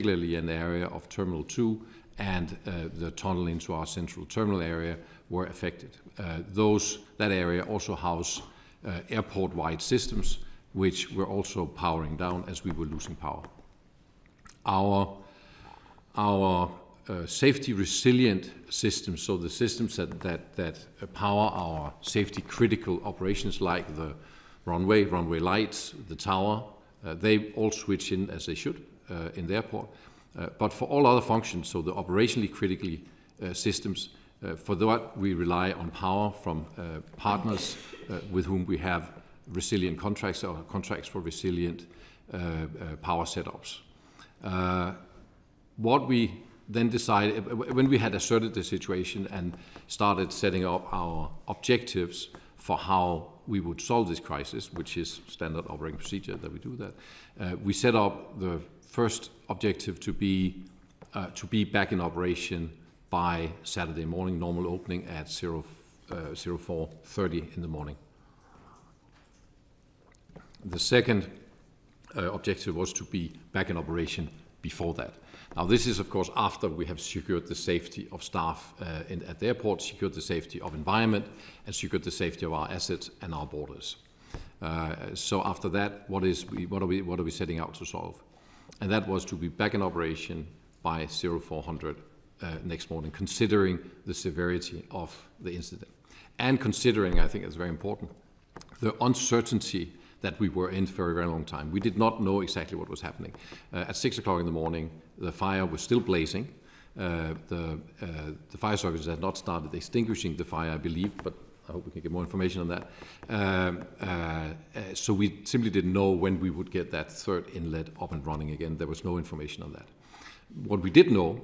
particularly an area of Terminal 2 and the tunnel into our central terminal area were affected. That area also housed airport-wide systems, which were also powering down as we were losing power. Our safety resilient systems, so the systems that power our safety critical operations like the runway lights, the tower, they all switch in as they should in the airport. But for all other functions, so the operationally critically systems, for that we rely on power from partners with whom we have resilient contracts or contracts for resilient power setups. What we then decided, when we had asserted the situation and started setting up our objectives for how we would solve this crisis, which is standard operating procedure that we do that, we set up the first objective to be back in operation by Saturday morning, normal opening at 04:30 in the morning. The second objective was to be back in operation before that. Now this is of course after we have secured the safety of staff at the airport, secured the safety of environment, and secured the safety of our assets and our borders. So after that, what are we setting out to solve? And that was to be back in operation by 0400 next morning, considering the severity of the incident. And considering, I think it's very important, the uncertainty that we were in for a very long time. We did not know exactly what was happening. At 6 o'clock in the morning, the fire was still blazing. The fire services had not started extinguishing the fire, I believe, but I hope we can get more information on that. So we simply didn't know when we would get that third inlet up and running again. There was no information on that. What we did know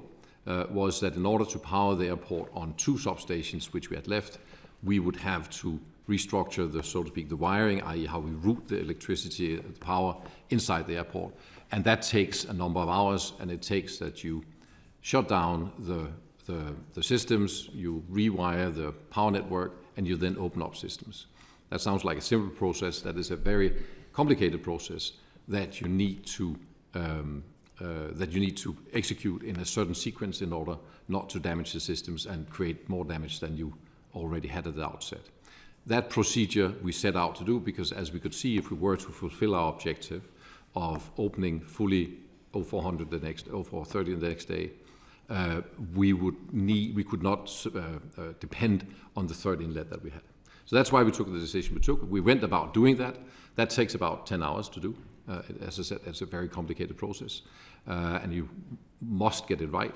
was that in order to power the airport on 2 substations which we had left, we would have to restructure the, so to speak, the wiring, i.e. how we route the electricity, the power inside the airport. And that takes a number of hours, and it takes that you shut down the systems, you rewire the power network, and you then open up systems. That sounds like a simple process. That is a very complicated process that you need to execute in a certain sequence in order not to damage the systems and create more damage than you already had at the outset. That procedure we set out to do because, as we could see, if we were to fulfill our objective of opening fully 0400 the next 0430 the next day, we could not depend on the third inlet that we had. So that's why we took the decision we took. We went about doing that. That takes about 10 hours to do. As I said, it's a very complicated process, and you must get it right.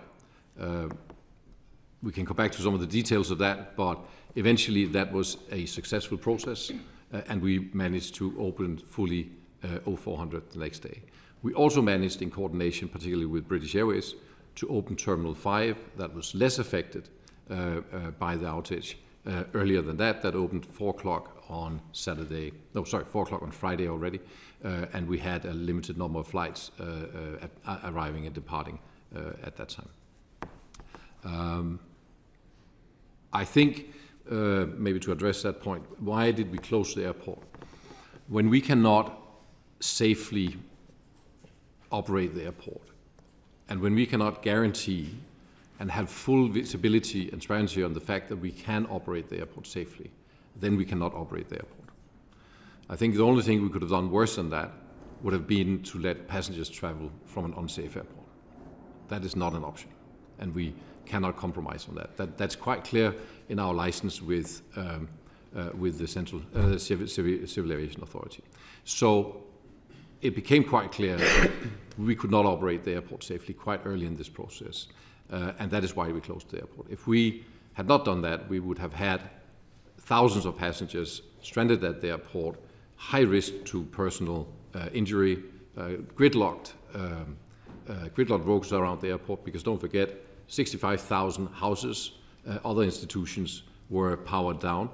We can come back to some of the details of that, but eventually that was a successful process, and we managed to open fully 0400 the next day. We also managed, in coordination, particularly with British Airways, to open Terminal 5 that was less affected by the outage earlier than that. That opened 4 o'clock on 4 o'clock on Friday already, and we had a limited number of flights arriving and departing at that time. I think, maybe to address that point, why did we close the airport? When we cannot safely operate the airport, and when we cannot guarantee and have full visibility and transparency on the fact that we can operate the airport safely, then we cannot operate the airport. I think the only thing we could have done worse than that would have been to let passengers travel from an unsafe airport. That is not an option, and we cannot compromise on that. That's quite clear in our license with the Central Civil Aviation Authority. So it became quite clear that we could not operate the airport safely quite early in this process, and that is why we closed the airport. If we had not done that, we would have had thousands of passengers stranded at the airport, high risk to personal injury, gridlocked roads around the airport, because don't forget, 65,000 houses, other institutions were powered down.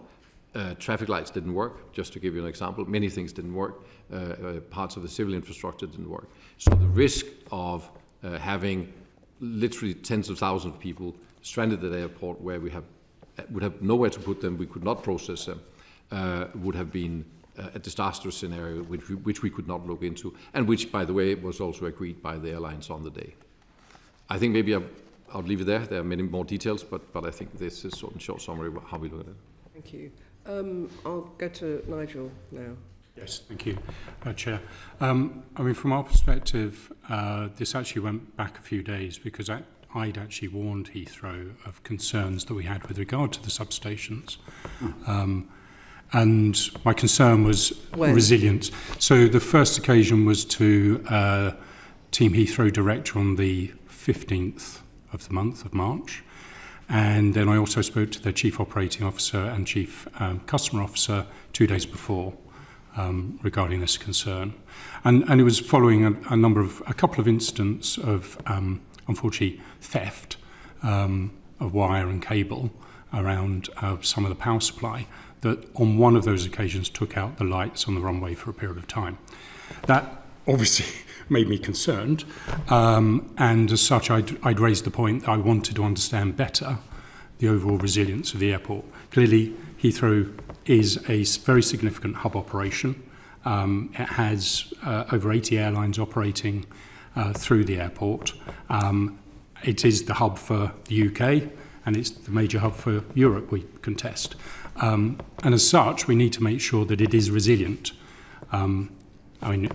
Traffic lights didn't work, just to give you an example. Many things didn't work. Parts of the civil infrastructure didn't work. So the risk of having literally tens of thousands of people stranded at the airport where we would have nowhere to put them, we could not process them, would have been a disastrous scenario which we could not look into, and which, by the way, was also agreed by the airlines on the day. I think maybe I'll leave it there. There are many more details, but I think this is sort of a short summary of how we look at it. Thank you. I'll go to Nigel now. Yes, thank you, Chair. I mean, from our perspective, this actually went back a few days because I'd actually warned Heathrow of concerns that we had with regard to the substations. And my concern was resilience. So the first occasion was to Team Heathrow Director on the 15th of the month of March. And then I also spoke to their Chief Operating Officer and Chief Customer Officer 2 days before regarding this concern. And it was following a couple of incidents of, unfortunately, theft of wire and cable around some of the power supply that on one of those occasions took out the lights on the runway for a period of time. That obviously made me concerned, and as such I'd raised the point that I wanted to understand better the overall resilience of the airport. Clearly Heathrow is a very significant hub operation. It has over 80 airlines operating through the airport. It is the hub for the UK and it's the major hub for Europe, we contest. And as such, we need to make sure that it is resilient. I mean,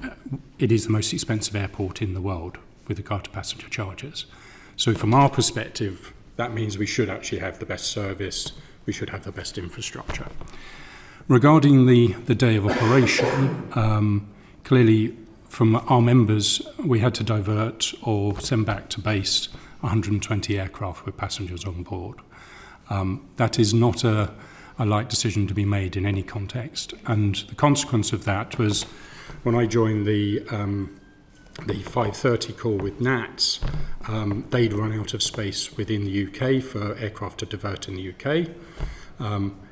it is the most expensive airport in the world with regard to passenger charges. So from our perspective, that means we should actually have the best service, we should have the best infrastructure. Regarding the day of operation, clearly from our members, we had to divert or send back to base 120 aircraft with passengers on board. That is not a light decision to be made in any context. And the consequence of that was when I joined the 5:30 call with NATS, they'd run out of space within the UK for aircraft to divert in the UK.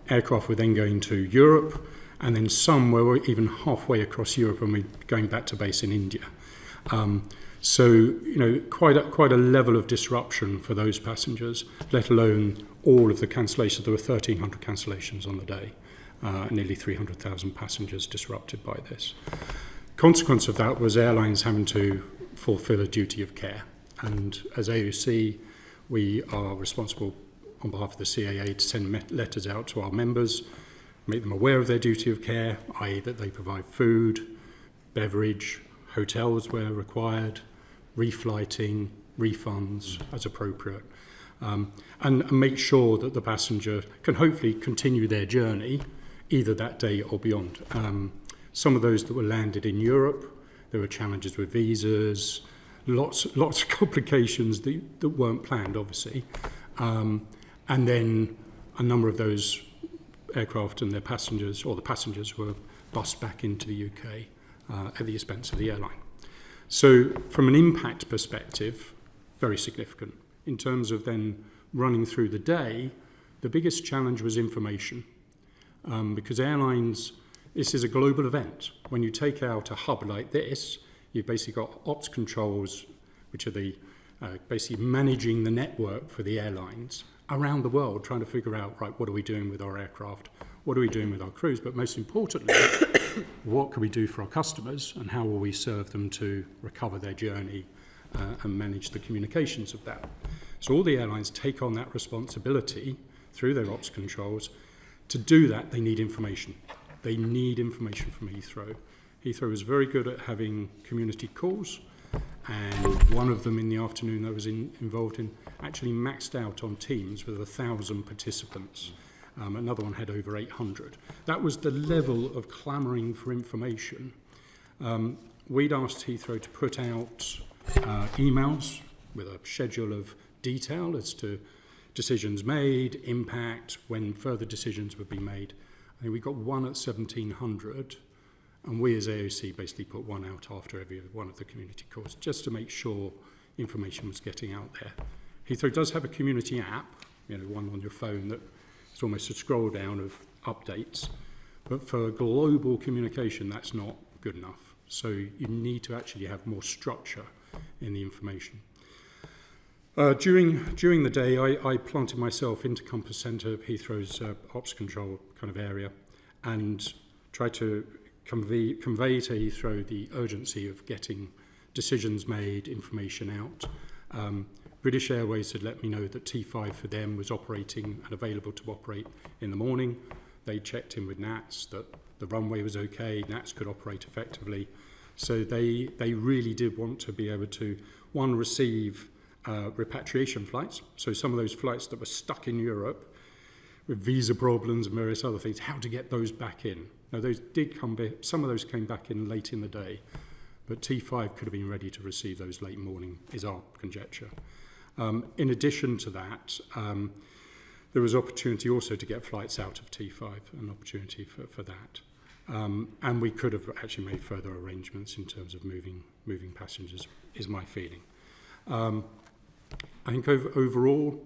Aircraft were then going to Europe, and then some were even halfway across Europe and we're going back to base in India. So, you know, quite a level of disruption for those passengers, let alone all of the cancellations. There were 1,300 cancellations on the day, nearly 300,000 passengers disrupted by this. Consequence of that was airlines having to fulfill a duty of care. And as AOC, we are responsible on behalf of the CAA to send letters out to our members, make them aware of their duty of care, i.e. that they provide food, beverage, hotels where required, reflighting, refunds as appropriate, and make sure that the passenger can hopefully continue their journey either that day or beyond. Some of those that were landed in Europe, there were challenges with visas, lots of complications that weren't planned, obviously. And then a number of those aircraft and their passengers, or the passengers, were bussed back into the UK at the expense of the airline. So from an impact perspective, very significant. In terms of then running through the day, the biggest challenge was information. Because airlines, this is a global event. When you take out a hub like this, you've basically got ops controls, which are the basically managing the network for the airlines around the world, trying to figure out, right, what are we doing with our aircraft? What are we doing with our crews? But most importantly, what can we do for our customers and how will we serve them to recover their journey and manage the communications of that? So all the airlines take on that responsibility through their ops controls. To do that, they need information. They need information from Heathrow. Heathrow is very good at having community calls, and one of them in the afternoon I was involved in actually maxed out on Teams with 1,000 participants. Another one had over 800. That was the level of clamouring for information. We'd asked Heathrow to put out emails with a schedule of detail as to decisions made, impact, when further decisions would be made. I think we got one at 1,700, and we as AOC basically put one out after every one of the community calls, just to make sure information was getting out there. Heathrow does have a community app, you know, one on your phone that it's almost a scroll down of updates, but for global communication, that's not good enough. So you need to actually have more structure in the information. During the day, I planted myself into Compass Centre, Heathrow's ops control kind of area, and tried to convey to Heathrow the urgency of getting decisions made, information out. British Airways had let me know that T5 for them was operating and available to operate in the morning. They checked in with NATS that the runway was okay, NATS could operate effectively. So they really did want to be able to, one, receive repatriation flights. So some of those flights that were stuck in Europe with visa problems and various other things, how to get those back in. Now those did come back, some of those came back in late in the day, but T5 could have been ready to receive those late morning, is our conjecture. In addition to that, there was opportunity also to get flights out of T5, an opportunity for that. And we could have actually made further arrangements in terms of moving passengers, is my feeling. I think overall,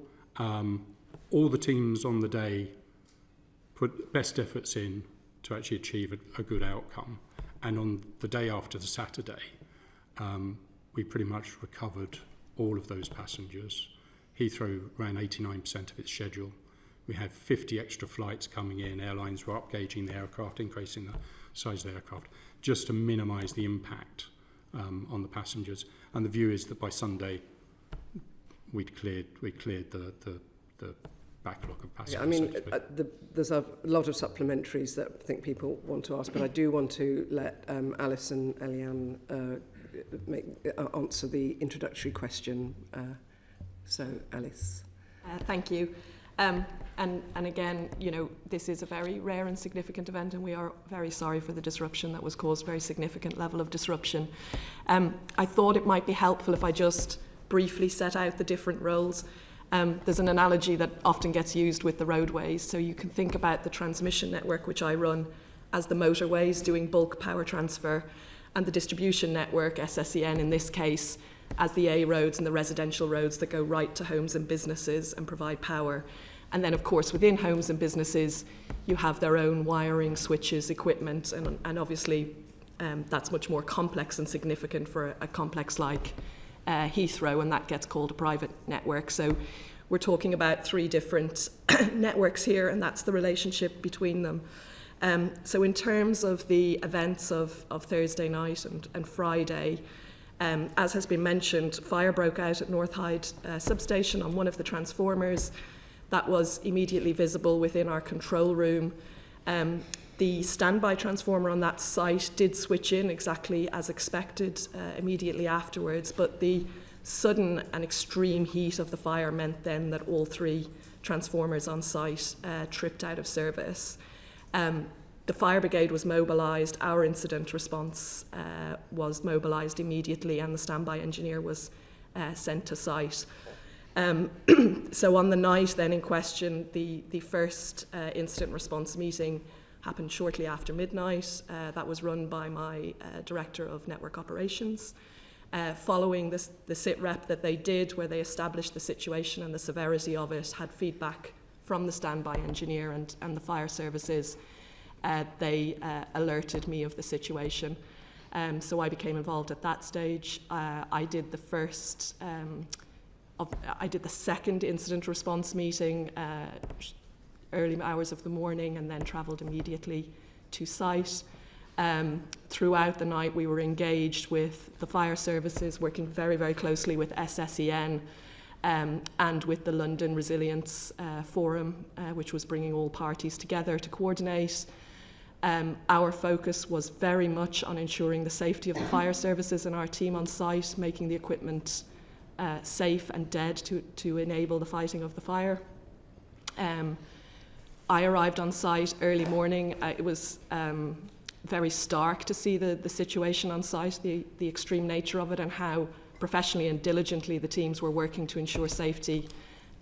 all the teams on the day put best efforts in to actually achieve a good outcome. And on the day after the Saturday, we pretty much recovered all of those passengers. Heathrow ran 89% of its schedule. We had 50 extra flights coming in. Airlines were upgauging the aircraft, increasing the size of the aircraft, just to minimise the impact on the passengers. And the view is that by Sunday, we'd cleared the backlog of passengers. Yeah, I mean, there's a lot of supplementaries that I think people want to ask, but I do want to let Alice and Eliane answer the introductory question. So, Alice. Thank you. And again, you know, this is a very rare and significant event, and we are very sorry for the disruption that was caused, very significant level of disruption. I thought it might be helpful if I just briefly set out the different roles. There's an analogy that often gets used with the roadways, so you can think about the transmission network, which I run, as the motorways doing bulk power transfer, and the distribution network, SSEN in this case, as the A roads and the residential roads that go right to homes and businesses and provide power. And then, of course, within homes and businesses, you have their own wiring, switches, equipment, and obviously that's much more complex and significant for a complex like Heathrow, and that gets called a private network. So we're talking about three different networks here, and that's the relationship between them. So in terms of the events of Thursday night and Friday, as has been mentioned, fire broke out at North Hyde substation on one of the transformers. That was immediately visible within our control room. The standby transformer on that site did switch in exactly as expected immediately afterwards, but the sudden and extreme heat of the fire meant then that all three transformers on site tripped out of service. The fire brigade was mobilised, our incident response was mobilised immediately, and the standby engineer was sent to site. So on the night then in question, the first incident response meeting happened shortly after midnight. That was run by my Director of Network Operations. Following the sit rep that they did, where they established the situation and the severity of it, had feedback from the standby engineer and the fire services. They alerted me of the situation. So I became involved at that stage. I did the second incident response meeting early hours of the morning, and then travelled immediately to site. Throughout the night, we were engaged with the fire services, working very, very closely with SSEN and with the London Resilience Forum, which was bringing all parties together to coordinate. Our focus was very much on ensuring the safety of the fire services and our team on site, making the equipment safe and dead to enable the fighting of the fire. I arrived on site early morning. It was very stark to see the situation on site, the extreme nature of it, and how professionally and diligently the teams were working to ensure safety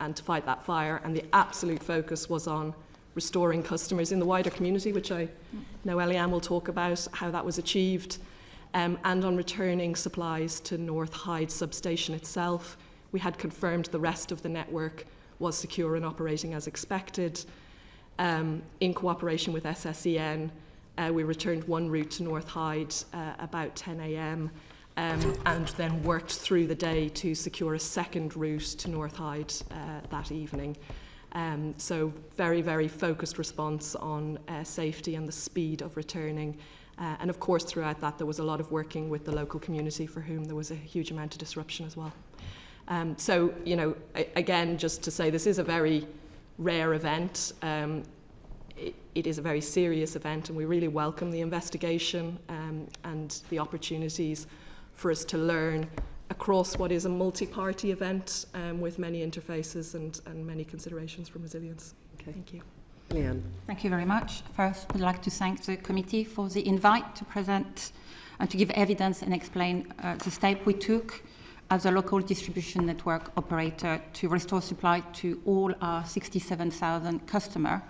and to fight that fire. And the absolute focus was on restoring customers in the wider community, which I know Eliane will talk about how that was achieved, and on returning supplies to North Hyde substation itself. We had confirmed the rest of the network was secure and operating as expected. In cooperation with SSEN, we returned one route to North Hyde about 10 a.m. And then worked through the day to secure a second route to North Hyde that evening. So very, very focused response on safety and the speed of returning. And of course, throughout that, there was a lot of working with the local community for whom there was a huge amount of disruption as well. So, you know, again, just to say this is a very rare event. It is a very serious event, and we really welcome the investigation and the opportunities for us to learn across what is a multi-party event with many interfaces and many considerations from resilience. Okay. Thank you. Eliane. Thank you very much. First, I'd like to thank the committee for the invite to present and to give evidence and explain the step we took as a local distribution network operator to restore supply to all our 67,000 customers,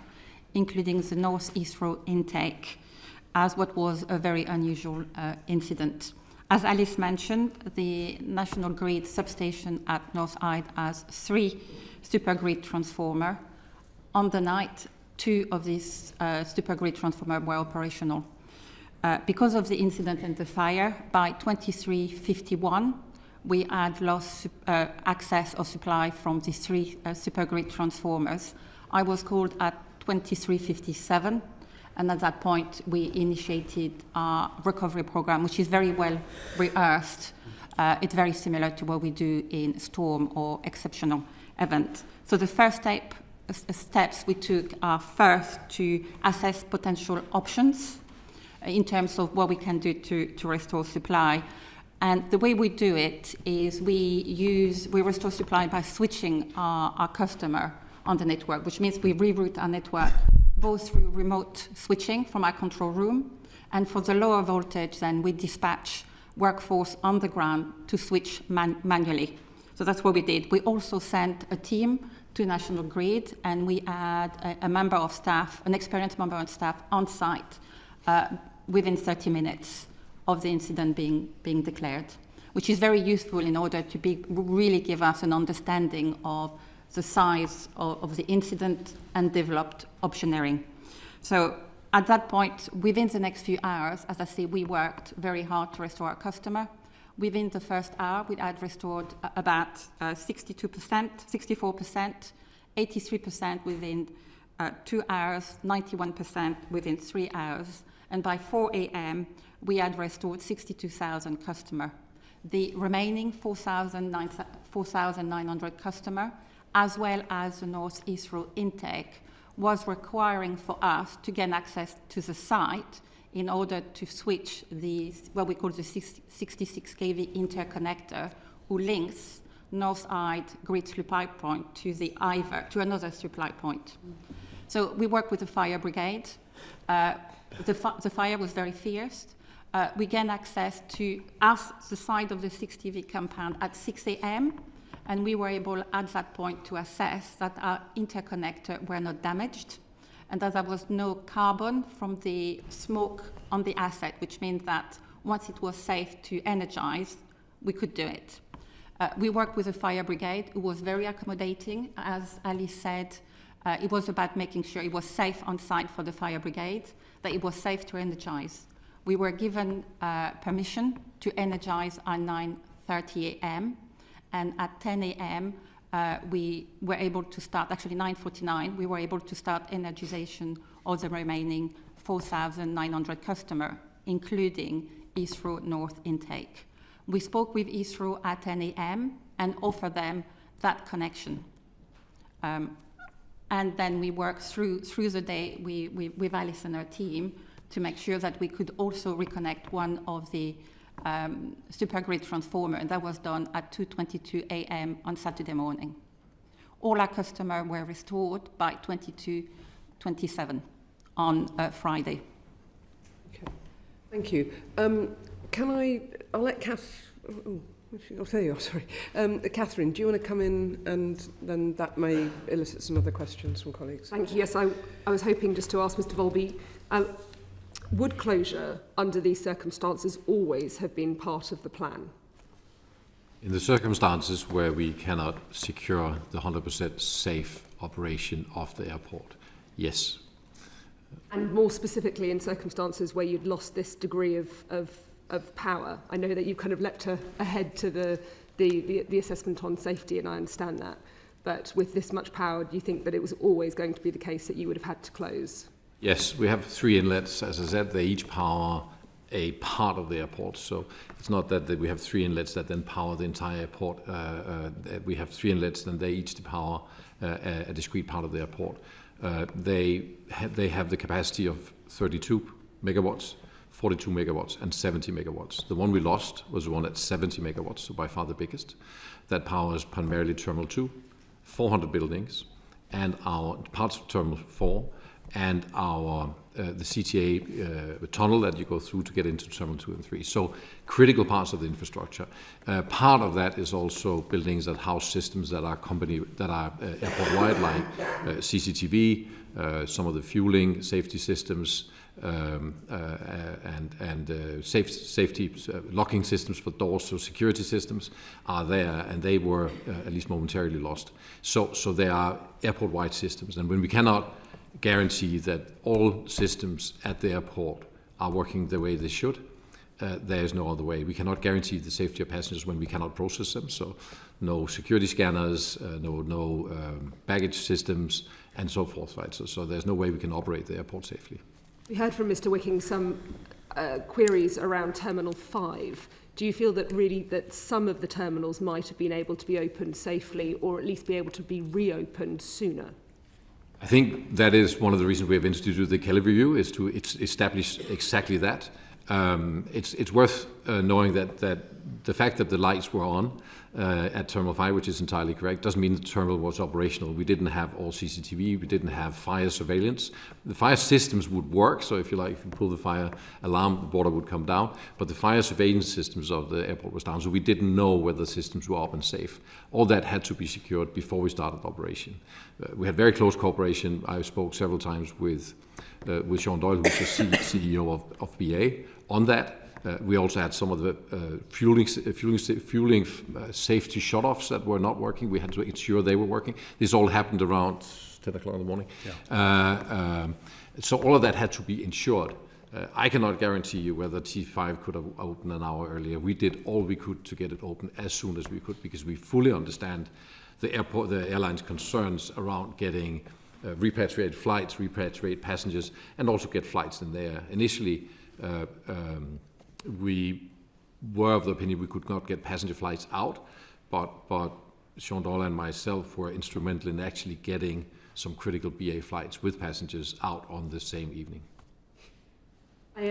including the North Heathrow intake, as what was a very unusual incident. As Alice mentioned, the National Grid substation at North Hyde has 3 supergrid transformers. On the night, 2 of these supergrid transformers were operational. Because of the incident and the fire, by 23:51, we had lost access of supply from the 3 supergrid transformers. I was called at 23:57, and at that point we initiated our recovery program, which is very well rehearsed. It's very similar to what we do in storm or exceptional event. So the first steps we took are first to assess potential options in terms of what we can do to restore supply. And the way we do it is we restore supply by switching our customer on the network, which means we reroute our network both through remote switching from our control room, and for the lower voltage, then we dispatch workforce on the ground to switch manually. So that's what we did. We also sent a team to National Grid, and we had a member of staff, an experienced member of staff on site within 30 minutes of the incident being declared, which is very useful in order to really give us an understanding of the size of the incident and developed optioneering. So at that point, within the next few hours, as I say, we worked very hard to restore our customer. Within the first hour, we had restored about 62%, 64%, 83% within 2 hours, 91% within 3 hours. And by 4 a.m., we had restored 62,000 customers. The remaining 4,900 customers, as well as the North Heathrow intake, was requiring for us to gain access to the site in order to switch what we call the 66 kV interconnector, who links North Hyde grid supply point to another supply point. So we work with the fire brigade. The fire was very fierce. We gained access to the side of the 6 kV compound at 6 a.m., and we were able at that point to assess that our interconnector were not damaged, and that there was no carbon from the smoke on the asset, which means that once it was safe to energize, we could do it. We worked with the fire brigade, who was very accommodating. As Alice said, it was about making sure it was safe on site for the fire brigade, that it was safe to energize. We were given permission to energize at 9:30 a.m., and at 10 a.m., we were able to start, actually 9:49, we were able to start energization of the remaining 4,900 customers, including Heathrow North intake. We spoke with Heathrow at 10 a.m. and offered them that connection. And then we worked through the day with Alice and her team to make sure that we could also reconnect one of the supergrid transformer, and that was done at 2:22 a.m. on Saturday morning. All our customers were restored by 22:27 on Friday. Okay, thank you. I'll let there you are, sorry. Catherine, do you want to come in, and then that may elicit some other questions from colleagues? Thank you. Yes, I was hoping just to ask Mr. Woldbye, would closure under these circumstances always have been part of the plan? In the circumstances where we cannot secure the 100% safe operation of the airport, yes. And more specifically in circumstances where you'd lost this degree of power. I know that you've kind of leapt ahead to the assessment on safety, and I understand that. But with this much power, do you think that it was always going to be the case that you would have had to close? Yes, we have 3 inlets. As I said, they each power a part of the airport. So it's not that we have 3 inlets that then power the entire airport. We have 3 inlets, and they each power a discrete part of the airport. They have the capacity of 32 megawatts, 42 megawatts, and 70 megawatts. The one we lost was the one at 70 megawatts, so by far the biggest. That powers primarily Terminal 2, 400 buildings, and our parts of Terminal 4, and our the CTA tunnel that you go through to get into Terminal 2 and 3. So critical parts of the infrastructure. Part of that is also buildings that house systems that are airport-wide, like CCTV, some of the fueling safety systems, and safety locking systems for doors, so security systems are there, and they were at least momentarily lost. So they are airport-wide systems, and when we cannot guarantee that all systems at the airport are working the way they should, there is no other way. We cannot guarantee the safety of passengers when we cannot process them, so no security scanners, no baggage systems, and so forth, right? So there's no way we can operate the airport safely. We heard from Mr. Wicking some queries around Terminal 5. Do you feel that some of the terminals might have been able to be opened safely, or at least be able to be reopened sooner? I think that is one of the reasons we have instituted the Kelly Review, is to establish exactly that. It's worth knowing that the fact that the lights were on at Terminal 5, which is entirely correct, doesn't mean the terminal was operational. We didn't have all CCTV, we didn't have fire surveillance. The fire systems would work, so if you pull the fire alarm, the water would come down, but the fire surveillance systems of the airport was down, so we didn't know whether the systems were up and safe. All that had to be secured before we started operation. We had very close cooperation. I spoke several times with Sean Doyle, who's the CEO of BA, on that. We also had some of the fueling safety shutoffs that were not working. We had to ensure they were working. This all happened around 10 o'clock in the morning. Yeah. So all of that had to be ensured. I cannot guarantee you whether T5 could have opened an hour earlier. We did all we could to get it open as soon as we could, because we fully understand the airline's concerns around getting repatriated flights, repatriate passengers, and also get flights in there. Initially, we were of the opinion we could not get passenger flights out, but Sean Doyle and myself were instrumental in actually getting some critical BA flights with passengers out on the same evening. I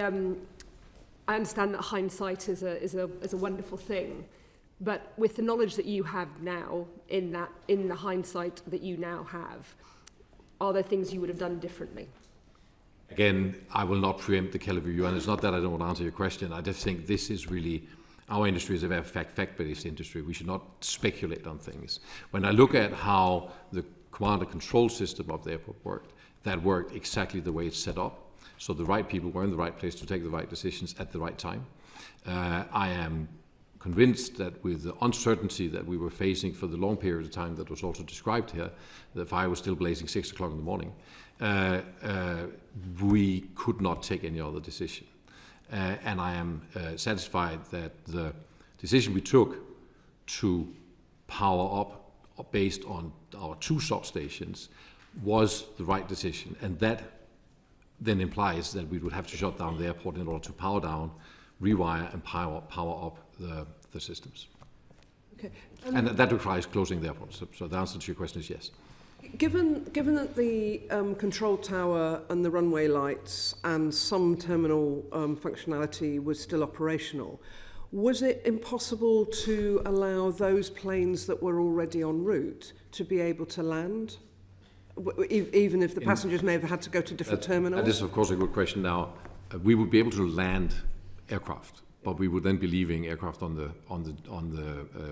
understand that hindsight is a wonderful thing, but with the knowledge that you have now, in the hindsight that you now have, are there things you would have done differently? Again, I will not preempt the Kelly Review, and it's not that I don't want to answer your question. I just think this is really, our industry is a very fact-based industry. We should not speculate on things. When I look at how the command and control system of the airport worked, that worked exactly the way it's set up. So the right people were in the right place to take the right decisions at the right time. I am convinced that with the uncertainty that we were facing for the long period of time that was also described here, the fire was still blazing 6 o'clock in the morning, we could not take any other decision. And I am satisfied that the decision we took to power up based on our 2 substations was the right decision. And that then implies that we would have to shut down the airport in order to power down, rewire, and power up the systems. Okay. And that requires closing the airport. So the answer to your question is yes. Given that the control tower and the runway lights and some terminal functionality was still operational, was it impossible to allow those planes that were already en route to be able to land, even if the passengers may have had to go to different terminals? And this is, of course, a good question. Now, we would be able to land aircraft, but we would then be leaving aircraft on the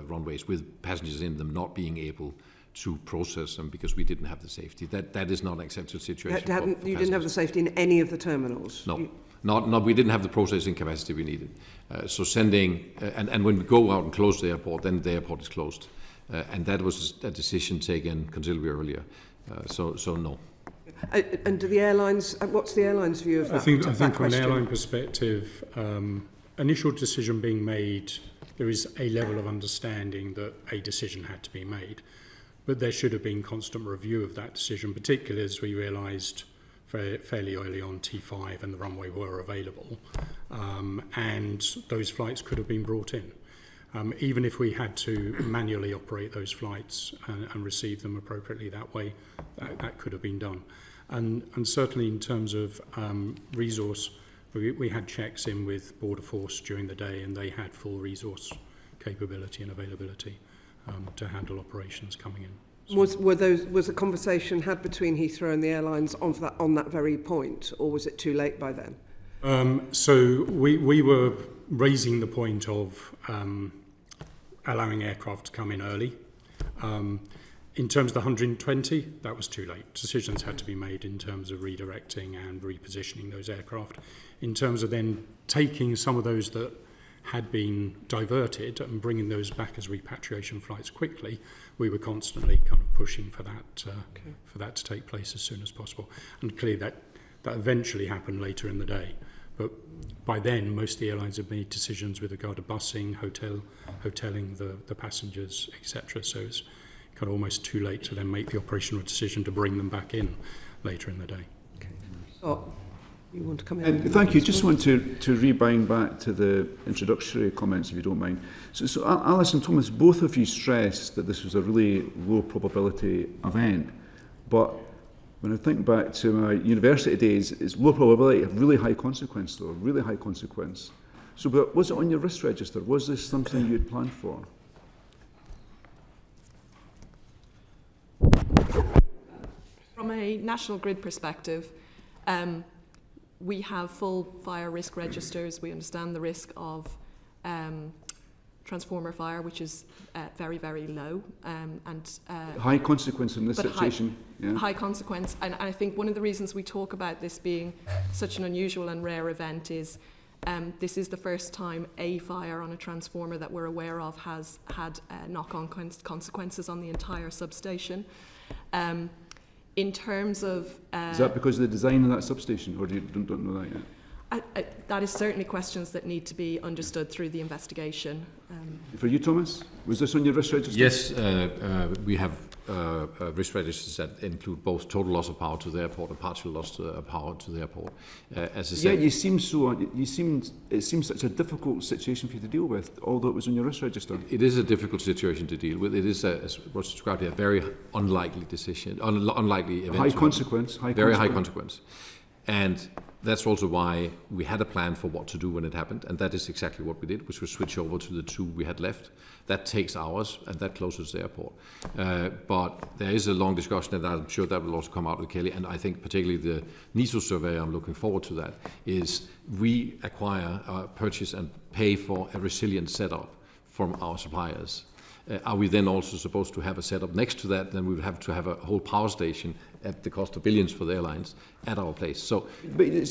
runways with passengers in them, not being able to process them because we didn't have the safety. That is not an acceptable situation. You didn't have the safety in any of the terminals? No. Not we didn't have the processing capacity we needed. So sending, and when we go out and close the airport, then the airport is closed. And that was a decision taken considerably earlier. So no. And do the airlines, what's the airline's view of that? I think from an airline perspective, initial decision being made, there is a level of understanding that a decision had to be made. But there should have been constant review of that decision, particularly as we realised fairly early on T5 and the runway were available, and those flights could have been brought in. Even if we had to manually operate those flights and receive them appropriately that way, that could have been done. And certainly in terms of resource, we had checks in with Border Force during the day, and they had full resource capability and availability to handle operations coming in. So Was a conversation had between Heathrow and the airlines on that very point, or was it too late by then? So we were raising the point of allowing aircraft to come in early. In terms of the 120, that was too late. Decisions had to be made in terms of redirecting and repositioning those aircraft. In terms of then taking some of those that had been diverted and bringing those back as repatriation flights quickly, we were constantly kind of pushing for that for that to take place as soon as possible. And clearly that eventually happened later in the day. But by then, most of the airlines had made decisions with regard to busing, hotelling the passengers, etc. So it's kind of almost too late to then make the operational decision to bring them back in later in the day. Okay. So, you want to come in? Thank you. Just want to rebind back to the introductory comments, if you don't mind. So Alice and Thomas, both of you stressed that this was a really low probability event, but when I think back to my university days, it's low probability, really high consequence though, really high consequence. So but was it on your risk register? Was this something you had planned for? From a national grid perspective, we have full fire risk registers. We understand the risk of transformer fire, which is very, very low. High consequence in this situation. High consequence. And I think one of the reasons we talk about this being such an unusual and rare event is this is the first time a fire on a transformer that we're aware of has had knock-on consequences on the entire substation. In terms of... is that because of the design of that substation, or you don't know that yet? That is certainly questions that need to be understood through the investigation. For you, Thomas, was this on your risk register? Yes, we have risk registers that include both total loss of power to the airport and partial loss of power to the airport. As I said, yeah, it seems such a difficult situation for you to deal with, although it was on your risk register. It is a difficult situation to deal with. It is, as what's described here, a very unlikely decision, unlikely event. High consequence. Very high consequence. And that's also why we had a plan for what to do when it happened, and that is exactly what we did, which was switch over to the two we had left. That takes hours, and that closes the airport. But there is a long discussion, and I'm sure that will also come out with Kelly, and I think particularly the NISO survey, I'm looking forward to that, is we acquire, purchase and pay for a resilient setup from our suppliers. Are we then also supposed to have a setup next to that? Then we would have to have a whole power station at the cost of billions for the airlines at our place. So, but your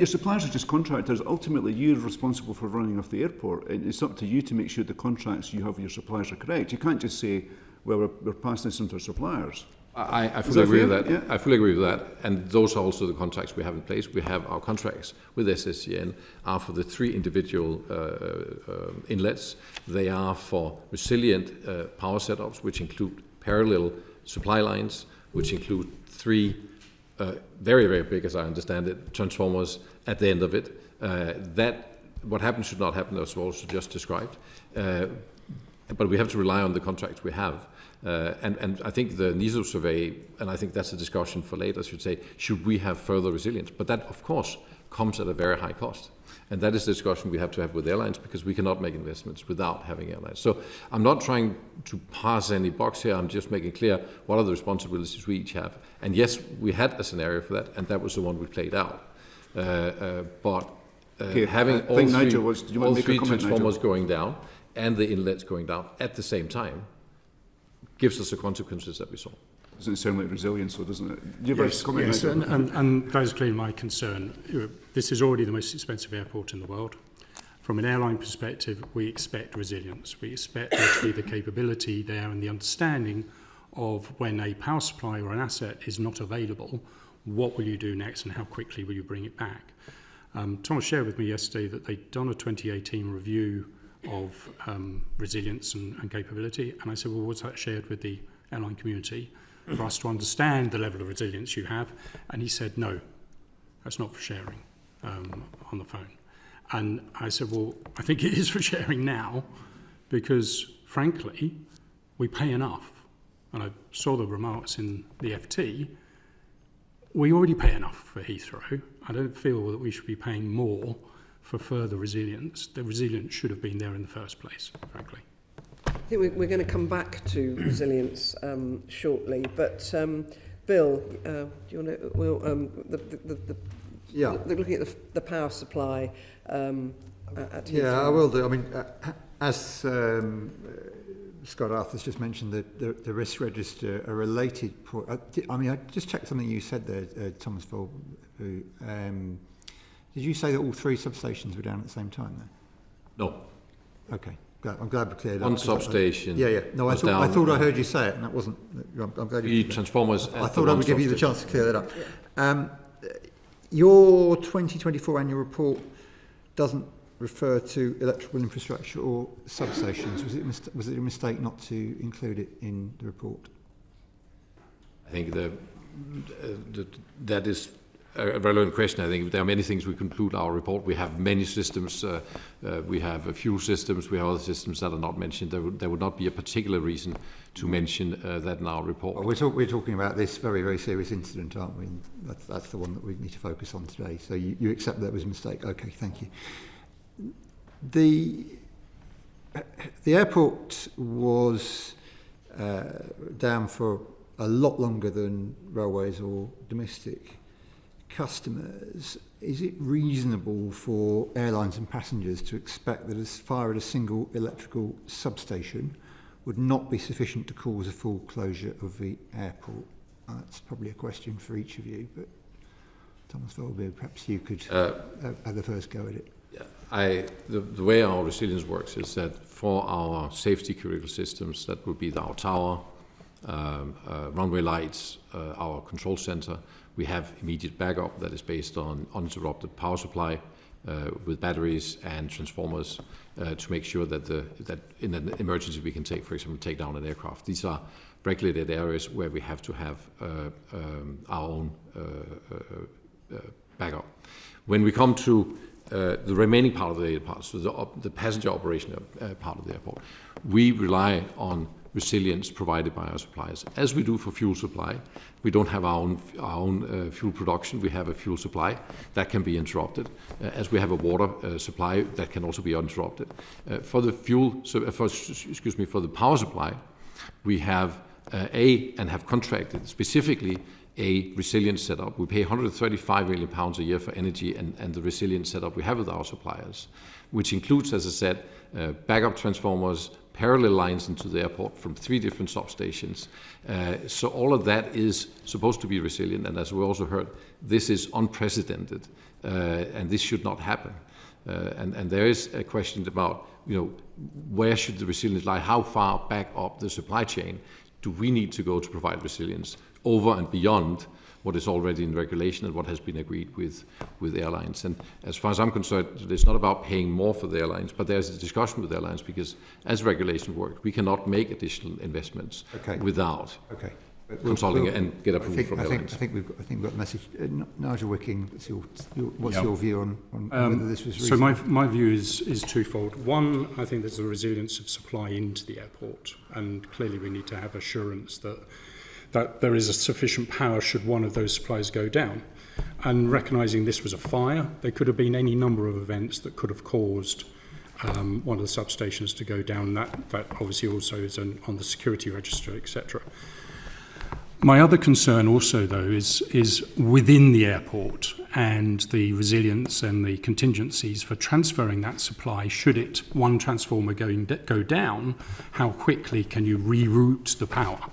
suppliers are just contractors. Ultimately, you're responsible for running off the airport, and it's up to you to make sure the contracts you have with your suppliers are correct. You can't just say, "Well, we're passing this on to our suppliers." I fully agree with that. Yeah. I fully agree with that, and those are also the contracts we have in place. We have our contracts with SSCN are for the three individual inlets. They are for resilient power setups, which include parallel supply lines, which include three very, very big, as I understand it, transformers at the end of it. That what happened should not happen, as also just described. But we have to rely on the contracts we have. And I think the NISO survey, and I think that's a discussion for later, should say, should we have further resilience? But that, of course, comes at a very high cost. And that is the discussion we have to have with airlines, because we cannot make investments without having airlines. So I'm not trying to pass any box here. I'm just making clear what are the responsibilities we each have. And yes, we had a scenario for that, and that was the one we played out. Having all three transformers going down and the inlets going down at the same time gives us the consequences that we saw. Doesn't sound like resilience, though, doesn't it? Yes, and that is clearly my concern. This is already the most expensive airport in the world. From an airline perspective, we expect resilience. We expect there to be the capability there and the understanding of when a power supply or an asset is not available, what will you do next and how quickly will you bring it back? Thomas shared with me yesterday that they'd done a 2018 review of resilience and capability, and I said, well, was that shared with the airline community for us to understand the level of resilience you have? And he said, no, that's not for sharing. on the phone. And I said, well, I think it is for sharing now because, frankly, we pay enough. And I saw the remarks in the FT. We already pay enough for Heathrow. I don't feel that we should be paying more for further resilience. The resilience should have been there in the first place, frankly. I think we're going to come back to resilience shortly, but Bill, do you want to? Well, looking at the power supply at Heathrow. Yeah, I will do. I mean, as Scott Arthur's just mentioned, the risk register, a related point. I mean, I just checked something you said there, Thomas Vold. Did you say that all 3 substations were down at the same time then? No. Okay. I'm glad we cleared that. One substation. Yeah. No, I thought I heard you say it, and that wasn't. I'm glad you. Transformers. I thought I would give you the chance to clear that up. Your 2024 annual report doesn't refer to electrical infrastructure or substations. Was it a mistake not to include it in the report? I think that is a relevant question. I think there are many things we conclude our report. We have many systems. We have fuel systems. We have other systems that are not mentioned. There would not be a particular reason to mention that in our report. Well, we're talking about this very, very serious incident, aren't we? And that's the one that we need to focus on today. So you accept that was a mistake. Okay, thank you. The airport was down for a lot longer than railways or domestic customers. Is it reasonable for airlines and passengers to expect that as far as a single electrical substation would not be sufficient to cause a full closure of the airport? That's probably a question for each of you, but Thomas Woldbye, perhaps you could have the first go at it. The way our resilience works is that for our safety critical systems, that would be our tower, runway lights, our control center, we have immediate backup that is based on uninterrupted power supply with batteries and transformers to make sure that in an emergency we can take, for example, take down an aircraft. These are regulated areas where we have to have our own backup. When we come to the remaining part of the airport, so the passenger operation part of the airport, we rely on resilience provided by our suppliers. As we do for fuel supply, we don't have our own fuel production. We have a fuel supply that can be interrupted. As we have a water supply that can also be interrupted. For the for the power supply, we have and have contracted specifically a resilience setup. We pay £135 million a year for energy and the resilience setup we have with our suppliers, which includes, as I said, backup transformers, parallel lines into the airport from 3 different substations. So all of that is supposed to be resilient, and as we also heard, this is unprecedented, and this should not happen. And there is a question about, where should the resilience lie? How far back up the supply chain do we need to go to provide resilience over and beyond what is already in regulation and what has been agreed with airlines? And as far as I'm concerned, it's not about paying more for the airlines, but there's a discussion with airlines because as regulation works, we cannot make additional investments without consulting and get approval from airlines. I think we've got the message. Nigel Wicking, what's your view on whether this was reasonable? So my view is twofold. One, I think there's a resilience of supply into the airport, and clearly we need to have assurance that there is a sufficient power should one of those supplies go down. And recognising this was a fire, there could have been any number of events that could have caused one of the substations to go down. That obviously also is on the security register, etc. My other concern also, though, is within the airport and the resilience and the contingencies for transferring that supply. Should one transformer go down, how quickly can you reroute the power?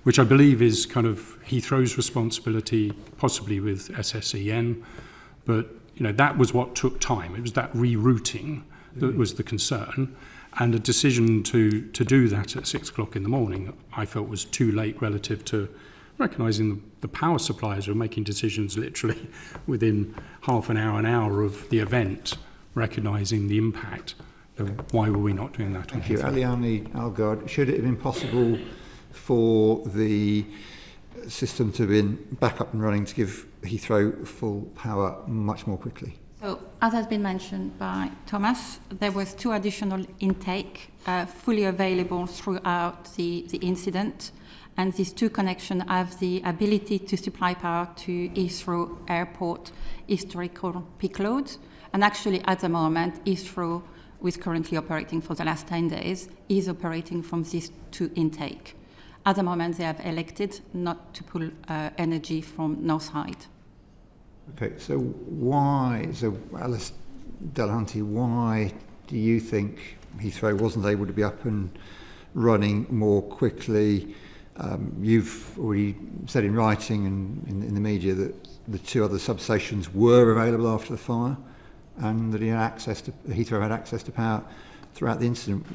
Which I believe is kind of Heathrow's responsibility, possibly with SSEN, but that was what took time. It was that rerouting that was the concern, and a decision to do that at 6 o'clock in the morning, I felt was too late relative to recognising the power suppliers were making decisions literally within half an hour of the event, recognising the impact. Why were we not doing that? Thank you. Eliane, Algaard, should it have been possible for the system to have been back up and running to give Heathrow full power much more quickly? So, as has been mentioned by Thomas, there was 2 additional intake fully available throughout the incident, and these 2 connections have the ability to supply power to Heathrow Airport historical peak loads. And actually, at the moment, Heathrow, who is currently operating for the last 10 days, is operating from these 2 intake. At the moment, they have elected not to pull energy from Northside. Okay, so Alice Delahunty, why do you think Heathrow wasn't able to be up and running more quickly? You've already said in writing and in the media that the 2 other substations were available after the fire, and that Heathrow had access to power throughout the incident.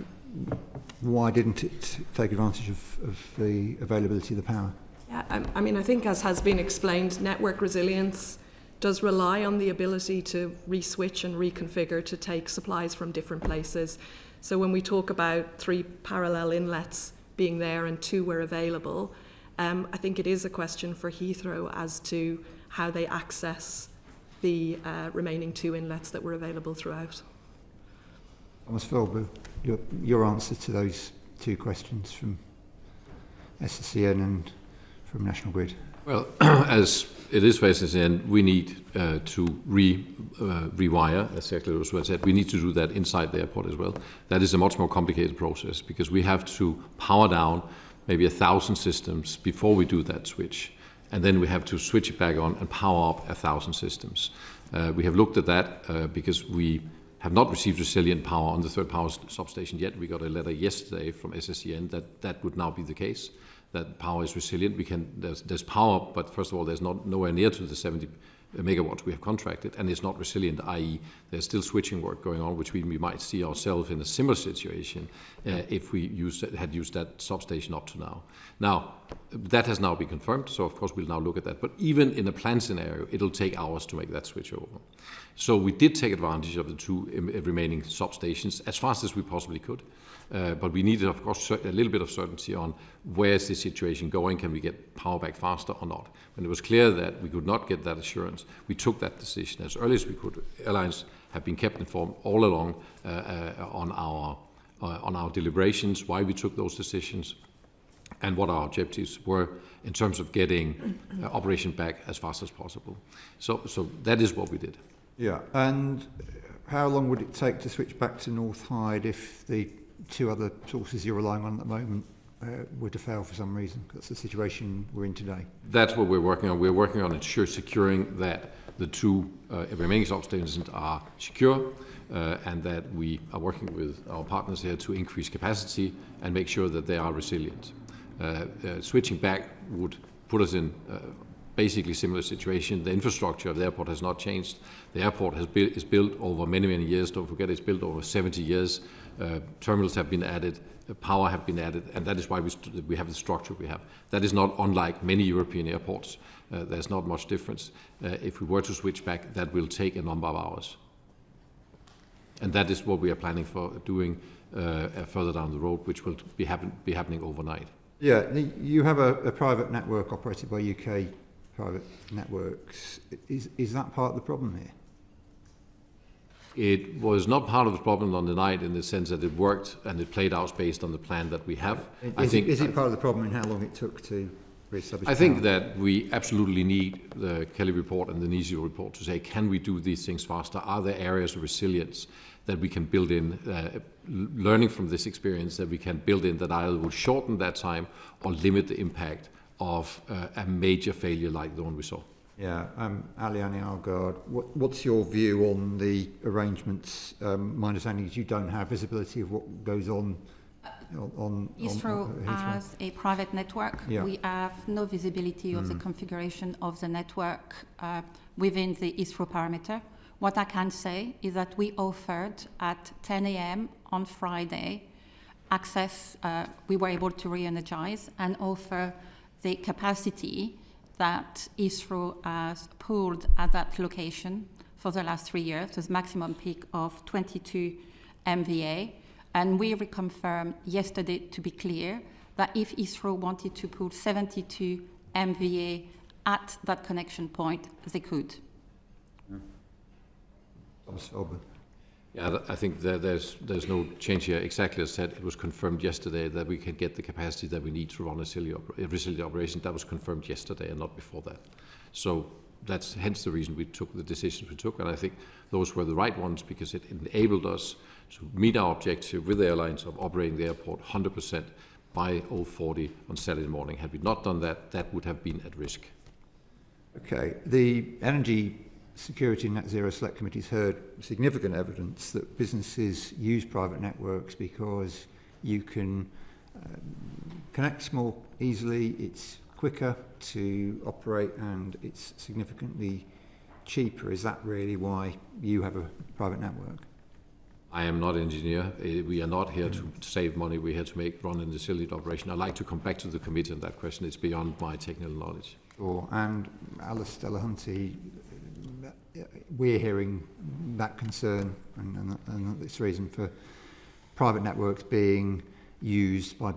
Why didn't it take advantage of the availability of the power? Yeah, I mean, I think as has been explained, network resilience does rely on the ability to re-switch and reconfigure to take supplies from different places. So when we talk about 3 parallel inlets being there and 2 were available, I think it is a question for Heathrow as to how they access the remaining 2 inlets that were available throughout. Thomas Woldbye, your answer to those 2 questions from SSEN and from National Grid. Well, as it is for SSN, we need to rewire, as exactly as was said. We need to do that inside the airport as well. That is a much more complicated process because we have to power down maybe 1,000 systems before we do that switch. And then we have to switch it back on and power up 1,000 systems. We have looked at that because we have not received resilient power on the 3rd power substation yet. We got a letter yesterday from SSEN that would now be the case. That power is resilient. There's power, but first of all, there's nowhere near to the 70 megawatts we have contracted, and it's not resilient, i.e. there's still switching work going on, which we might see ourselves in a similar situation if we had used that substation up to now. Now, that has now been confirmed, so of course we'll now look at that. But even in a planned scenario, it'll take hours to make that switch over. So we did take advantage of the 2 remaining substations as fast as we possibly could. But we needed, of course, a little bit of certainty on where is the situation going, can we get power back faster or not. When it was clear that we could not get that assurance, we took that decision as early as we could. Airlines have been kept informed all along on our deliberations, why we took those decisions, and what our objectives were in terms of getting operation back as fast as possible. So that is what we did. Yeah, and how long would it take to switch back to North Hyde if the 2 other sources you're relying on at the moment were to fail for some reason? That's the situation we're in today. That's what we're working on. We're working on securing that the 2 remaining substations are secure and that we are working with our partners here to increase capacity and make sure that they are resilient. Switching back would put us in basically similar situation. The infrastructure of the airport has not changed. The airport is built over many, many years. Don't forget, it's built over 70 years. Terminals have been added, power have been added, and that is why we have the structure we have. That is not unlike many European airports. There's not much difference. If we were to switch back, that will take a number of hours. And that is what we are planning for doing further down the road, which will be happening overnight. Yeah, you have a private network operated by UK private networks. Is that part of the problem here? It was not part of the problem on the night in the sense that it worked and it played out based on the plan that we have. Is it part of the problem in how long it took to re-establish? I think that we absolutely need the Kelly report and the Nigel report to say, can we do these things faster? Are there areas of resilience that we can build in, learning from this experience that we can build in that either will shorten that time or limit the impact of a major failure like the one we saw? Yeah, Eliane, Algaard, what's your view on the arrangements? My understanding is you don't have visibility of what goes on Heathrow as a private network. Yeah. We have no visibility of the configuration of the network within the Heathrow parameter. What I can say is that we offered at 10 a.m. on Friday access, we were able to re-energize and offer the capacity that Heathrow has pulled at that location for the last 3 years. There's maximum peak of 22 MVA. And we reconfirmed yesterday, to be clear, that if Heathrow wanted to pull 72 MVA at that connection point, they could. Yeah, I think that there's no change here. Exactly as said, it was confirmed yesterday that we can get the capacity that we need to run a resilient operation. That was confirmed yesterday and not before that. So that's hence the reason we took the decisions we took, and I think those were the right ones because it enabled us to meet our objective with the airlines of operating the airport 100% by 0:40 on Saturday morning. Had we not done that, that would have been at risk. Okay, the Energy Security and Net Zero Select Committee's heard significant evidence that businesses use private networks because you can connect more easily, it's quicker to operate, and it's significantly cheaper. Is that really why you have a private network? I am not an engineer. We are not here to save money. We're here to run a resilient operation. I'd like to come back to the committee on that question. It's beyond my technical knowledge. Sure. And Alice Delahunty, we're hearing that concern and this reason for private networks being used by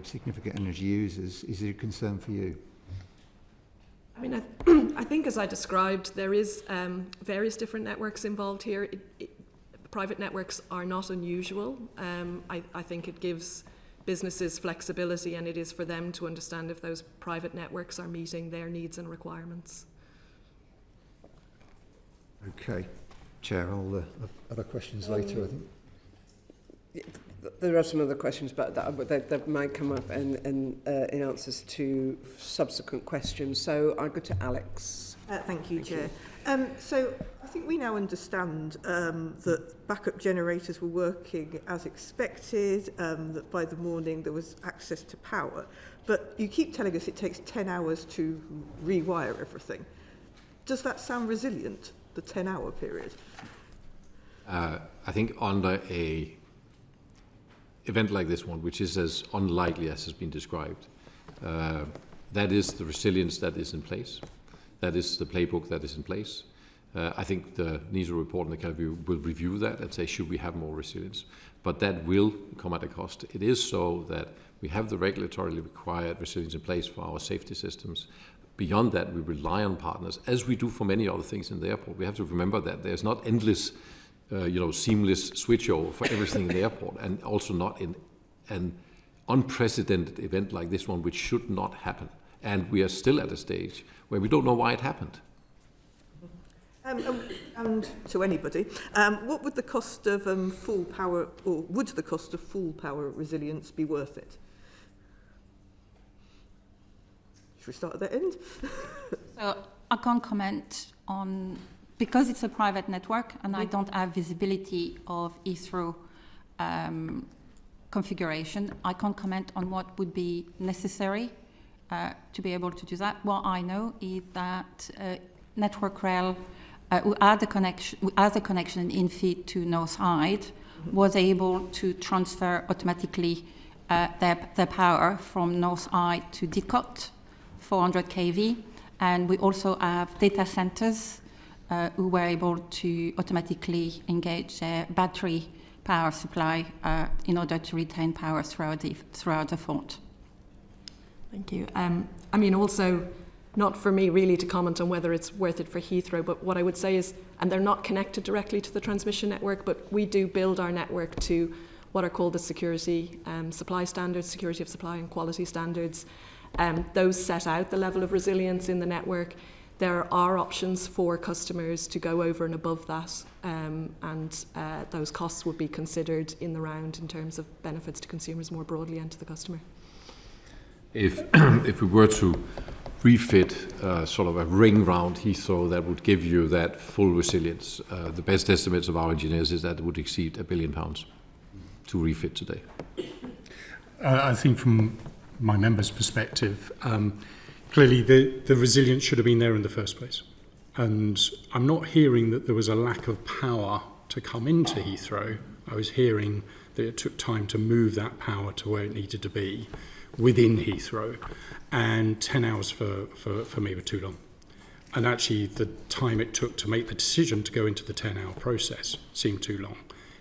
significant energy users. Is it a concern for you? I mean, I think as I described, there is various different networks involved here. Private networks are not unusual. I think it gives businesses flexibility, and it is for them to understand if those private networks are meeting their needs and requirements. Okay. Chair, I'll have other questions later, I think. There are some other questions, but that might come up in answers to subsequent questions. So I'll go to Alex. Thank you, Chair. So I think we now understand that backup generators were working as expected, that by the morning there was access to power. But you keep telling us it takes 10 hours to rewire everything. Does that sound resilient, the 10-hour period? I think under a event like this one, which is as unlikely as has been described, that is the resilience that is in place. That is the playbook that is in place. I think the Nigel report and the Council will review that and say, should we have more resilience? But that will come at a cost. It is so that we have the regulatorily required resilience in place for our safety systems. Beyond that, we rely on partners, as we do for many other things in the airport. We have to remember that there's not endless, seamless switchover for everything in the airport, and also not in an unprecedented event like this one, which should not happen. And we are still at a stage where we don't know why it happened. And to anybody, what would the cost of full power, or would the cost of full power resilience be worth it? Should we start at the end? So I can't comment on, because it's a private network and I don't have visibility of Heathrow configuration, I can't comment on what would be necessary to be able to do that. What I know is that Network Rail, who had the connection in feed to North Side, was able to transfer automatically their power from North Side to Didcot, 400 kV, and we also have data centers who were able to automatically engage their battery power supply in order to retain power throughout the fault. Thank you. I mean, also, not for me really to comment on whether it's worth it for Heathrow, but what I would say is, and they're not connected directly to the transmission network, but we do build our network to what are called the security supply standards, security of supply and quality standards. Those set out the level of resilience in the network. There are options for customers to go over and above that, and those costs would be considered in the round in terms of benefits to consumers more broadly and to the customer. If we were to refit sort of a ring round Heathrow that would give you that full resilience, the best estimates of our engineers is that it would exceed £1 billion to refit today. I think from my members' perspective, clearly the resilience should have been there in the first place. And I'm not hearing that there was a lack of power to come into Heathrow. I was hearing that it took time to move that power to where it needed to be within Heathrow, and 10 hours for me were too long. And actually the time it took to make the decision to go into the 10-hour process seemed too long.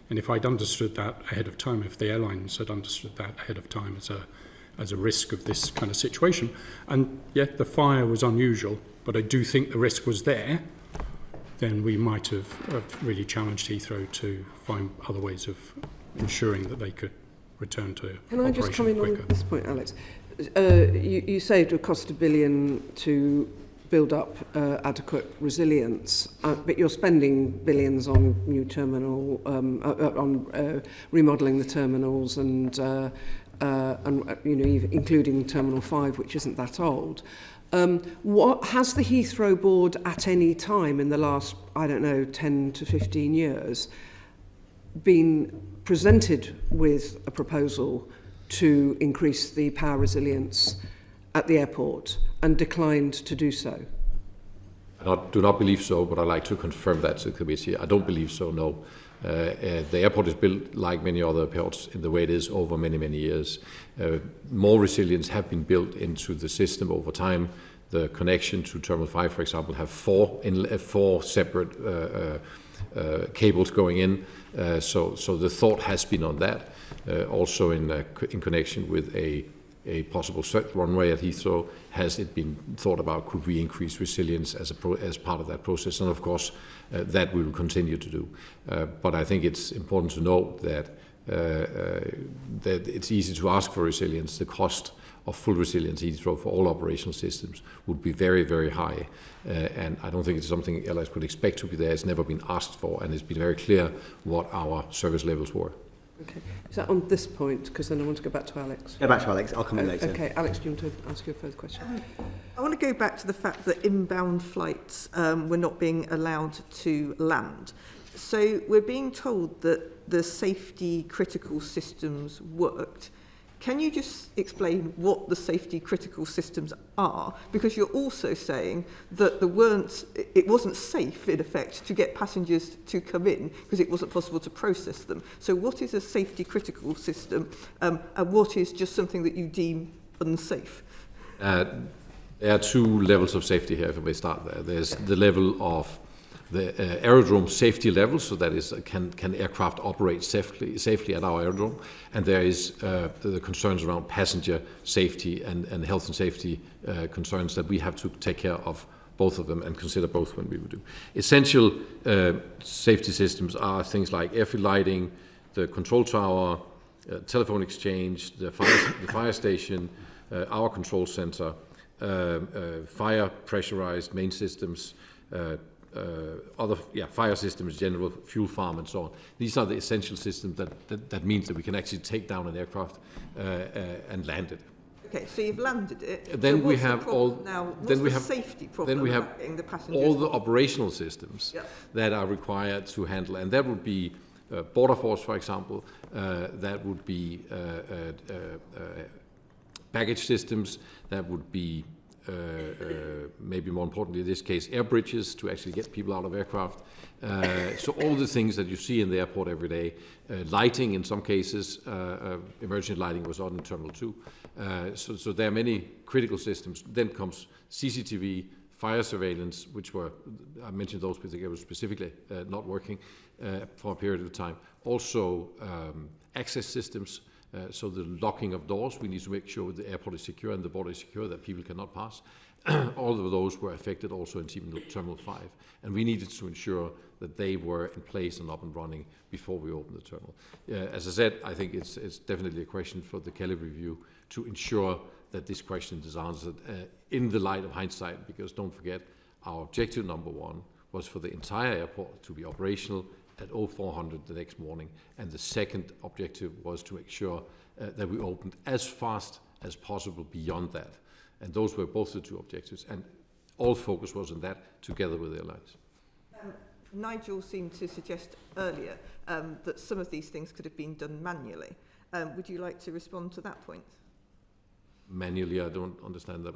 And if I'd understood that ahead of time, if the airlines had understood that ahead of time as as a risk of this kind of situation. And yeah, the fire was unusual, but I do think the risk was there. Then we might have really challenged Heathrow to find other ways of ensuring that they could return to operation quicker. Can I just come in on this point, Alex? You say it would cost $1 billion to build up adequate resilience, but you're spending billions on new terminal, on remodelling the terminals and including Terminal 5, which isn't that old. What has the Heathrow board at any time in the last, 10 to 15 years been presented with a proposal to increase the power resilience at the airport and declined to do so? I do not believe so, but I'd like to confirm that to the committee. I don't believe so, no. The airport is built like many other airports in the way it is over many, many years. More resilience have been built into the system over time. The connection to Terminal 5, for example, have four separate cables going in. So the thought has been on that. Also in connection with a possible third runway at Heathrow, has it been thought about, could we increase resilience as part of that process? And of course, that we will continue to do. But I think it's important to note that it's easy to ask for resilience. The cost of full resilience Heathrow for all operational systems would be very, very high. And I don't think it's something airlines could expect to be there. It's never been asked for, and it's been very clear what our service levels were. Okay. Is that on this point? Because then I want to go back to Alex. Yeah, back to Alex. I'll come in later. Okay, Alex, do you want to ask your further question? I want to go back to the fact that inbound flights were not being allowed to land. So we're being told that the safety critical systems worked. Can you just explain what the safety critical systems are? Because you're also saying that it wasn't safe, in effect, to get passengers to come in because it wasn't possible to process them. So what is a safety critical system and what is just something that you deem unsafe? There are two levels of safety here, if I may start there. There's the level of the aerodrome safety level, so that is, can aircraft operate safely at our aerodrome, and there is the concerns around passenger safety and health and safety concerns that we have to take care of both of them and consider both when we would do. Essential safety systems are things like airfield lighting, the control tower, telephone exchange, the fire station, our control center, fire pressurized main systems, other fire systems, general fuel farm, and so on. These are the essential systems that means that we can actually take down an aircraft and land it. Okay, so you've landed it. Then so we have all. Now, then we have safety problem. Then we have the passengers all the operational systems that are required to handle, and that would be border force, for example. That would be baggage systems. That would be maybe more importantly in this case, air bridges to actually get people out of aircraft. So all the things that you see in the airport every day, lighting in some cases, emergency lighting was on in Terminal 2. So there are many critical systems. Then comes CCTV, fire surveillance, which I mentioned those because they were specifically not working for a period of time. Also access systems. So the locking of doors, we need to make sure the airport is secure and the border is secure, that people cannot pass. All of those were affected also in Terminal 5. And we needed to ensure that they were in place and up and running before we opened the terminal. As I said, I think it's definitely a question for the Kelly review to ensure that this question is answered in the light of hindsight, because don't forget, our objective number one was for the entire airport to be operational at 0400 the next morning, and the second objective was to make sure that we opened as fast as possible beyond that. And those were both the two objectives, and all focus was on that together with airlines. Nigel seemed to suggest earlier that some of these things could have been done manually. Would you like to respond to that point? Manually, I don't understand that.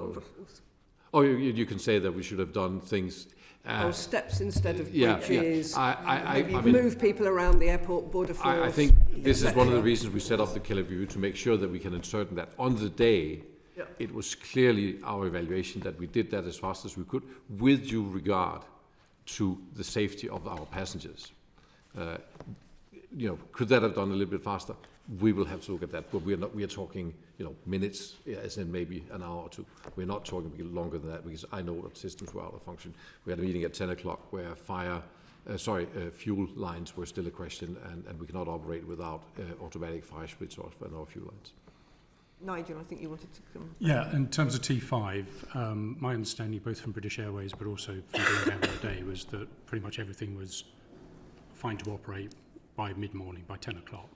Oh, you can say that we should have done things. Or steps instead of bridges. I mean, move people around the airport border force. I think this is one of the reasons we set up the Kelly review, to make sure that we can insert that on the day. It was clearly our evaluation that we did that as fast as we could, with due regard to the safety of our passengers. Could that have done a little bit faster? we will have to look at that. But we are talking, minutes, as in maybe an hour or two. We're not talking longer than that, because I know that systems were out of function. We had a meeting at 10 o'clock where fuel lines were still a question, and we cannot operate without automatic fire splits off on our fuel lines. Nigel, I think you wanted to come. Yeah, in terms of T5, my understanding, both from British Airways but also from being there all day, was that pretty much everything was fine to operate by mid-morning, by 10 o'clock.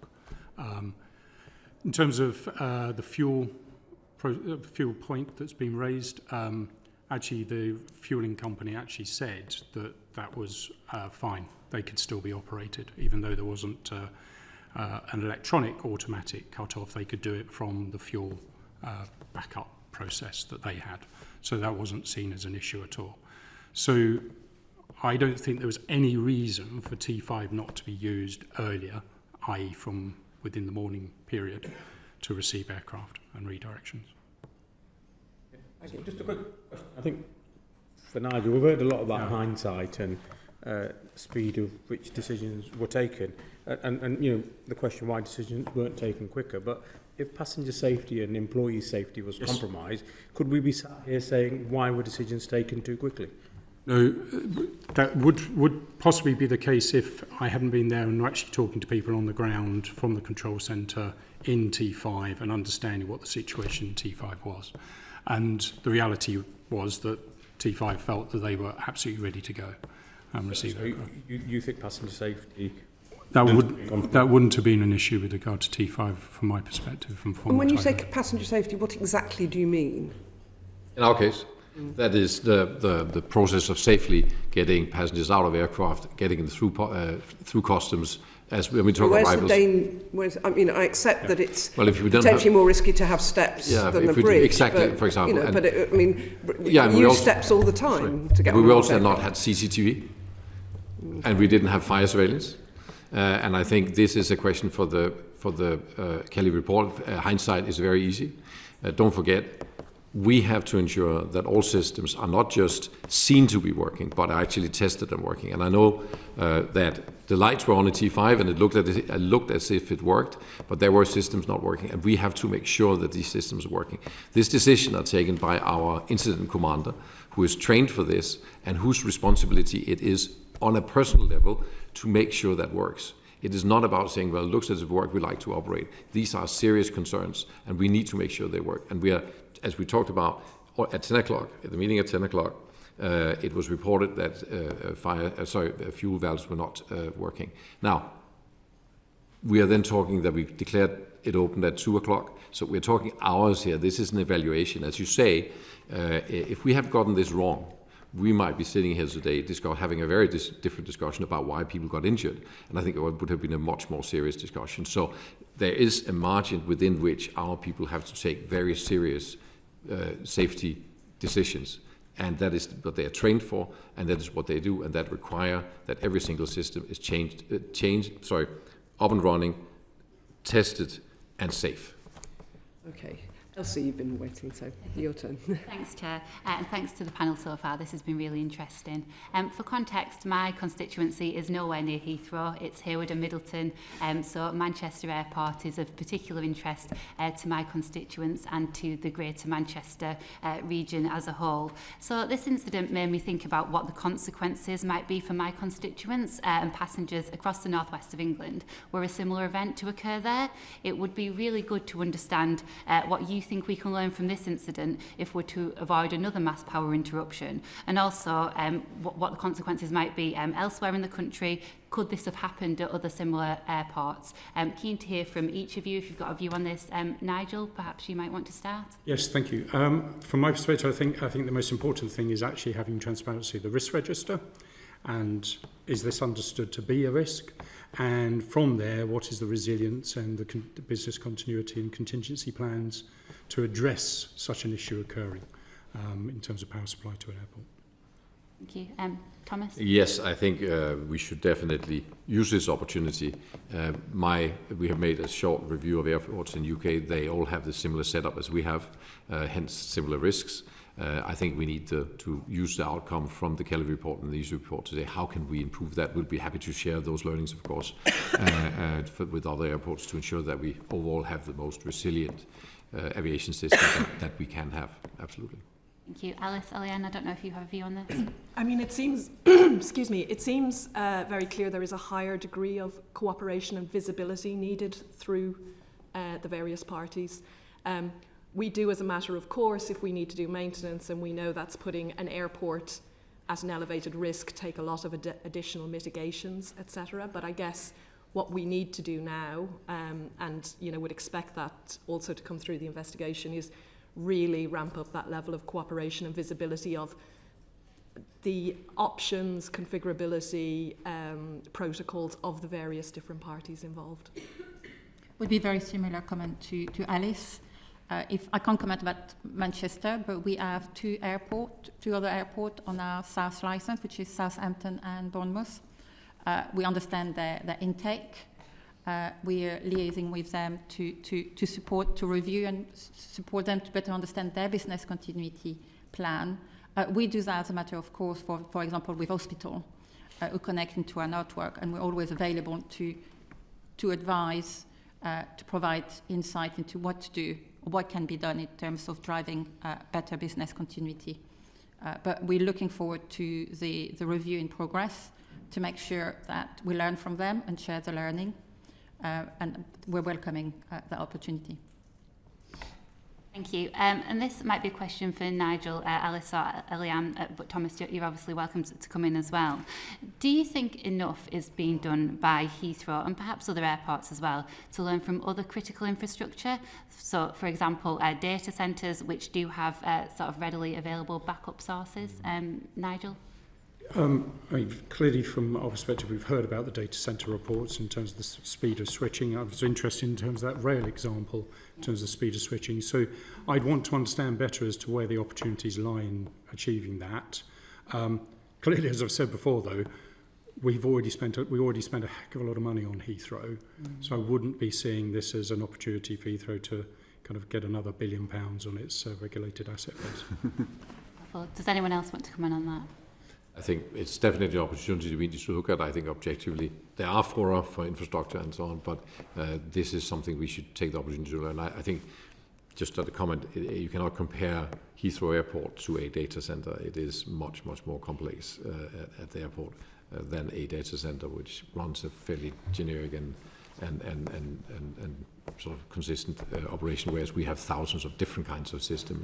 In terms of the fuel point that's been raised, actually the fueling company actually said that was fine. They could still be operated, even though there wasn't an electronic automatic cut-off. They could do it from the fuel backup process that they had. So that wasn't seen as an issue at all. So I don't think there was any reason for T5 not to be used earlier, i.e. from within the morning period, to receive aircraft and redirections. Just a quick question. I think for Nigel, we've heard a lot about hindsight and speed of which decisions were taken, and the question why decisions weren't taken quicker. But if passenger safety and employee safety was compromised, could we be sat here saying why were decisions taken too quickly? No, that would possibly be the case if I hadn't been there and actually talking to people on the ground from the control centre in T5 and understanding what the situation in T5 was. And the reality was that T5 felt that they were absolutely ready to go and receive it. You think passenger safety... That wouldn't have been an issue with regard to T5 from my perspective. And when you say passenger safety, what exactly do you mean? In our case, that is the process of safely getting passengers out of aircraft, getting them through customs. As when we talk arrivals. I accept that it's potentially more risky to have steps than a bridge. Exactly, but, for example. We use steps all the time to get on. We also not had CCTV, and we didn't have fire surveillance. And I think this is a question for the Kelly report. Hindsight is very easy. Don't forget, we have to ensure that all systems are not just seen to be working, but are actually tested and working. And I know that the lights were on a T5 and it looked as if it worked, but there were systems not working, and we have to make sure that these systems are working. This decision are taken by our incident commander, who is trained for this and whose responsibility it is on a personal level to make sure that works. It is not about saying, well, it looks as if it works, we like to operate. These are serious concerns, and we need to make sure they work. And we are, as we talked about, at 10 o'clock, at the meeting at 10 o'clock, it was reported that fuel valves were not working. Now, we are then talking that we declared it opened at 2 o'clock, so we're talking hours here. This is an evaluation. As you say, if we have gotten this wrong, we might be sitting here today having a very different discussion about why people got injured. And I think it would have been a much more serious discussion. So there is a margin within which our people have to take very serious safety decisions. And that is what they are trained for, and that is what they do, and that require that every single system is up and running, tested, and safe. Okay. Elsie, you've been waiting, so your turn. Thanks, Chair, and thanks to the panel so far. This has been really interesting. For context, my constituency is nowhere near Heathrow. It's Hayward and Middleton, so Manchester Airport is of particular interest to my constituents and to the Greater Manchester region as a whole. So this incident made me think about what the consequences might be for my constituents and passengers across the northwest of England were a similar event to occur there. It would be really good to understand what you think we can learn from this incident if we're to avoid another mass power interruption, and also what the consequences might be elsewhere in the country. Could this have happened at other similar airports? Keen to hear from each of you if you've got a view on this. Nigel, perhaps you might want to start. Yes, thank you. From my perspective, I think the most important thing is actually having transparency of the risk register, and is this understood to be a risk? And from there, what is the resilience and the business continuity and contingency plans to address such an issue occurring in terms of power supply to an airport? Thank you. Thomas? Yes, I think we should definitely use this opportunity. We have made a short review of airports in UK. They all have the similar setup as we have, hence similar risks. I think we need to use the outcome from the Kelly report and these reports to say how can we improve that. We'll be happy to share those learnings, of course, with other airports to ensure that we overall have the most resilient aviation system that we can have. Absolutely. Thank you. Alice, Eliane, I don't know if you have a view on this. I mean, it seems, excuse me, it seems very clear there is a higher degree of cooperation and visibility needed through the various parties. We do, as a matter of course, if we need to do maintenance and we know that's putting an airport at an elevated risk, take a lot of additional mitigations, etc. But I guess what we need to do now, and would expect that also to come through the investigation, is really ramp up that level of cooperation and visibility of the options, configurability, protocols of the various different parties involved. Would be very similar comment to Alice. If I can't comment about Manchester, but we have two other airports on our south license, which is Southampton and Bournemouth. We understand their intake. We are liaising with them to support, to review and support them to better understand their business continuity plan. We do that as a matter of course, for example, with hospital who connect into our network, and we're always available to advise, to provide insight into what to do, what can be done in terms of driving better business continuity. But we're looking forward to the review in progress to make sure that we learn from them and share the learning. And we're welcoming the opportunity. Thank you. And this might be a question for Nigel, Alice or Eliane, but Thomas, you're obviously welcome to come in as well. Do you think enough is being done by Heathrow and perhaps other airports as well to learn from other critical infrastructure? So, for example, data centres which do have sort of readily available backup sources. Nigel? Clearly, from our perspective, we've heard about the data centre reports in terms of the speed of switching. I was interested in terms of that rail example, in terms of the speed of switching. So I'd want to understand better as to where the opportunities lie in achieving that. Clearly, as I've said before, though, we already spent a heck of a lot of money on Heathrow. So I wouldn't be seeing this as an opportunity for Heathrow to kind of get another £1 billion on its regulated asset base. Does anyone else want to comment on that? I think it's definitely an opportunity we need to look at. I think objectively there are fora for infrastructure and so on, but this is something we should take the opportunity to learn. I think, just at the comment, you cannot compare Heathrow Airport to a data center. It is much, much more complex at the airport than a data center, which runs a fairly generic and sort of consistent operation, whereas we have thousands of different kinds of systems,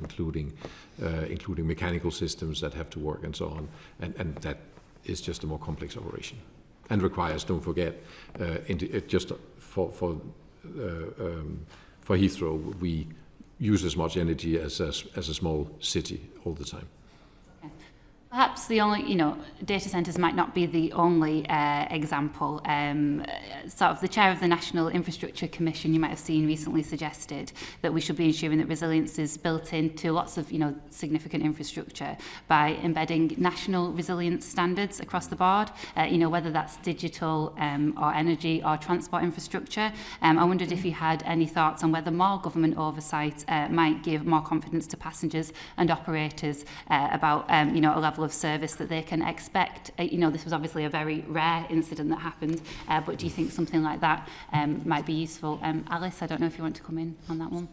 including mechanical systems that have to work and so on, and that is just a more complex operation, and requires, don't forget, just for Heathrow, we use as much energy as a small city all the time. Perhaps the only, data centres might not be the only example. Sort of the chair of the National Infrastructure Commission, you might have seen recently, suggested that we should be ensuring that resilience is built into lots of, significant infrastructure by embedding national resilience standards across the board, whether that's digital or energy or transport infrastructure. I wondered if you had any thoughts on whether more government oversight might give more confidence to passengers and operators about, a level of service that they can expect. This was obviously a very rare incident that happened, but do you think something like that might be useful? Alice, I don't know if you want to come in on that one.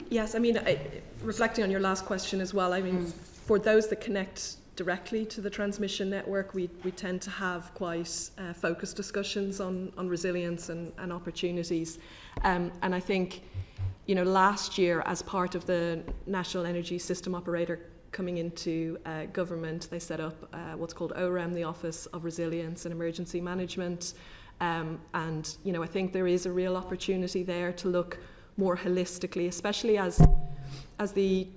Yes, I mean, reflecting on your last question as well, I mean, for those that connect directly to the transmission network, we tend to have quite focused discussions on resilience and opportunities. And I think, last year, as part of the National Energy System Operator coming into government, they set up what's called OREM, the Office of Resilience and Emergency Management. And, I think there is a real opportunity there to look more holistically, especially as the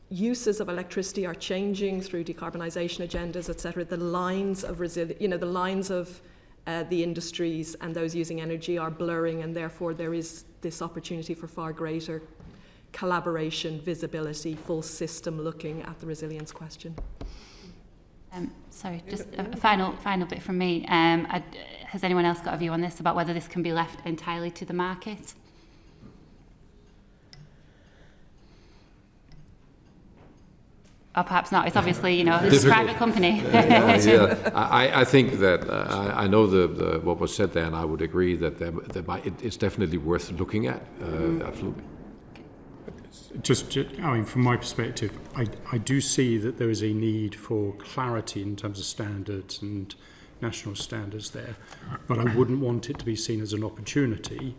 uses of electricity are changing through decarbonisation agendas, etc. The lines of the lines of the industries and those using energy are blurring, and therefore there is this opportunity for far greater collaboration, visibility, full system looking at the resilience question. Sorry, just a final bit from me. Has anyone else got a view on this, about whether this can be left entirely to the market? or perhaps not. It's obviously, you know, it's a Difficult. private company. I think that I know what was said there, and I would agree that it's definitely worth looking at. Absolutely. Just, I mean, from my perspective, I do see that there is a need for clarity in terms of standards and national standards there, but I wouldn't want it to be seen as an opportunity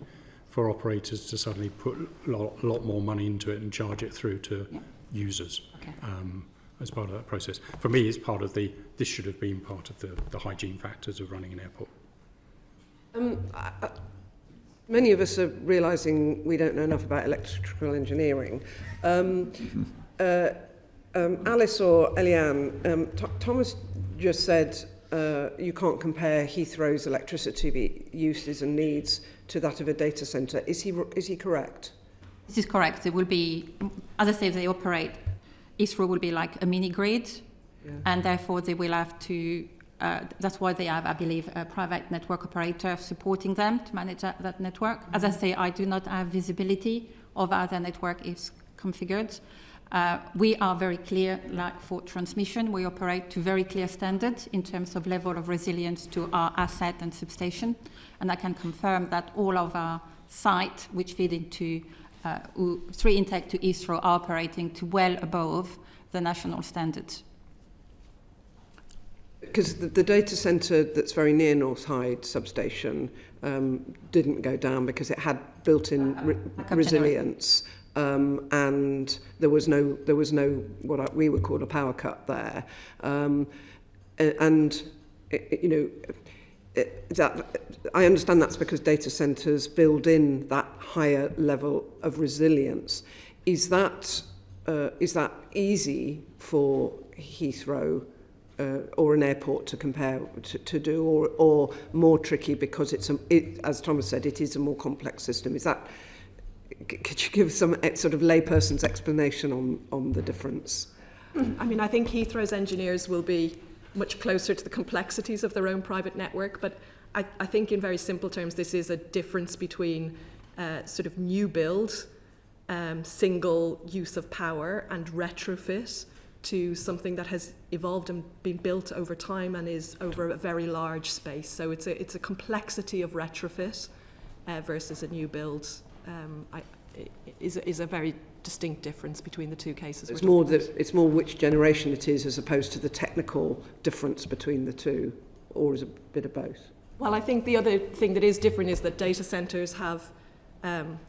for operators to suddenly put a lot more money into it and charge it through to users. Okay. As part of that process. For me, it's part of this should have been part of the hygiene factors of running an airport. Many of us are realising we don't know enough about electrical engineering. Alice or Eliane, Thomas just said you can't compare Heathrow's electricity uses and needs to that of a data centre. Is he correct? This is correct. It will be, as I say, they operate. Heathrow will be like a mini grid, and therefore they will have to. That's why they have, I believe, a private network operator supporting them to manage that network. As I say, I do not have visibility of how the network is configured. We are very clear, like for transmission, we operate to very clear standards in terms of level of resilience to our asset and substation. And I can confirm that all of our sites, which feed into 3 intake to Heathrow, are operating to well above the national standards. Because the data centre that's very near North Hyde substation didn't go down because it had built-in resilience, and there was no what we would call a power cut there, that I understand that's because data centres build in that higher level of resilience. Is that easy for Heathrow or an airport to compare to do, or more tricky because as Thomas said, it is a more complex system? Could you give some sort of layperson's explanation on the difference? I mean, I think Heathrow's engineers will be much closer to the complexities of their own private network, but I think in very simple terms, this is a difference between sort of new build, single use of power, and retrofit to something that has evolved and been built over time and is over a very large space. So it's a complexity of retrofit versus a new build. Is a very distinct difference between the two cases. It's more which generation it is as opposed to the technical difference between the two, or is it a bit of both? Well, I think the other thing that is different is that data centres have,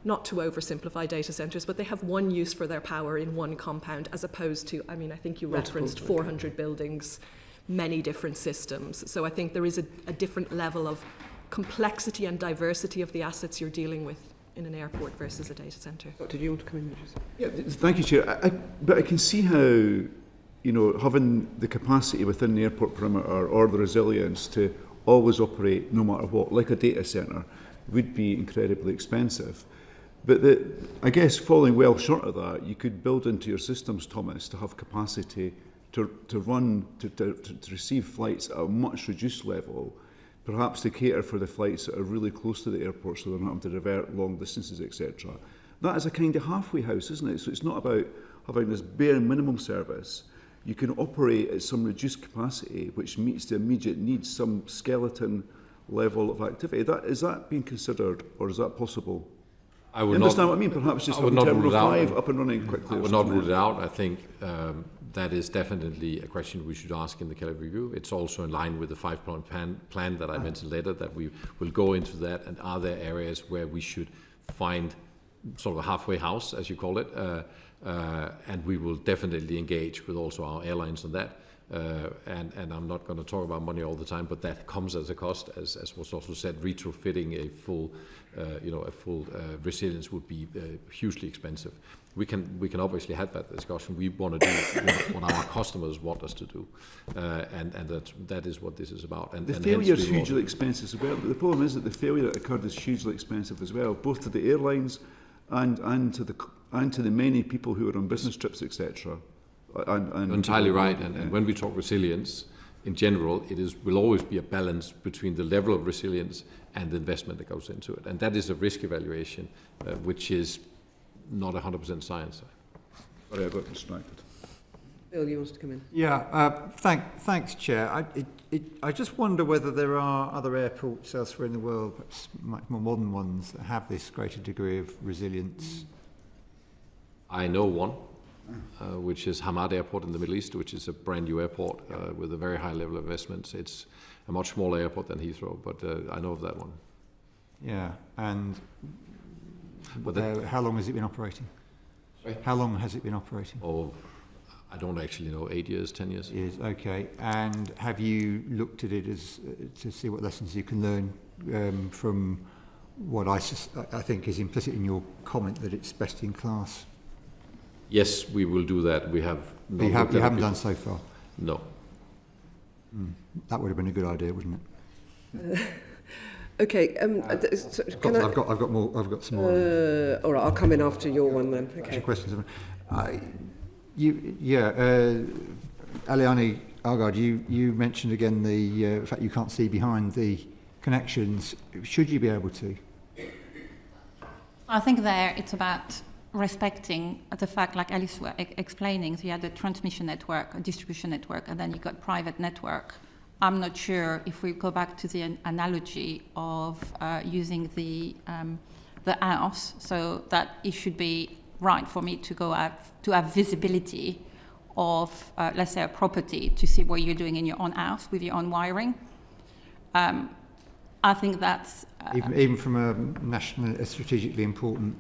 not to oversimplify data centres, but they have one use for their power in one compound, as opposed to, I mean, I think you referenced 400 buildings, many different systems. So I think there is a different level of complexity and diversity of the assets you're dealing with in an airport versus a data centre. Did you want to come in? Yeah, thank you, Chair. But I can see how, having the capacity within the airport perimeter or the resilience to always operate no matter what, like a data centre, would be incredibly expensive. But I guess falling well short of that, you could build into your systems, Thomas, to have capacity to receive flights at a much reduced level, perhaps to cater for the flights that are really close to the airport so they're not having to divert long distances, etc. That is a kind of halfway house, isn't it? So it's not about having this bare minimum service. You can operate at some reduced capacity which meets the immediate needs, some skeleton level of activity. Is that being considered, or is that possible? I would understand what I mean? Perhaps just having Terminal 5 up and running quickly. I would not rule it out. I think that is definitely a question we should ask in the Kelly review. It's also in line with the 5-point plan that I mentioned later, that we will go into that, and are there areas where we should find sort of a halfway house, as you call it, and we will definitely engage with also our airlines on that. And I'm not going to talk about money all the time, but that comes as a cost, as was also said. Retrofitting a full resilience would be hugely expensive. We can obviously have that discussion. We want to do what our customers want us to do, and that is what this is about. And the failure is hugely expensive as well. But the problem is that the failure that occurred is hugely expensive as well, both to the airlines and to the many people who are on business trips, etc. Entirely right. And when we talk resilience, in general, will always be a balance between the level of resilience and the investment that goes into it. And that is a risk evaluation, which is not 100% science. Sorry, I got distracted. Bill, you wanted to come in? Yeah, thanks, Chair. I just wonder whether there are other airports elsewhere in the world, perhaps much more modern ones, that have this greater degree of resilience. I know one, which is Hamad Airport in the Middle East, which is a brand new airport with a very high level of investments. It's a much smaller airport than Heathrow, but I know of that one. Yeah, and But how long has it been operating? Sorry? How long has it been operating? Oh, I don't actually know, 8 years, 10 years. Years, okay. And have you looked at it as to see what lessons you can learn from what I think is implicit in your comment that it's best in class? Yes, we will do that. We have. You haven't done so far? No. That would have been a good idea, wouldn't it? Okay. I've got some more. All right, I'll come in after your one then. Okay. Questions. Eliane, Algaard, you mentioned again the fact you can't see behind the connections. Should you be able to? I think there it's about respecting the fact, like Alice was explaining, so you had a transmission network, a distribution network, and then you got private network. I'm not sure if we go back to the analogy of using the house, so that it should be right for me to go to have visibility of, let's say, a property to see what you're doing in your own house with your own wiring. I think that's even from a strategically important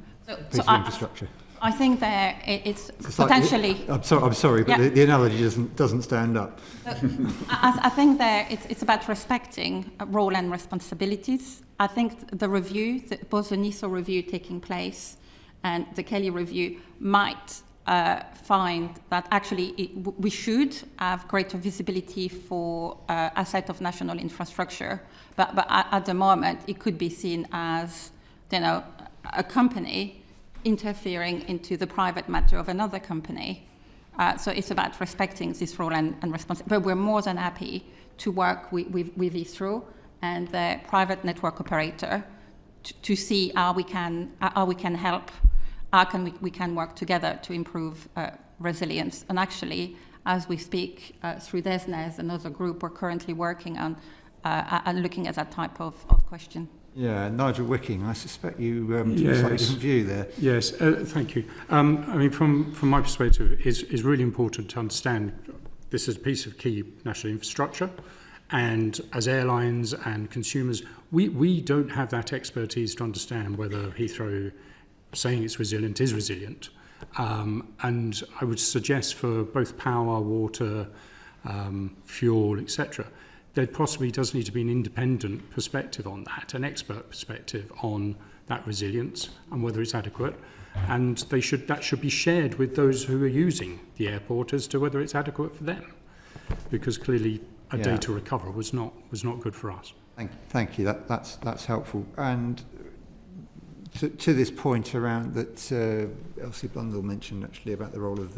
piece of infrastructure. I think there it's potentially. I'm sorry, but the analogy doesn't stand up. I think there it's about respecting role and responsibilities. I think the review, both the NISO review taking place and the Kelly review, might find that actually we should have greater visibility for asset of national infrastructure, but at the moment it could be seen as, you know, a company interfering into the private matter of another company. So it's about respecting this role and responsibility. But we're more than happy to work with Heathrow and the private network operator to see how we can help, we can work together to improve resilience. And actually, as we speak, through DESNES, another group, we're currently working on looking at that type of question. Yeah, Nigel Wicking, I suspect you took a slightly different view there. Yes, thank you. I mean, from my perspective, it's really important to understand this is a piece of key national infrastructure, and as airlines and consumers, we don't have that expertise to understand whether Heathrow saying it's resilient is resilient. And I would suggest for both power, water, fuel, etc., there possibly does need to be an independent perspective on that, an expert perspective on that resilience and whether it's adequate. And that should be shared with those who are using the airport as to whether it's adequate for them, because clearly a data recovery was not good for us. Thank you. That's helpful. And to this point around that, Elsie Blundell mentioned actually about the role of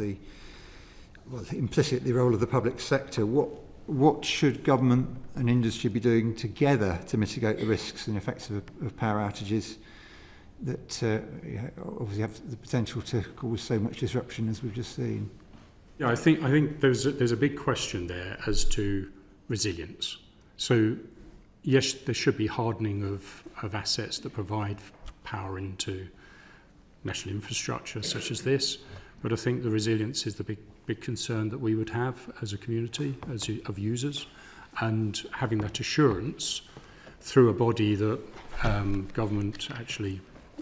implicitly the role of the public sector. What should government and industry be doing together to mitigate the risks and effects of power outages that obviously have the potential to cause so much disruption as we've just seen? Yeah, I think there's a big question there as to resilience. So yes, there should be hardening of assets that provide power into national infrastructure such as this, but I think the resilience is the big concern that we would have as a community, of users, and having that assurance through a body that government actually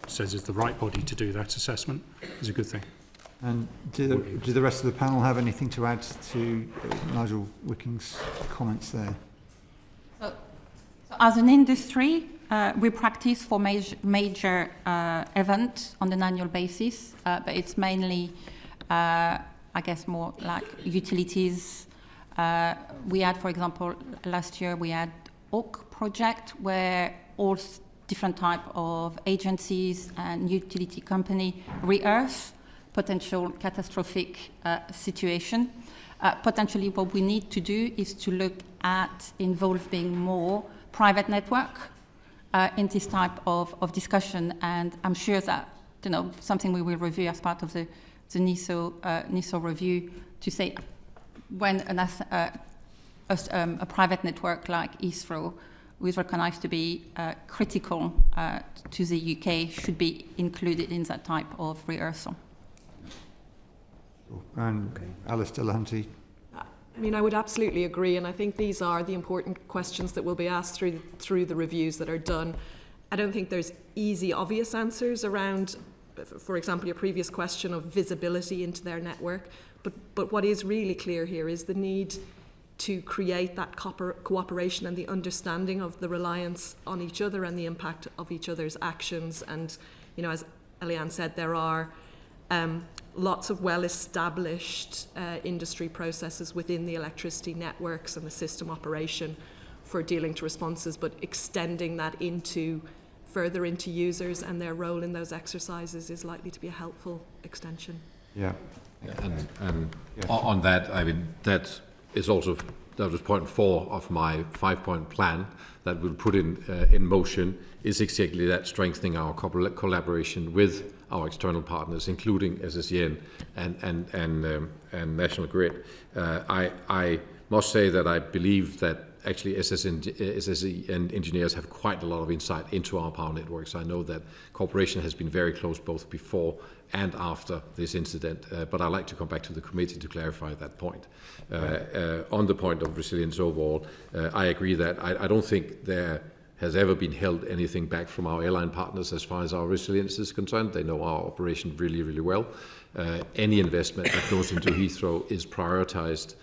says is the right body to do that assessment is a good thing. And do the rest of the panel have anything to add to Nigel Wicking's comments there? So as an industry, we practice for major events on an annual basis, but it's mainly I guess more like utilities. We had, for example, last year we had OAK project where all different type of agencies and utility company rehearse potential catastrophic situation. Potentially what we need to do is to look at involving more private network in this type of discussion, and I'm sure that something we will review as part of the NISO review to say when a private network like Heathrow, who is recognized to be critical to the UK, should be included in that type of rehearsal. And Alice Delahunty. I mean, I would absolutely agree, and I think these are the important questions that will be asked through the reviews that are done. I don't think there's easy, obvious answers around, for example, your previous question of visibility into their network. But what is really clear here is the need to create that cooperation and the understanding of the reliance on each other and the impact of each other's actions. And, you know, as Eliane said, there are lots of well-established industry processes within the electricity networks and the system operation for dealing to responses, but extending that further into users and their role in those exercises is likely to be a helpful extension. Yeah. And on that, I mean, that was point 4 of my 5-point plan that we'll put in motion, is exactly that, strengthening our collaboration with our external partners, including SSEN and National Grid. I must say that I believe that actually SSEN engineers have quite a lot of insight into our power networks. I know that cooperation has been very close both before and after this incident, but I'd like to come back to the committee to clarify that point. On the point of resilience overall, I agree that I don't think there has ever been held anything back from our airline partners as far as our resilience is concerned. They know our operation really, really well. Any investment that goes into Heathrow is prioritized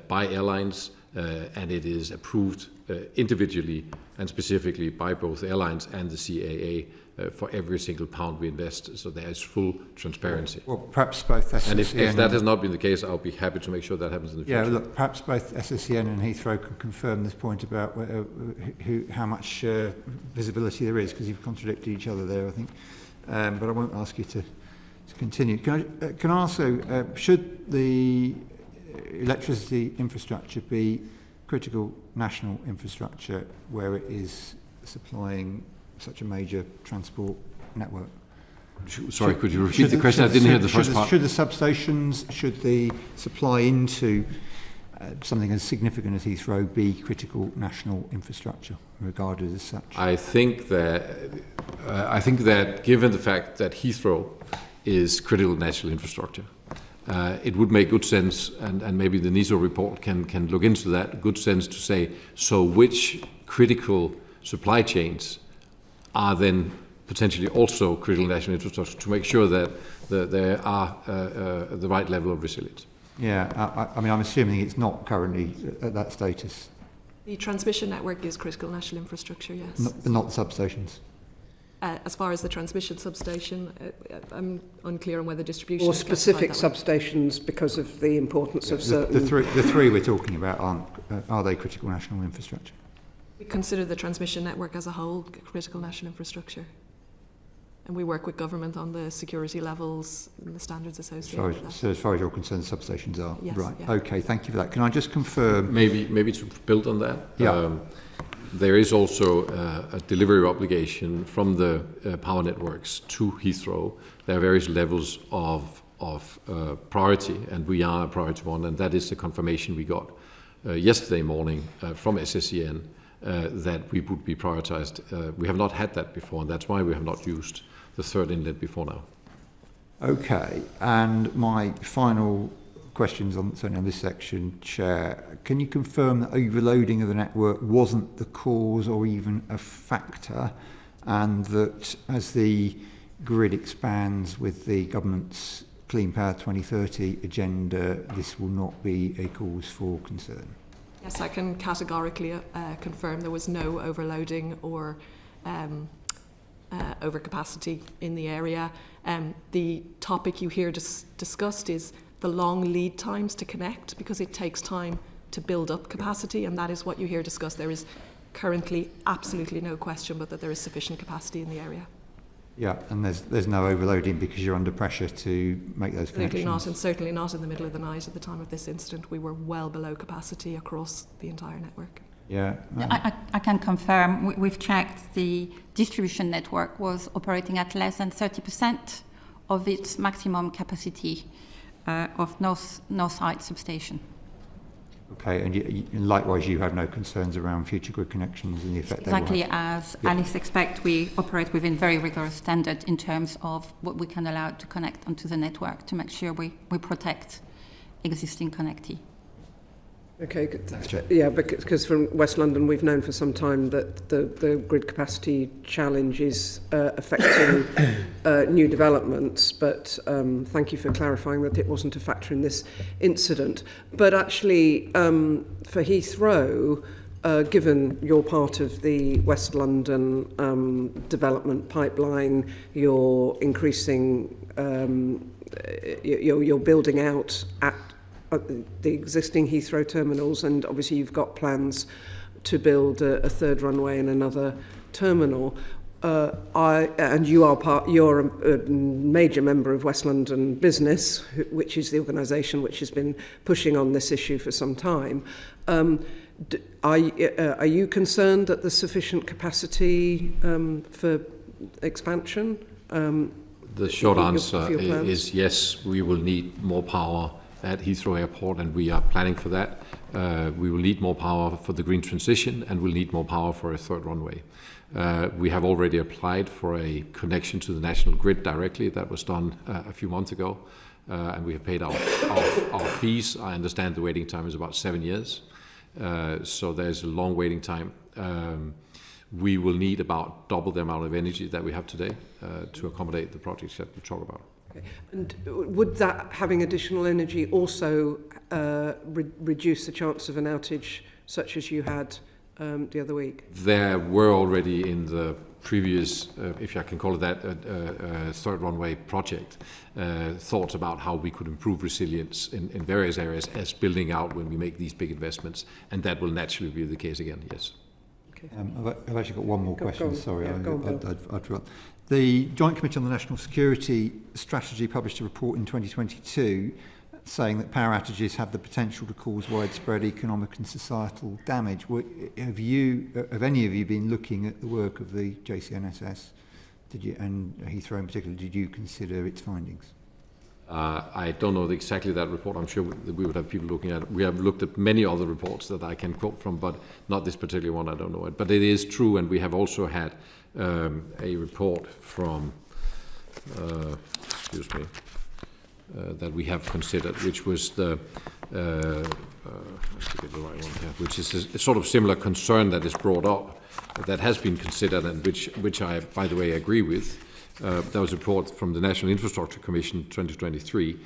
by airlines, and it is approved individually and specifically by both airlines and the CAA for every single pound we invest. So there is full transparency. Well, perhaps both SSEN... And if that has not been the case, I'll be happy to make sure that happens in the future. Yeah, look, perhaps both SSEN and Heathrow can confirm this point about how much visibility there is, because you've contradicted each other there, I think. But I won't ask you to continue. Can I also, should the electricity infrastructure be critical national infrastructure where it is supplying such a major transport network? Sorry, could you repeat the question? I didn't hear the first part. Should the substations, should the supply into something as significant as Heathrow be critical national infrastructure, regarded as such? I think that given the fact that Heathrow is critical national infrastructure, it would make good sense, and maybe the NISO report can look into that, good sense to say, so which critical supply chains are then potentially also critical national infrastructure, to make sure that there are the right level of resilience. Yeah, I mean, I'm assuming it's not currently at that status. The transmission network is critical national infrastructure, yes. Not the substations. As far as the transmission substation, I'm unclear on whether distribution... Or specific substations because of the importance of certain... The three we're talking about are they critical national infrastructure? We consider the transmission network as a whole critical national infrastructure. And we work with government on the security levels and the standards associated with that. So as far as you're concerned, the substations are? Yes, right. Yeah. Okay, thank you for that. Can I just confirm... Maybe to build on that? Yeah. There is also a delivery obligation from the power networks to Heathrow. There are various levels of priority, and we are a priority one, and that is the confirmation we got yesterday morning from SSEN that we would be prioritized. We have not had that before, and that's why we have not used the third inlet before now. Okay, and my final questions certainly on this section, Chair. Can you confirm that overloading of the network wasn't the cause or even a factor, and that as the grid expands with the government's Clean Power 2030 agenda, this will not be a cause for concern? Yes, I can categorically confirm there was no overloading or overcapacity in the area. The topic you hear discussed is the long lead times to connect, because it takes time to build up capacity, and that is what you hear discussed. There is currently absolutely no question but that there is sufficient capacity in the area. Yeah, and there's no overloading because you're under pressure to make those connections? Absolutely not, and certainly not in the middle of the night at the time of this incident. We were well below capacity across the entire network. Yeah. I can confirm, we've checked, the distribution network was operating at less than 30% of its maximum capacity of North Side substation. Okay, and likewise, you have no concerns around future grid connections and the effect they will have? Exactly as Alice expects, we operate within very rigorous standards in terms of what we can allow to connect onto the network to make sure we protect existing connectivity. Okay, yeah, because from West London we've known for some time that the grid capacity challenge is affecting new developments, but thank you for clarifying that it wasn't a factor in this incident. But actually, for Heathrow, given you're part of the West London development pipeline, you're increasing, you're building out at the existing Heathrow terminals, and obviously you've got plans to build a third runway and another terminal. And you're a major member of West London Business, which is the organisation which has been pushing on this issue for some time. Are you concerned that there's sufficient capacity for expansion? The short answer is yes, we will need more power at Heathrow Airport, and we are planning for that. We will need more power for the green transition, and we'll need more power for a third runway. We have already applied for a connection to the national grid directly. That was done a few months ago, and we have paid our fees. I understand the waiting time is about 7 years, so there's a long waiting time. We will need about double the amount of energy that we have today to accommodate the projects that we talk about. Okay. And would that having additional energy also reduce the chance of an outage such as you had the other week? There were already in the previous, if I can call it that, third runway project, thoughts about how we could improve resilience in various areas as building out when we make these big investments, and that will naturally be the case again, yes. Okay. I've actually got one more question, sorry. Yeah, I'd forgot. The Joint Committee on the National Security Strategy published a report in 2022 saying that power outages have the potential to cause widespread economic and societal damage. Have any of you been looking at the work of the JCNSS? And Heathrow in particular, did you consider its findings? I don't know exactly that report. I'm sure we would have people looking at it. We have looked at many other reports that I can quote from, but not this particular one. I don't know it. But it is true, and we have also had a report from, that we have considered, which was the, let's get the right one here, which is a sort of similar concern that is brought up, that has been considered, and which I, by the way, agree with. There was a report from the National Infrastructure Commission 2023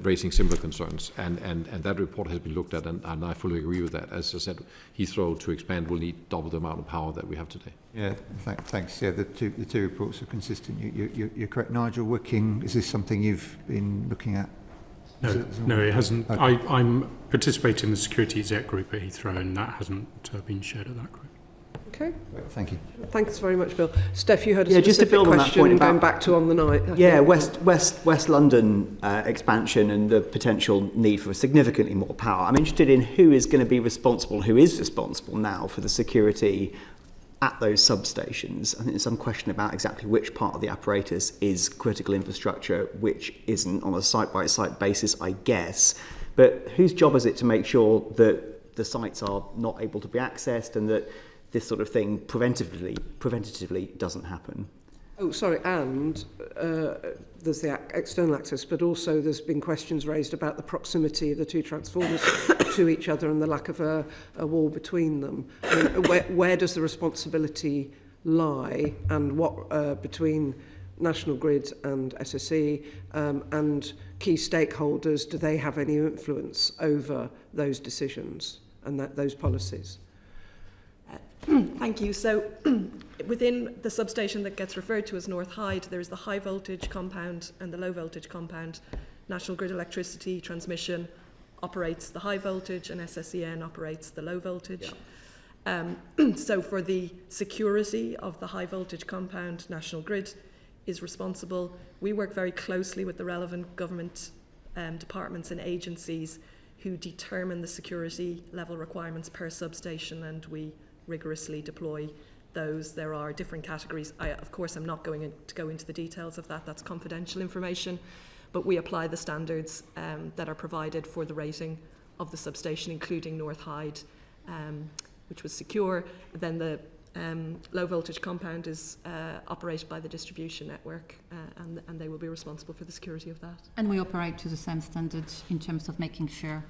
raising similar concerns, and that report has been looked at, and I fully agree with that. As I said, Heathrow to expand will need double the amount of power that we have today. Yeah, thanks. Yeah, the two reports are consistent. You're correct, Nigel. Wicking, is this something you've been looking at? No, it hasn't. Okay. I'm participating in the security exec group at Heathrow, and that hasn't been shared at that group. Okay. Thank you. Thanks very much, Bill. Steph, you had a specific just to build on that point about, going back to on the night. Yeah, West London expansion and the potential need for significantly more power. I'm interested in who is going to be responsible, who is responsible now for the security at those substations. I think there's some question about exactly which part of the apparatus is critical infrastructure, which isn't, on a site-by-site basis, I guess. But whose job is it to make sure that the sites are not able to be accessed and that this sort of thing preventatively doesn't happen? Oh, sorry, and there's the external access, but also there's been questions raised about the proximity of the two transformers to each other and the lack of a wall between them. I mean, where does the responsibility lie, and what between National Grid and SSE and key stakeholders, do they have any influence over those decisions and those policies? Thank you. So within the substation that gets referred to as North Hyde, there's the high voltage compound and the low voltage compound. National Grid Electricity Transmission operates the high voltage and SSEN operates the low voltage. Yeah. So for the security of the high voltage compound, National Grid is responsible. We work very closely with the relevant government departments and agencies who determine the security level requirements per substation, and we rigorously deploy those. There are different categories. Of course, I'm not going to go into the details of that. That's confidential information. But we apply the standards that are provided for the rating the substation, including North Hyde, which was secure. Then the low voltage compound is operated by the distribution network, and they will be responsible for the security of that. And we operate to the same standards in terms of making sure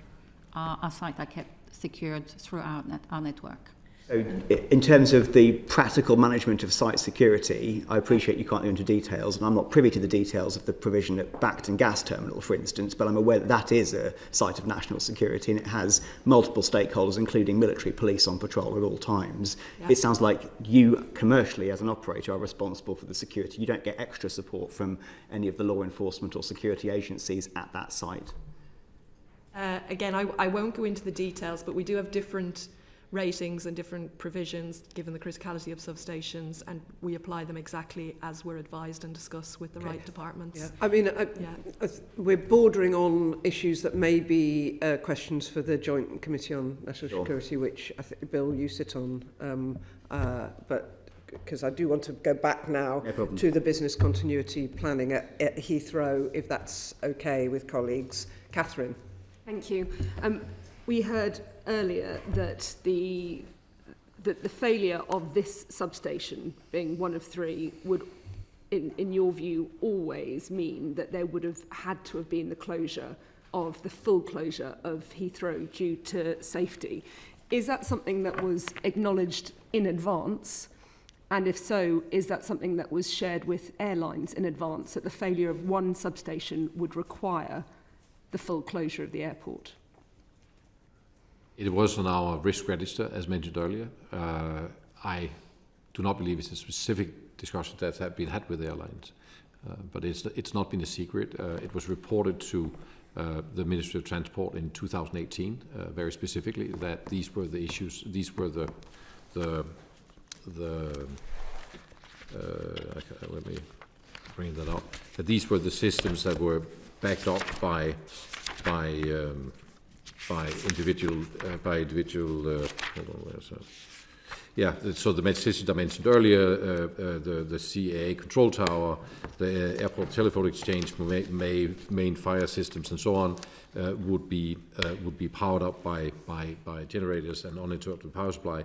our sites are kept secured through our network. So in terms of the practical management of site security, I appreciate you can't go into details, and I'm not privy to the details of the provision at Bacton Gas Terminal, for instance, but I'm aware that that is a site of national security and it has multiple stakeholders, including military police on patrol at all times. Yeah. It sounds like you, commercially, as an operator, are responsible for the security. You don't get extra support from any of the law enforcement or security agencies at that site. Again, I won't go into the details, but we do have different ratings and different provisions given the criticality of substations, and we apply them exactly as we're advised and discussed with the right departments. Yeah. I mean, we're bordering on issues that may be questions for the Joint Committee on National Security, which I think, Bill, you sit on, but because I do want to go back now to the business continuity planning at Heathrow, if that's okay with colleagues. Catherine. Thank you. We heard earlier that the failure of this substation, being one of three, would, in your view, always mean that there would have had to have been the closure of the full closure of Heathrow due to safety. Is that something that was acknowledged in advance? And if so, is that something that was shared with airlines in advance, that the failure of one substation would require the full closure of the airport? It was on our risk register, as mentioned earlier. I do not believe it's a specific discussion that has been had with airlines, but it's not been a secret. It was reported to the Ministry of Transport in 2018, very specifically, that these were the issues. These were the let me bring that up. That these were the systems that were backed up by individual hold on, where's that? Yeah, so the systems I mentioned earlier, the CAA control tower, the airport telephone exchange, main fire systems, and so on, would be powered up by generators and uninterrupted power supply.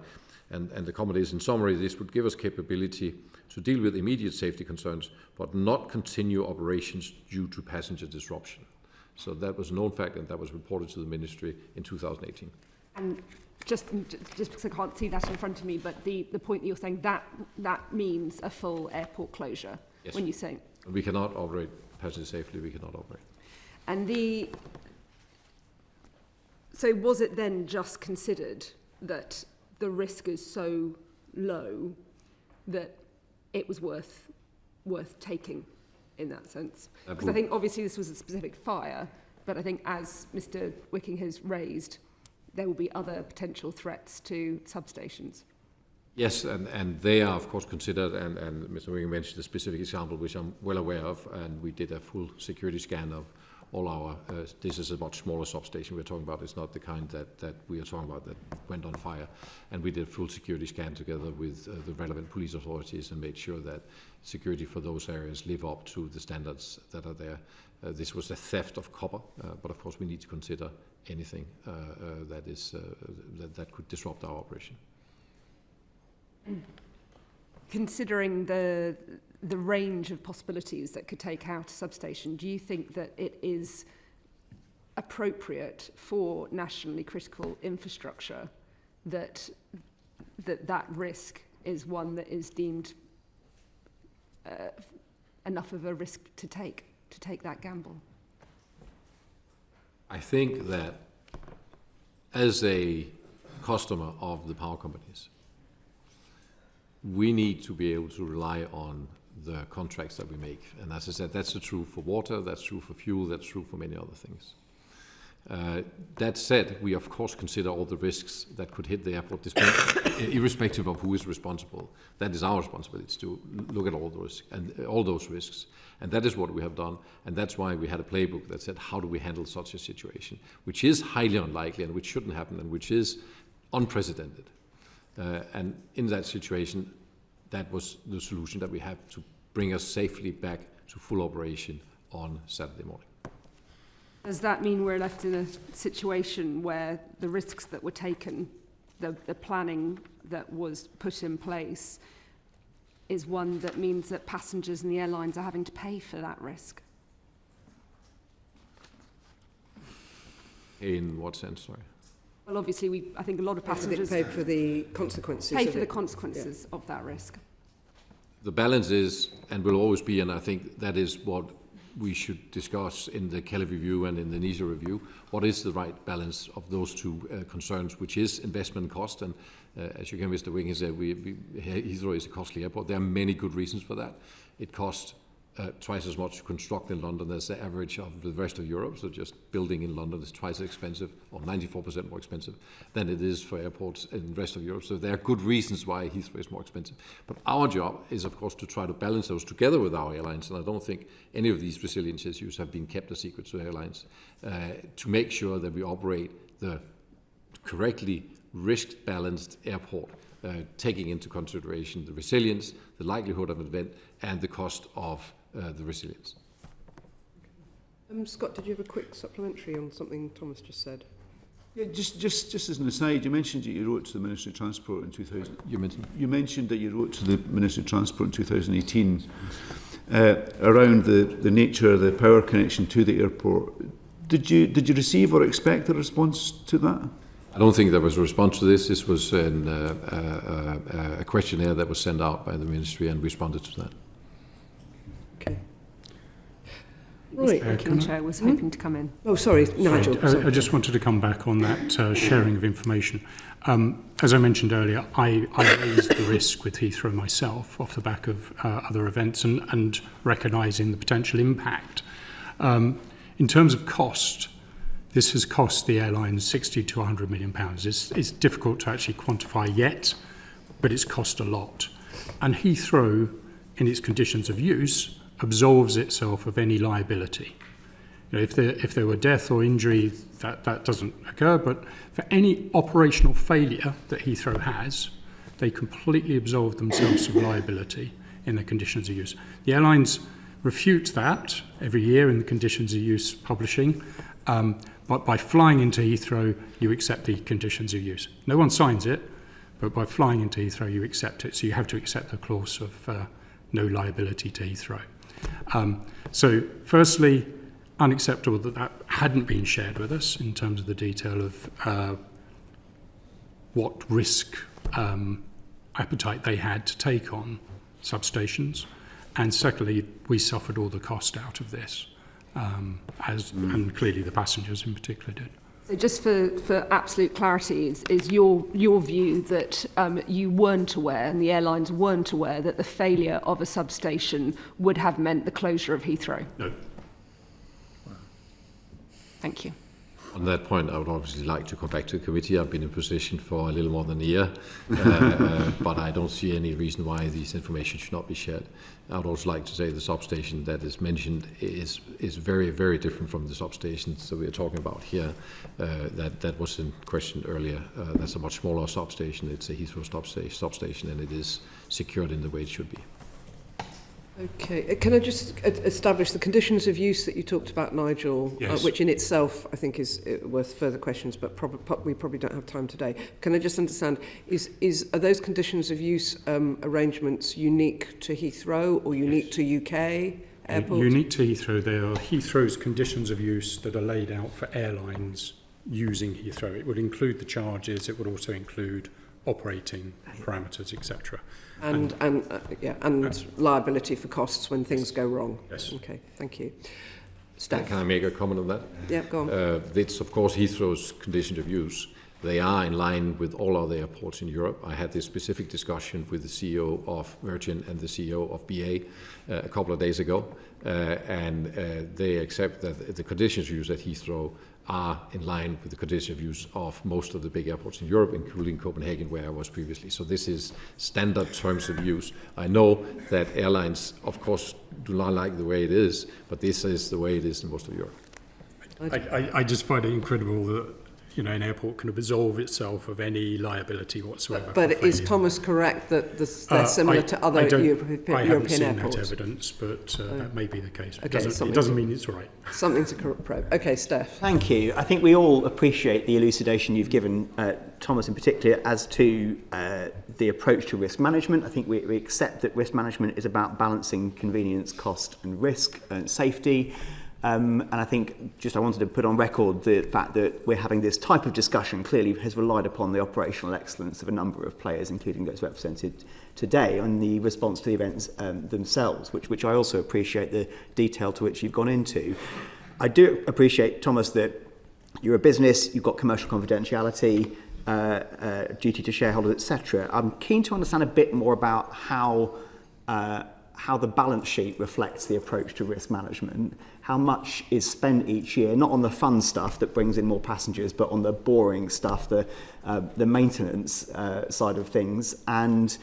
And the comment is, in summary, this would give us capability to deal with immediate safety concerns, but not continue operations due to passenger disruption. So that was a known fact, and that was reported to the ministry in 2018. And just because I can't see that in front of me, but the point that you're saying, that means a full airport closure. Yes. When you say we cannot operate passengers safely, we cannot operate. And so was it then just considered that the risk is so low that it was worth taking? In that sense, because I think obviously this was a specific fire, but I think as Mr. Wicking has raised, there will be other potential threats to substations. Yes, and they are of course considered, and Mr. Wicking mentioned a specific example which I'm well aware of, and we did a full security scan of all our, this is a much smaller substation we're talking about. It's not the kind that we are talking about that went on fire. And we did a full security scan together with the relevant police authorities and made sure that security for those areas live up to the standards that are there. This was a theft of copper, but of course we need to consider anything that could disrupt our operation. Considering the range of possibilities that could take out a substation, do you think that it is appropriate for nationally critical infrastructure that risk is one that is deemed enough of a risk to take that gamble? I think that as a customer of the power companies, we need to be able to rely on the contracts that we make. And as I said, that's true for water, that's true for fuel, that's true for many other things. That said, we of course consider all the risks that could hit the airport, irrespective of who is responsible. That is our responsibility, to look at all those risks. And that is what we have done. And that's why we had a playbook that said, how do we handle such a situation, which is highly unlikely and which shouldn't happen and which is unprecedented. And in that situation, that was the solution that we had to bring us safely back to full operation on Saturday morning. Does that mean we're left in a situation where the risks that were taken, the planning that was put in place, is one that means that passengers and the airlines are having to pay for that risk? In what sense, sorry? Well, obviously, I think a lot of passengers pay for the consequences. Of that risk. The balance is, and will always be, and I think that is what we should discuss in the Kelly review and in the NISA review, what is the right balance of those two concerns, which is investment cost. And as you can, Mr. Wicking said, Heathrow is a costly airport. There are many good reasons for that. It costs twice as much to construct in London as the average of the rest of Europe. So just building in London is twice as expensive, or 94% more expensive, than it is for airports in the rest of Europe. So there are good reasons why Heathrow is more expensive. But our job is, of course, to try to balance those together with our airlines. And I don't think any of these resilience issues have been kept a secret to airlines, to make sure that we operate the correctly risk-balanced airport, taking into consideration the resilience, the likelihood of an event, and the cost of the resilience. Scott, did you have a quick supplementary on something Thomas just said? Yeah, just as an aside, you mentioned that you wrote to the Ministry of Transport in 2000. You mentioned that you wrote to the Ministry of Transport in 2018 around the nature of the power connection to the airport. Did you receive or expect a response to that? I don't think there was a response to this. This was a questionnaire that was sent out by the Ministry, and we responded to that. Okay. Right. The Chair was hoping to come in. Oh, sorry, Nigel. I just wanted to come back on that sharing of information. As I mentioned earlier, I raised the risk with Heathrow myself off the back of other events and recognising the potential impact. In terms of cost, this has cost the airlines £60 to £100 million. It's difficult to actually quantify yet, but it's cost a lot. And Heathrow, in its conditions of use, absolves itself of any liability. You know, if there were death or injury, that doesn't occur, but for any operational failure that Heathrow has, they completely absolve themselves of liability in the conditions of use. The airlines refute that every year in the conditions of use publishing, but by flying into Heathrow, you accept the conditions of use. No one signs it, but by flying into Heathrow, you accept it. So you have to accept the clause of no liability to Heathrow. So firstly, unacceptable that hadn't been shared with us in terms of the detail of what risk appetite they had to take on substations. And secondly, we suffered all the cost out of this, and clearly the passengers in particular did. So just for absolute clarity, is your view that you weren't aware and the airlines weren't aware that the failure of a substation would have meant the closure of Heathrow? No. Thank you. On that point, I would obviously like to come back to the committee. I've been in position for a little more than a year, but I don't see any reason why this information should not be shared. I would also like to say the substation that is mentioned is very, very different from the substations that we are talking about here. That was in question earlier. That's a much smaller substation. It's a Heathrow substation, and it is secured in the way it should be. Okay, can I just establish the conditions of use that you talked about, Nigel, yes. Which in itself I think is worth further questions, but we probably don't have time today. Can I just understand, are those conditions of use arrangements unique to Heathrow or unique to UK airports? Unique to Heathrow. They are Heathrow's conditions of use that are laid out for airlines using Heathrow. It would include the charges, it would also include operating parameters, etc. And liability for costs when things go wrong. Yes. Okay, thank you. Steph. Can I make a comment on that? Yeah, go on. It's, of course, Heathrow's conditions of use. They are in line with all other airports in Europe. I had this specific discussion with the CEO of Virgin and the CEO of BA a couple of days ago, and they accept that the conditions of use at Heathrow are in line with the condition of use of most of the big airports in Europe, including Copenhagen, where I was previously. So this is standard terms of use. I know that airlines, of course, do not like the way it is, but this is the way it is in most of Europe. I just find it incredible that an airport can absolve itself of any liability whatsoever. But is Thomas correct that they're similar to other European I haven't seen airports? that evidence, but that may be the case. Okay, It doesn't mean it's right. Something to probe. Okay, Steph. Thank you. I think we all appreciate the elucidation you've given, Thomas in particular, as to the approach to risk management. I think we accept that risk management is about balancing convenience, cost and risk and safety. And I think I wanted to put on record the fact that we're having this type of discussion clearly has relied upon the operational excellence of a number of players, including those represented today, on the response to the events themselves, which I also appreciate the detail to which you've gone into. I do appreciate, Thomas, that you're a business, you've got commercial confidentiality, duty to shareholders, etc. I'm keen to understand a bit more about how the balance sheet reflects the approach to risk management. How much is spent each year, not on the fun stuff that brings in more passengers, but on the boring stuff, the maintenance side of things. And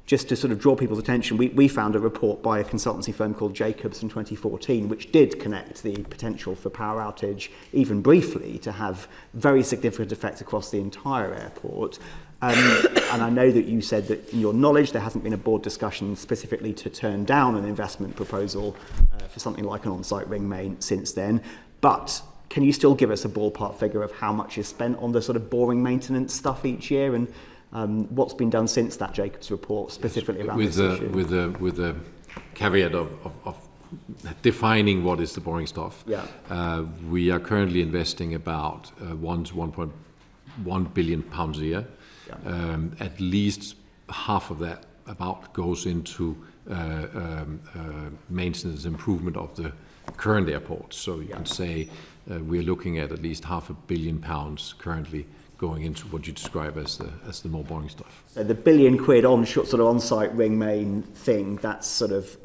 just to sort of draw people's attention, we found a report by a consultancy firm called Jacobs in 2014, which did connect the potential for power outage, even briefly, to have very significant effects across the entire airport. And I know that you said that, in your knowledge, there hasn't been a board discussion specifically to turn down an investment proposal for something like an on-site ring main since then. But can you still give us a ballpark figure of how much is spent on the sort of boring maintenance stuff each year, and what's been done since that Jacobs report specifically around this issue? With the caveat of defining what is the boring stuff. Yeah. We are currently investing about 1 to 1.1 billion pounds a year. Yeah. At least half of that goes into maintenance improvement of the current airports. So you can say we're looking at least £500 million currently going into what you describe as the more boring stuff. So the £1 billion on-site ring main thing, that's sort of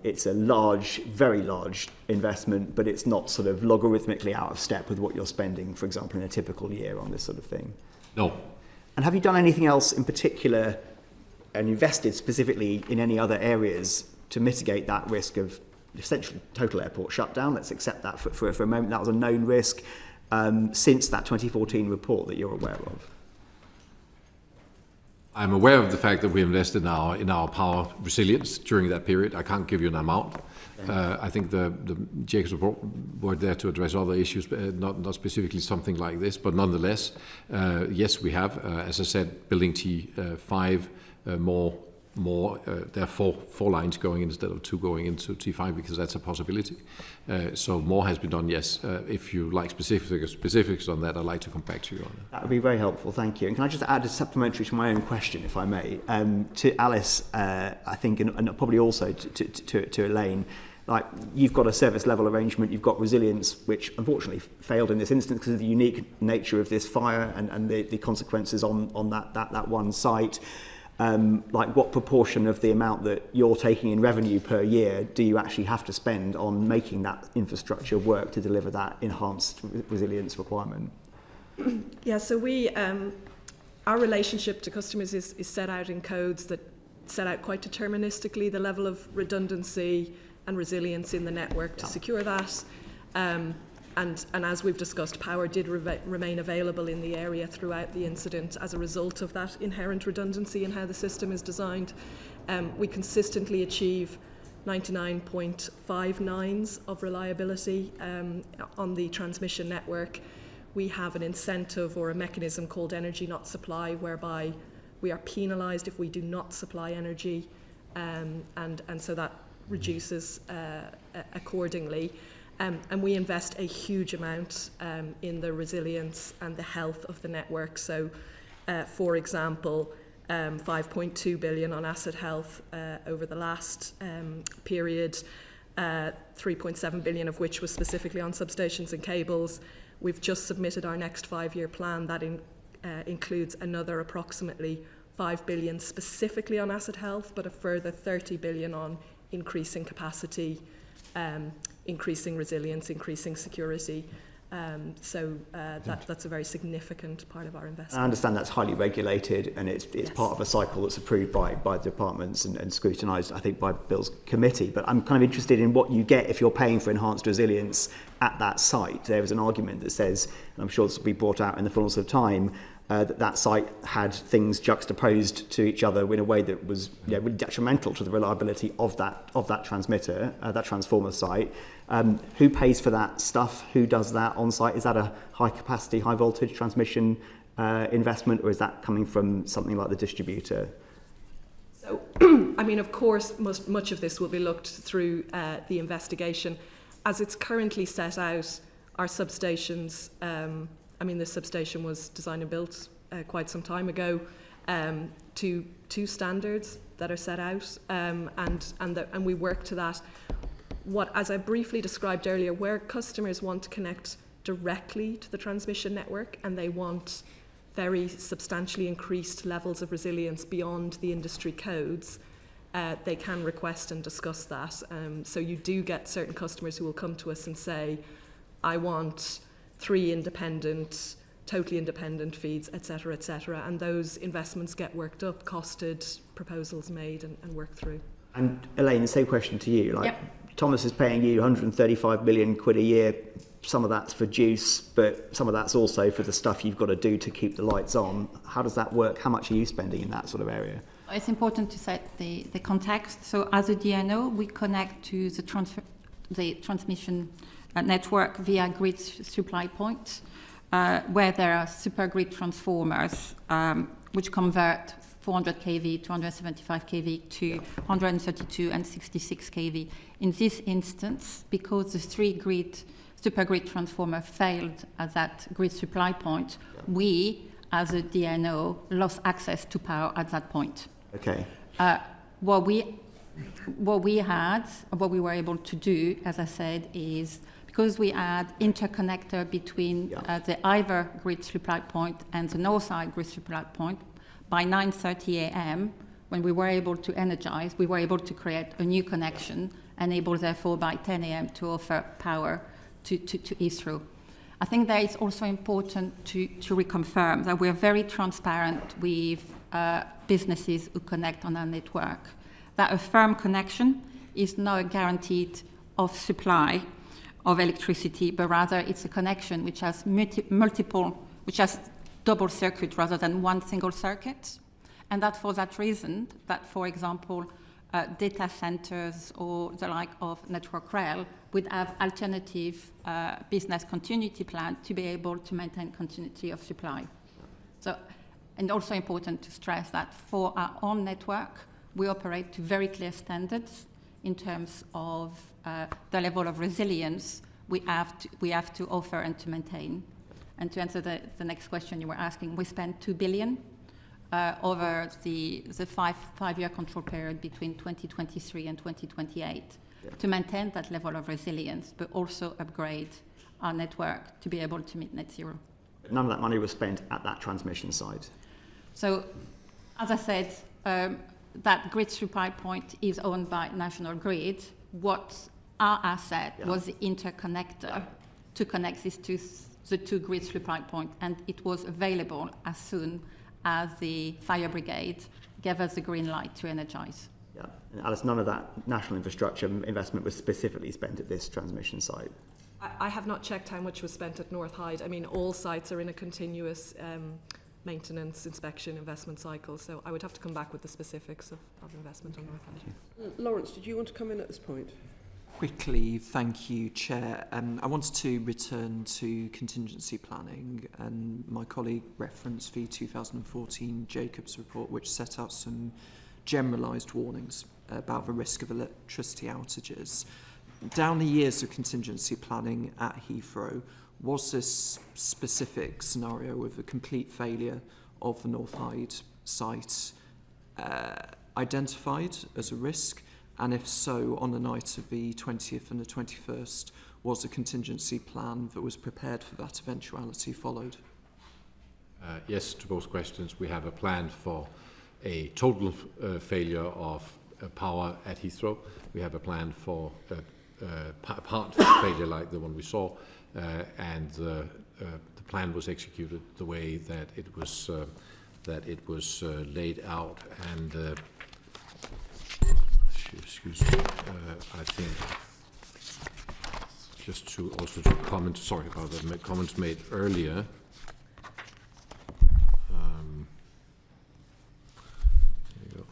it's a large, very large investment, but it's not sort of logarithmically out of step with what you're spending, for example, in a typical year on this sort of thing. No. And have you done anything else in particular and invested specifically in any other areas to mitigate that risk of essentially total airport shutdown? Let's accept that for a moment. That was a known risk since that 2014 report that you're aware of. I'm aware of the fact that we invested in our power resilience during that period. I can't give you an amount. I think the Jacobs report were there to address other issues, not specifically something like this, but nonetheless, yes, we have. As I said, building T5 more. There are four lines going in instead of 2 going into T5 because that's a possibility. So more has been done. Yes, if you like specifics on that, I'd like to come back to you on that. That would be very helpful. Thank you. And can I just add a supplementary to my own question, if I may, to Alice, I think, and probably also to Eliane. Like, you've got a service level arrangement, you've got resilience, which unfortunately failed in this instance because of the unique nature of this fire and the consequences on that one site. Like, what proportion of the amount that you're taking in revenue per year do you actually have to spend on making that infrastructure work to deliver that enhanced resilience requirement? Yeah, so we, our relationship to customers is set out in codes that set out quite deterministically the level of redundancy and resilience in the network to secure that. And as we've discussed, power did remain available in the area throughout the incident as a result of that inherent redundancy in how the system is designed. We consistently achieve 99.59s of reliability on the transmission network. We have an incentive or a mechanism called energy not supply, whereby we are penalised if we do not supply energy, and so that reduces accordingly. And we invest a huge amount in the resilience and the health of the network. So, for example, 5.2 billion on asset health over the last period, 3.7 billion of which was specifically on substations and cables. We've just submitted our next 5-year plan that includes another approximately 5 billion specifically on asset health, but a further 30 billion on increasing capacity, increasing resilience, increasing security. That's a very significant part of our investment. I understand that's highly regulated, and it's yes, part of a cycle that's approved by departments and scrutinised, I think, by Bill's committee. But I'm kind of interested in what you get if you're paying for enhanced resilience at that site. There was an argument that says, and I'm sure this will be brought out in the fullness of time, that site had things juxtaposed to each other in a way that was really detrimental to the reliability of that transmitter, that transformer site. Who pays for that stuff? Who does that on site? Is that a high capacity, high voltage transmission investment, or is that coming from something like the distributor? So, I mean, of course, much of this will be looked through the investigation. As it's currently set out, our substations, I mean, this substation was designed and built quite some time ago to standards that are set out, and we work to that. As I briefly described earlier, where customers want to connect directly to the transmission network and they want very substantially increased levels of resilience beyond the industry codes, they can request and discuss that. So you do get certain customers who will come to us and say, I want 3 independent, totally independent feeds, etc., etc. And those investments get worked up, costed, proposals made and worked through. And Eliane, the same question to you. Thomas is paying you 135 million quid a year. Some of that's for juice, but some of that's also for the stuff you've got to do to keep the lights on. How does that work? How much are you spending in that sort of area? It's important to set the context. So as a DNO, we connect to the transmission network via grid supply points, where there are super grid transformers which convert 400 kV, 275 kV to 132 and 66 kV. In this instance, because the 3 super grid transformer failed at that grid supply point, we, as a DNO, lost access to power at that point. Okay. What we were able to do, as I said, is because we had interconnector between the Ivor grid supply point and the Northside grid supply point, by 9:30 a.m., when we were able to energize, we were able to create a new connection, and able, therefore, by 10 a.m. to offer power to Heathrow. I think that it's also important to reconfirm that we're very transparent with businesses who connect on our network, that a firm connection is not a guaranteed of supply of electricity, but rather it's a connection which has which has double circuit rather than one single circuit. And that for that reason, that for example, data centers or the like of Network Rail would have alternative business continuity plan to be able to maintain continuity of supply. So, and also important to stress that for our own network, we operate to very clear standards in terms of the level of resilience we have to offer and to maintain. And to answer the next question you were asking, we spent 2 billion over the five-year control period between 2023 and 2028 to maintain that level of resilience, but also upgrade our network to be able to meet net zero. None of that money was spent at that transmission site. So, as I said, that grid supply point is owned by National Grid. What our asset was the interconnector to connect the 2 grid supply points, and it was available as soon as the fire brigade gave us the green light to energize. Yeah, and Alice, none of that national infrastructure investment was specifically spent at this transmission site. I have not checked how much was spent at North Hyde. I mean, all sites are in a continuous maintenance, inspection, investment cycle, so I would have to come back with the specifics of investment on North Hyde. Lawrence, did you want to come in at this point? Quickly, thank you, Chair. I wanted to return to contingency planning, and my colleague referenced the 2014 Jacobs report, which set out some generalised warnings about the risk of electricity outages. Down the years of contingency planning at Heathrow, was this specific scenario with the complete failure of the North Hyde site identified as a risk? And if so, on the night of the 20th and the 21st, was a contingency plan that was prepared for that eventuality followed? Yes, to both questions. We have a plan for a total failure of power at Heathrow. We have a plan for part failure like the one we saw, and the plan was executed the way that it was laid out. And excuse me, I think just to also to comment, sorry about the comments made earlier. There you go.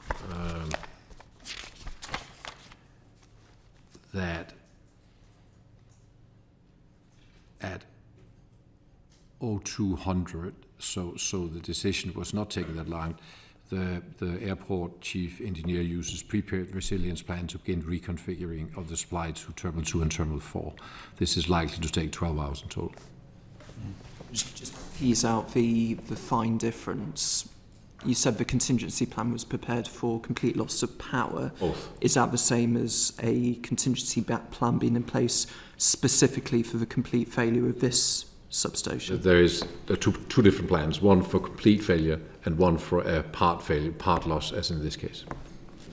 That at 0200, so the decision was not taken that long. The airport chief engineer uses prepared resilience plan to begin reconfiguring of the supply to Terminal 2 and Terminal 4. This is likely to take 12 hours in total. Just tease out the fine difference. You said the contingency plan was prepared for complete loss of power. Both. Is that the same as a contingency plan being in place specifically for the complete failure of this substation? There are two different plans, one for complete failure and one for a part failure, part loss, as in this case.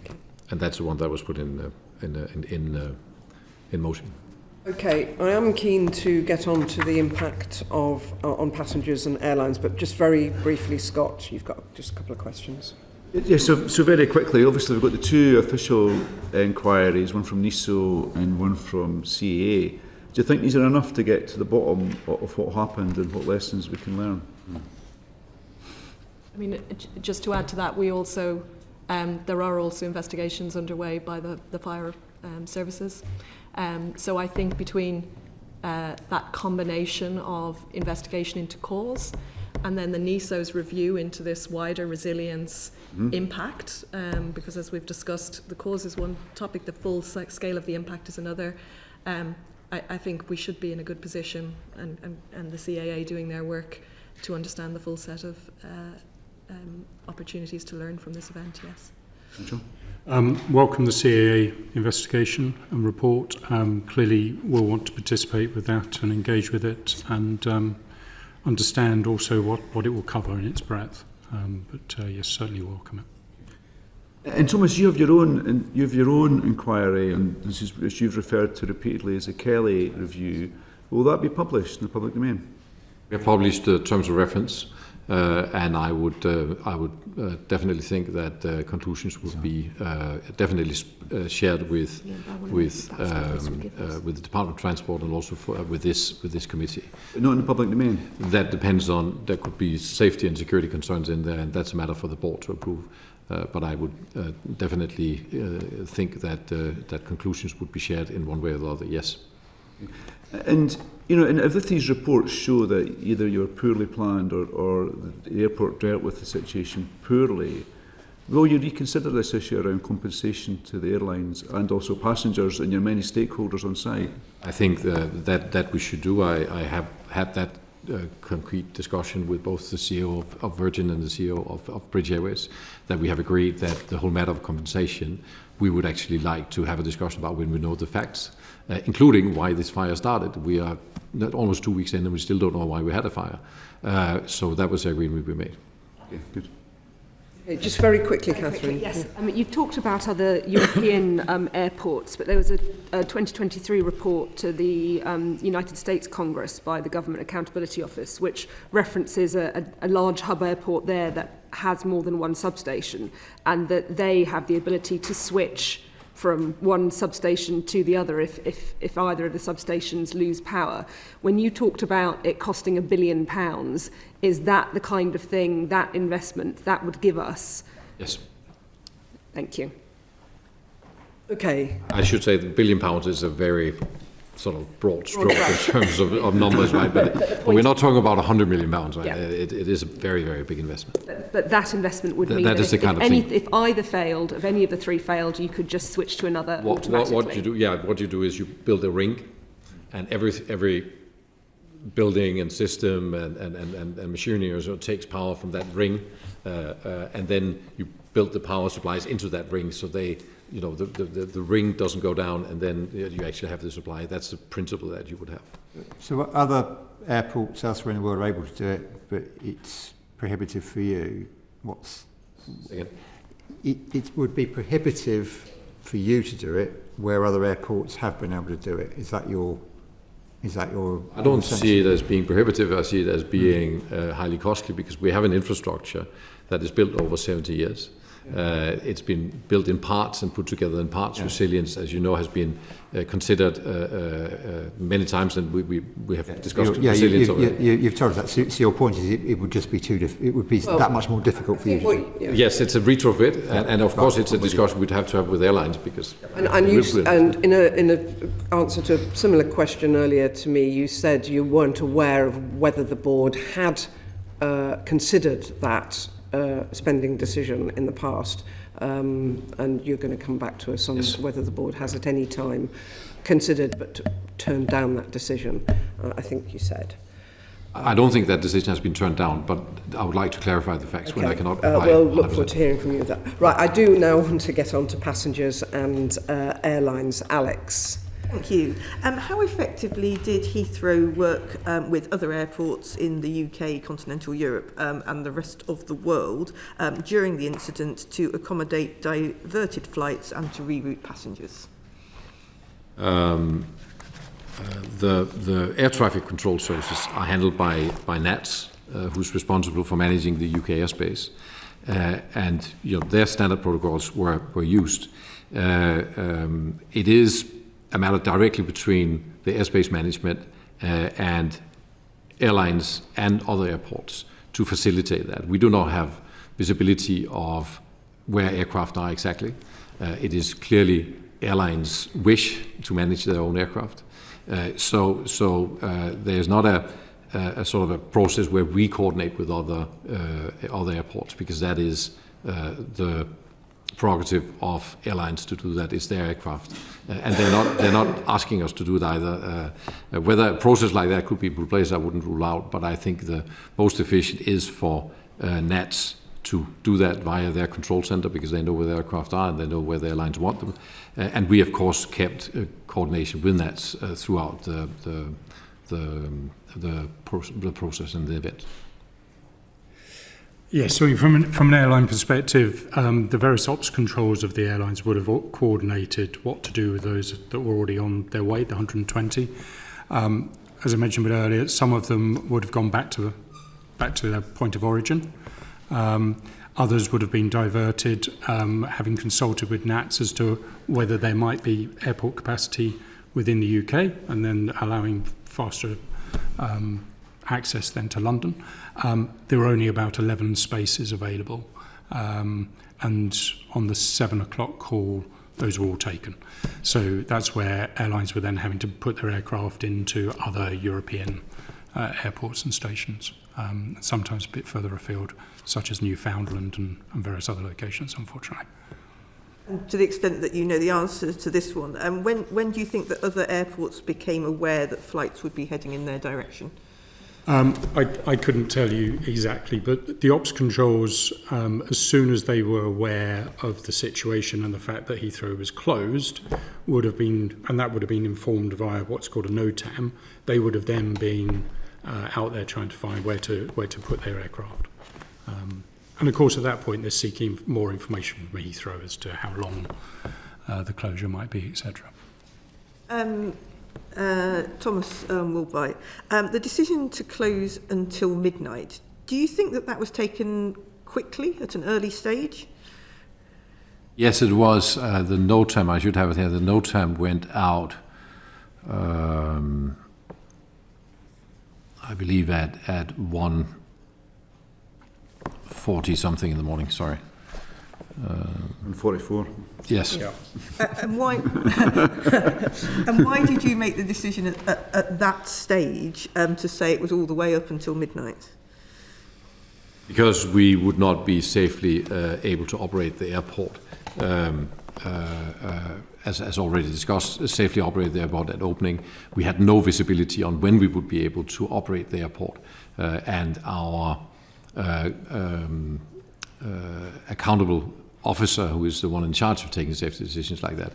Okay. And that's the one that was put in motion. Okay, I am keen to get on to the impact of on passengers and airlines, but just very briefly, Scott, you've got just a couple of questions. Yes, so very quickly, obviously we've got the two official inquiries, one from NISO and one from CAA. Do you think these are enough to get to the bottom of what happened and what lessons we can learn? I mean, just to add to that, we also there are also investigations underway by the fire services. So I think between that combination of investigation into cause and then the NISO's review into this wider resilience impact, because as we've discussed, the cause is one topic, the full scale of the impact is another. I think we should be in a good position, and the CAA doing their work to understand the full set of opportunities to learn from this event, yes. Nigel? Welcome the CAA investigation and report. Clearly we'll want to participate with that and engage with it and understand also what it will cover in its breadth. But yes, certainly welcome it. And Thomas, you have your own inquiry, and this is which you've referred to repeatedly as a Kelly review. Will that be published in the public domain? We have published terms of reference, and I would definitely think that conclusions would be definitely shared with the Department of Transport and also with this committee. But not in the public domain. That depends on, there could be safety and security concerns in there, and that's a matter for the board to approve. But I would definitely think that that conclusions would be shared in one way or the other, yes. And, you know, and if these reports show that either you're poorly planned or the airport dealt with the situation poorly, will you reconsider this issue around compensation to the airlines and also passengers and your many stakeholders on site? I think that we should do. I have had that concrete discussion with both the CEO of Virgin and the CEO of British Airways, that we have agreed that the whole matter of compensation we would actually like to have a discussion about when we know the facts, including why this fire started. We are almost 2 weeks in and we still don't know why we had a fire. So that was the agreement we made. Okay, good. Just very quickly, Catherine. Yes, I mean, you've talked about other European airports, but there was a 2023 report to the United States Congress by the Government Accountability Office, which references a large hub airport there that has more than one substation, and that they have the ability to switch from one substation to the other if either of the substations lose power. When you talked about it costing £1 billion, is that the kind of thing, that investment, that would give us? Yes. Thank you. Okay. I should say that £1 billion is a very sort of broad stroke in terms of numbers, right? But we're not talking about £100 million, right? Yeah. It is a very, very big investment. But that investment would mean that is the kind of thing. If either failed, if any of the three failed, you could just switch to another automatically. What you do is you build a ring, and every building and system and machinery takes power from that ring, and then you build the power supplies into that ring, so they, you know, the ring doesn't go down, and then you actually have the supply. That's the principle that you would have. So what other airports elsewhere in the world are able to do it, but it's prohibitive for you? It would be prohibitive for you to do it where other airports have been able to do it. Is that your I don't see it as being prohibitive. I see it as being highly costly, because we have an infrastructure that is built over 70 years. It's been built in parts and put together in parts. Yeah. Resilience, as you know, has been considered many times, and we have discussed resilience already. You've told us that. So your point is it would just be it would be that much more difficult for you to do. Yeah. Yes, it's a retrofit, and of course it's a discussion we'd have to have with airlines, because... And in an answer to a similar question earlier to me, you said you weren't aware of whether the board had considered that spending decision in the past, and you're going to come back to us on whether the board has at any time considered but turned down that decision, I think you said. I don't think that decision has been turned down, but I would like to clarify the facts when I cannot... We'll look forward to hearing from you. Right, I do now want to get on to passengers and airlines. Alex. Thank you. How effectively did Heathrow work with other airports in the UK, continental Europe and the rest of the world during the incident to accommodate diverted flights and to reroute passengers? The air traffic control services are handled by NATS, who's responsible for managing the UK airspace, and their standard protocols were used. It is a matter directly between the airspace management and airlines and other airports to facilitate that. We do not have visibility of where aircraft are exactly. It is clearly airlines' wish to manage their own aircraft. So there's not a sort of a process where we coordinate with other airports, because that is the prerogative of airlines to do that. It's their aircraft, and they're not asking us to do it either. Whether a process like that could be put in place, I wouldn't rule out, but I think the most efficient is for NATS to do that via their control center, because they know where the aircraft are and they know where the airlines want them. And we, of course, kept coordination with NATS throughout the process and the event. Yes, so from an airline perspective, the various ops controls of the airlines would have coordinated what to do with those that were already on their way, the 120. As I mentioned a bit earlier, some of them would have gone back to their point of origin. Others would have been diverted, having consulted with NATS as to whether there might be airport capacity within the UK, and then allowing faster access then to London. There were only about 11 spaces available, and on the 7 o'clock call, those were all taken. So that's where airlines were then having to put their aircraft into other European airports and stations, sometimes a bit further afield, such as Newfoundland and various other locations, unfortunately. And to the extent that you know the answer to this one, when do you think that other airports became aware that flights would be heading in their direction? I couldn't tell you exactly, but the ops controls, as soon as they were aware of the situation and the fact that Heathrow was closed, would have been, and that would have been informed via what's called a NOTAM. They would have then been out there trying to find where to put their aircraft. And of course, at that point, they're seeking more information from Heathrow as to how long the closure might be, etc. Thomas Woldbye, the decision to close until midnight, do you think that was taken quickly at an early stage? Yes, it was. The NOTAM, I should have it here, the NOTAM went out, I believe at 1:40 something in the morning, sorry. 44. Yes. Yeah. And why? And why did you make the decision at that stage to say it was all the way up until midnight? Because we would not be safely able to operate the airport, as already discussed. Safely operate the airport at opening. We had no visibility on when we would be able to operate the airport, and our accountable officer, who is the one in charge of taking safety decisions like that,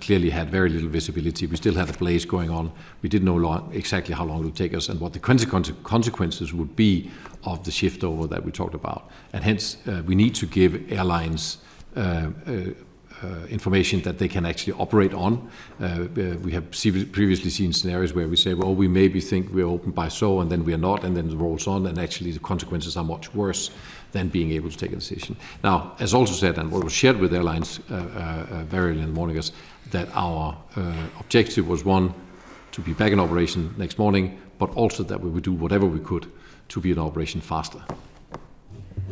clearly had very little visibility. We still had a blaze going on. We didn't know exactly how long it would take us and what the consequences would be of the shift over that we talked about. And hence, we need to give airlines information that they can actually operate on. We have previously seen scenarios where we say, well, we maybe think we're open by so, and then we are not, and then it rolls on, and actually the consequences are much worse than being able to take a decision. Now, as also said, and what was shared with airlines very early in the morning, is that our objective was, one, to be back in operation next morning, but also that we would do whatever we could to be in operation faster.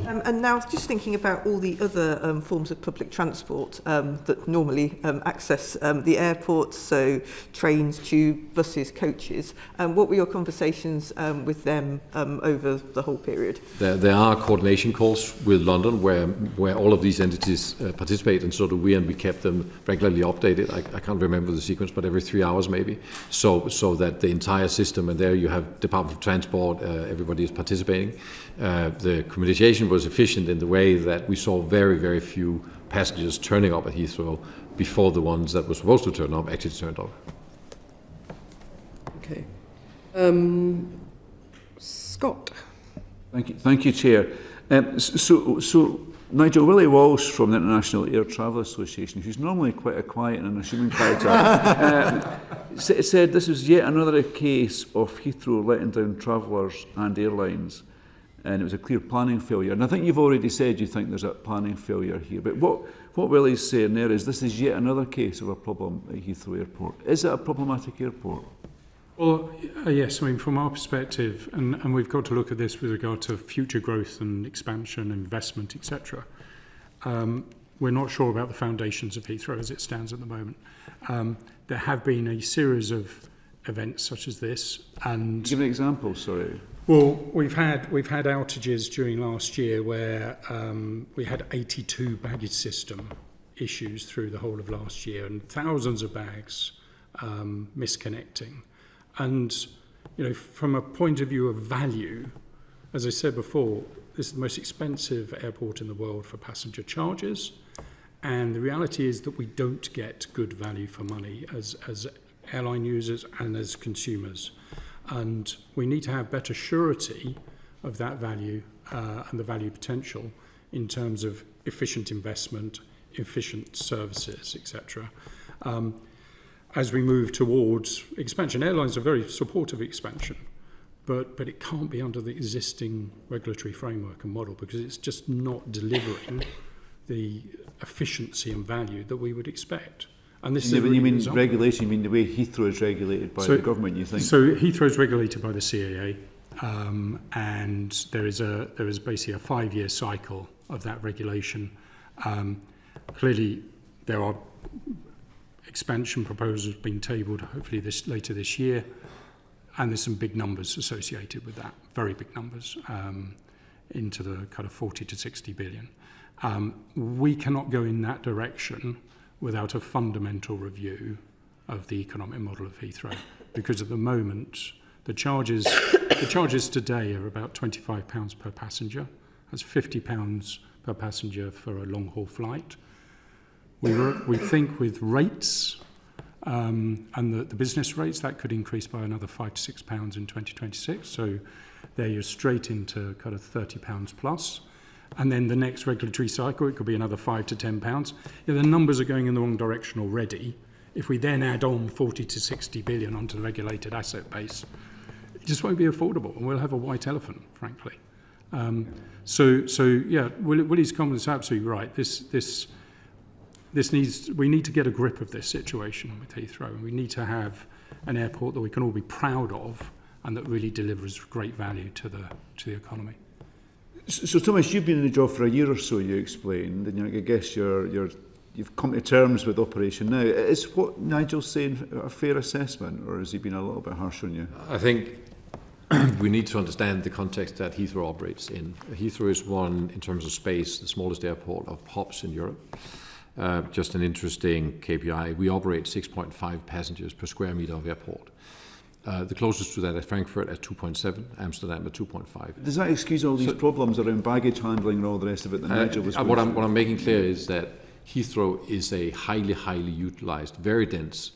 And now, just thinking about all the other forms of public transport that normally access the airport, so trains, tube, buses, coaches, what were your conversations with them over the whole period? There are coordination calls with London where all of these entities participate, and so do we, and we kept them regularly updated. I can't remember the sequence, but every 3 hours maybe, so that the entire system, and there you have Department of Transport, everybody is participating. The communication was efficient in the way that we saw very, very few passengers turning up at Heathrow before the ones that were supposed to turn up actually turned up. Okay. Scott. Thank you, Chair. So Nigel, Willie Walsh from the International Air Travel Association, who's normally quite a quiet and unassuming character, said this was yet another case of Heathrow letting down travellers and airlines. And it was a clear planning failure. And I think you've already said you think there's a planning failure here. But what Willie's saying there is this is yet another case of a problem at Heathrow Airport. Is it a problematic airport? Well, yes. I mean, from our perspective, and we've got to look at this with regard to future growth and expansion, investment, etc. We're not sure about the foundations of Heathrow as it stands at the moment. There have been a series of events such as this, and give an example. Sorry. Well, we've had outages during last year where we had 82 baggage system issues through the whole of last year, and thousands of bags misconnecting. And from a point of view of value, as I said before, this is the most expensive airport in the world for passenger charges, and the reality is that we don't get good value for money as airline users and as consumers. And we need to have better surety of that value and the value potential in terms of efficient investment, efficient services, etc. As we move towards expansion, airlines are very supportive of expansion, but it can't be under the existing regulatory framework and model because it's just not delivering the efficiency and value that we would expect. And this when you mean regulation, you mean the way Heathrow is regulated by the government, you think? So Heathrow is regulated by the CAA, and there is basically a 5-year cycle of that regulation. Clearly, there are expansion proposals being tabled, hopefully later this year, and there's some big numbers associated with that, very big numbers, into the kind of 40 to 60 billion. We cannot go in that direction without a fundamental review of the economic model of Heathrow, because at the moment the charges today are about £25 per passenger. That's £50 per passenger for a long haul flight. We think with rates and the business rates that could increase by another £5 to £6 in 2026. So there you're straight into kind of £30 plus. And then the next regulatory cycle, it could be another £5 to £10. The numbers are going in the wrong direction already. If we then add on 40 to 60 billion onto the regulated asset base, it just won't be affordable, and we'll have a white elephant, frankly. Willie's comment is absolutely right. We need to get a grip of this situation with Heathrow, and we need to have an airport that we can all be proud of and that really delivers great value to the economy. So Thomas, you've been in the job for a year or so, you explained, and I guess you've come to terms with operation now. Is what Nigel's saying a fair assessment, or has he been a little bit harsh on you? I think we need to understand the context that Heathrow operates in. Heathrow is one, in terms of space, the smallest airport of hubs in Europe. Just an interesting KPI, we operate 6.5 passengers per square meter of airport. The closest to that is Frankfurt at 2.7, Amsterdam at 2.5. Does that excuse all these problems around baggage handling and all the rest of it that Nigel was what I'm making clear is that Heathrow is a highly utilised, very dense,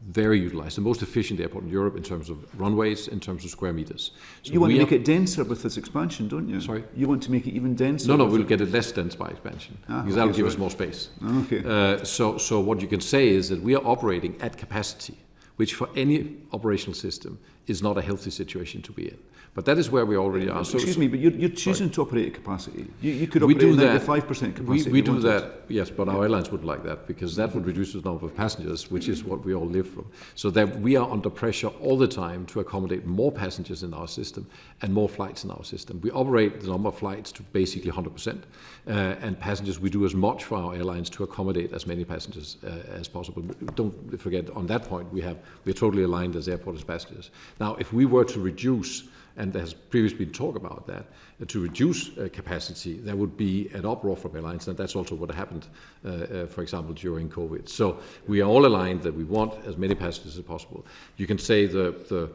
very utilized, the most efficient airport in Europe in terms of runways, in terms of square meters. So you want to make it denser with this expansion, don't you? Sorry? You want to make it even denser? No, we'll get it less dense by expansion, because that'll give us more space. Okay. So what you can say is that we are operating at capacity, which for any operational system is not a healthy situation to be in. But that is where we already are. So, excuse me, but you're choosing to operate at capacity. You could operate at 95% capacity. We do that, yes, but our airlines wouldn't like that, because that would reduce the number of passengers, which is what we all live from. So that we are under pressure all the time to accommodate more passengers in our system and more flights in our system. We operate the number of flights to basically 100%, and passengers, we do as much for our airlines to accommodate as many passengers as possible. Don't forget, on that point, we're totally aligned as airport as passengers. Now, if we were to reduce, and there has previously been talk about that, to reduce capacity, there would be an uproar from airlines, and that's also what happened, for example, during COVID. So we are all aligned that we want as many passengers as possible. You can say the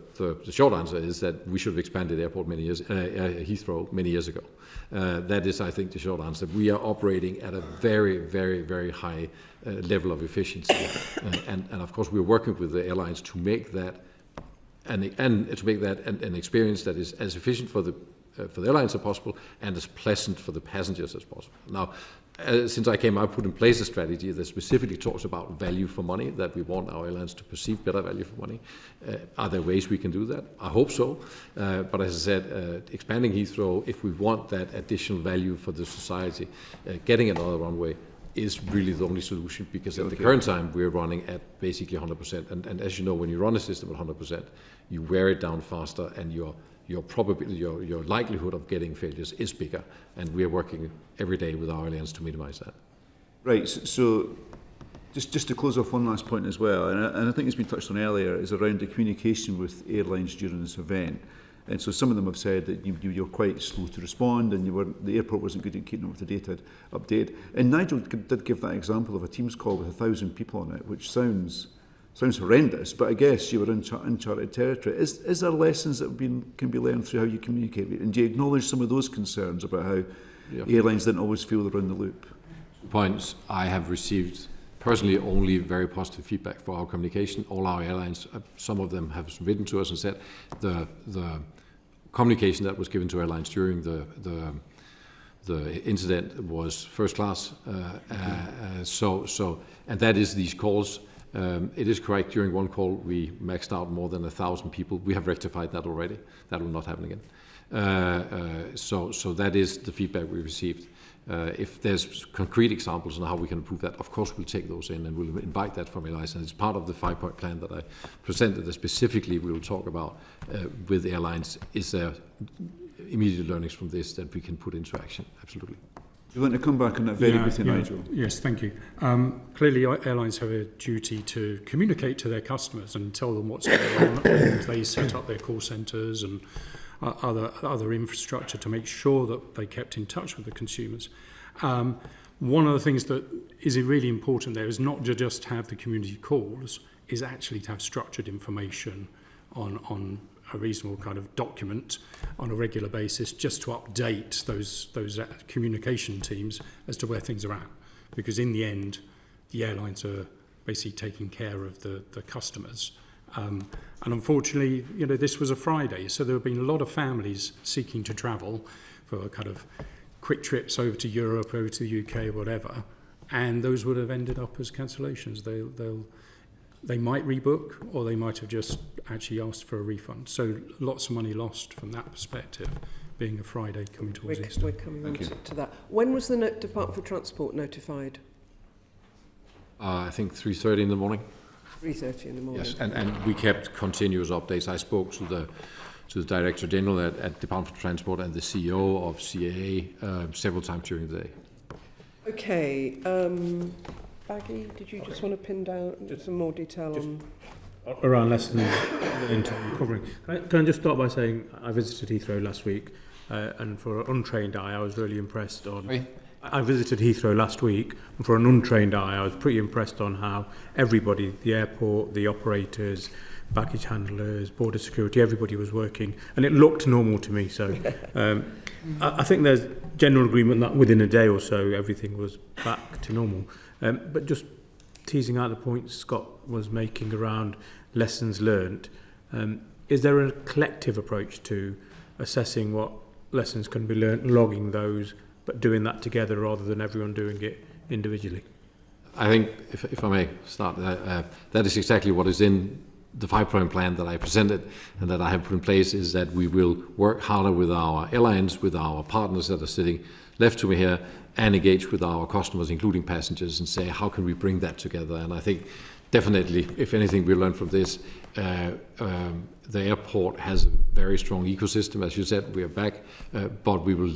short answer is that we should have expanded Heathrow many years ago. That is, I think, the short answer. We are operating at a very, very, very high level of efficiency, and of course we're working with the airlines to make that and to make that an experience that is as efficient for the airlines as possible and as pleasant for the passengers as possible. Now, since I came, I put in place a strategy that specifically talks about value for money, that we want our airlines to perceive better value for money. Are there ways we can do that? I hope so. But as I said, expanding Heathrow, if we want that additional value for the society, getting another runway is really the only solution, because at the current time we're running at basically 100%. And as you know, when you run a system at 100%, you wear it down faster, and your likelihood of getting failures is bigger. And we are working every day with our airlines to minimize that. Right. So just to close off one last point as well, and I think it's been touched on earlier, is around the communication with airlines during this event. And so some of them have said that you're quite slow to respond, and the airport wasn't good at keeping up with the data update. And Nigel did give that example of a Teams call with 1,000 people on it, which sounds horrendous, but I guess you were in uncharted territory. Is there lessons that can be learned through how you communicate? And do you acknowledge some of those concerns about how airlines didn't always feel they're in the loop? Points. I have received personally only very positive feedback for our communication. All our airlines, some of them have written to us and said the communication that was given to airlines during the incident was first class. And that is these calls. It is correct, during one call we maxed out more than 1,000 people. We have rectified that already. That will not happen again. So that is the feedback we received. If there's concrete examples on how we can improve that, of course we'll take those in, and we'll invite that from airlines. And it's part of the 5-point plan that I presented that specifically we will talk about with airlines. Is there immediate learnings from this that we can put into action? Absolutely. Do you want to come back on that very quickly, Nigel? Yes, thank you. Clearly, airlines have a duty to communicate to their customers and tell them what's going on. And they set up their call centres and other infrastructure to make sure that they kept in touch with the consumers. One of the things that is really important there is not to just have the community calls, is actually to have structured information on a reasonable kind of document on a regular basis, just to update those communication teams as to where things are at. Because in the end, the airlines are basically taking care of the customers. And unfortunately, this was a Friday, so there have been a lot of families seeking to travel for kind of quick trips over to Europe, over to the UK, whatever, and those would have ended up as cancellations. They might rebook, or they might have just actually asked for a refund. So lots of money lost from that perspective, being a Friday coming towards Easter. We're coming on to that. When was the Department for Transport notified? I think 3:30 in the morning. 3:30 in the morning. Yes, and we kept continuous updates. I spoke to the Director General at Department for Transport and the CEO of CAA several times during the day. Okay. Baggy, did you just want to pin down some more detail on... Around lessons into covering. Can I just start by saying I visited Heathrow last week, and for an untrained eye, I was really impressed on... Sorry? I visited Heathrow last week, and for an untrained eye, I was pretty impressed on how everybody, the airport, the operators, baggage handlers, border security, everybody was working, and it looked normal to me. So I think there's general agreement that within a day or so, everything was back to normal. But just teasing out the point Scott was making around lessons learned, is there a collective approach to assessing what lessons can be learned, logging those, but doing that together rather than everyone doing it individually? I think, if I may start, that is exactly what is in the 5-point plan that I presented and that I have put in place, is that we will work harder with our airlines, with our partners that are sitting left to me here, and engage with our customers, including passengers, and say, how can we bring that together? And I think definitely, if anything we learn from this, the airport has a very strong ecosystem. As you said, we are back, but we will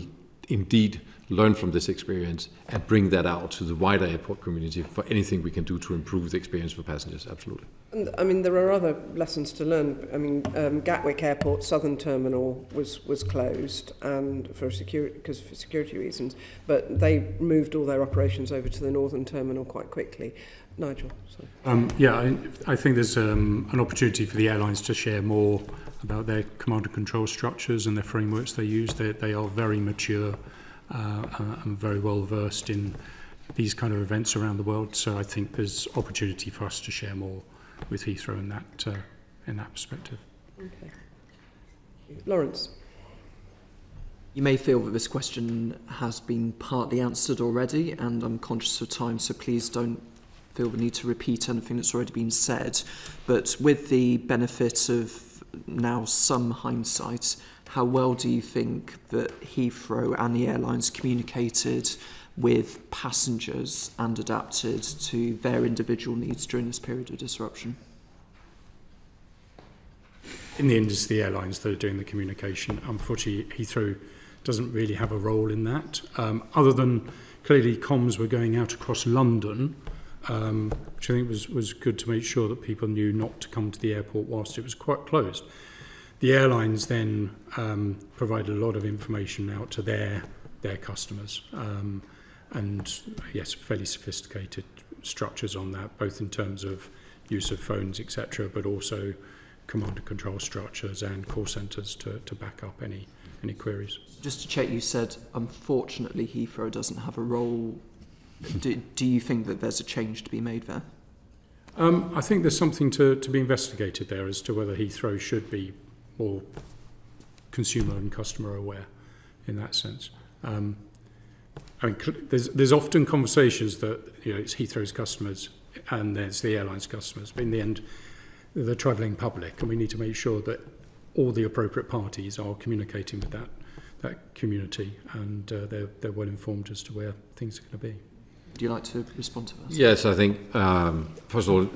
indeed learn from this experience and bring that out to the wider airport community for anything we can do to improve the experience for passengers. Absolutely. And, I mean, there are other lessons to learn. I mean, Gatwick Airport Southern Terminal was closed and for security reasons, but they moved all their operations over to the Northern Terminal quite quickly. Nigel, sorry. Yeah, I think there's an opportunity for the airlines to share more about their command and control structures and the frameworks they use. They are very mature and very well versed in these kind of events around the world. So I think there's opportunity for us to share more with Heathrow in that perspective. Okay. Lawrence. You may feel that this question has been partly answered already, and I'm conscious of time, so please don't feel the need to repeat anything that's already been said. But with the benefit of now some hindsight, how well do you think that Heathrow and the airlines communicated with passengers and adapted to their individual needs during this period of disruption? In the end, it's the airlines that are doing the communication. Unfortunately, Heathrow doesn't really have a role in that, other than clearly comms were going out across London, which I think was good to make sure that people knew not to come to the airport whilst it was quite closed. The airlines then provided a lot of information out to their customers, and yes, fairly sophisticated structures on that, both in terms of use of phones, etc., but also command and control structures and call centres to back up any queries. Just to check, you said, unfortunately, Heathrow doesn't have a role. Do you think that there's a change to be made there? I think there's something to be investigated there as to whether Heathrow should be more consumer and customer aware in that sense. I mean, there's often conversations that it's Heathrow's customers and there's the airline's customers, but in the end, the travelling public, and we need to make sure that all the appropriate parties are communicating with that community, and they're well informed as to where things are going to be. Do you like to respond to that? Yes, I think, first of all,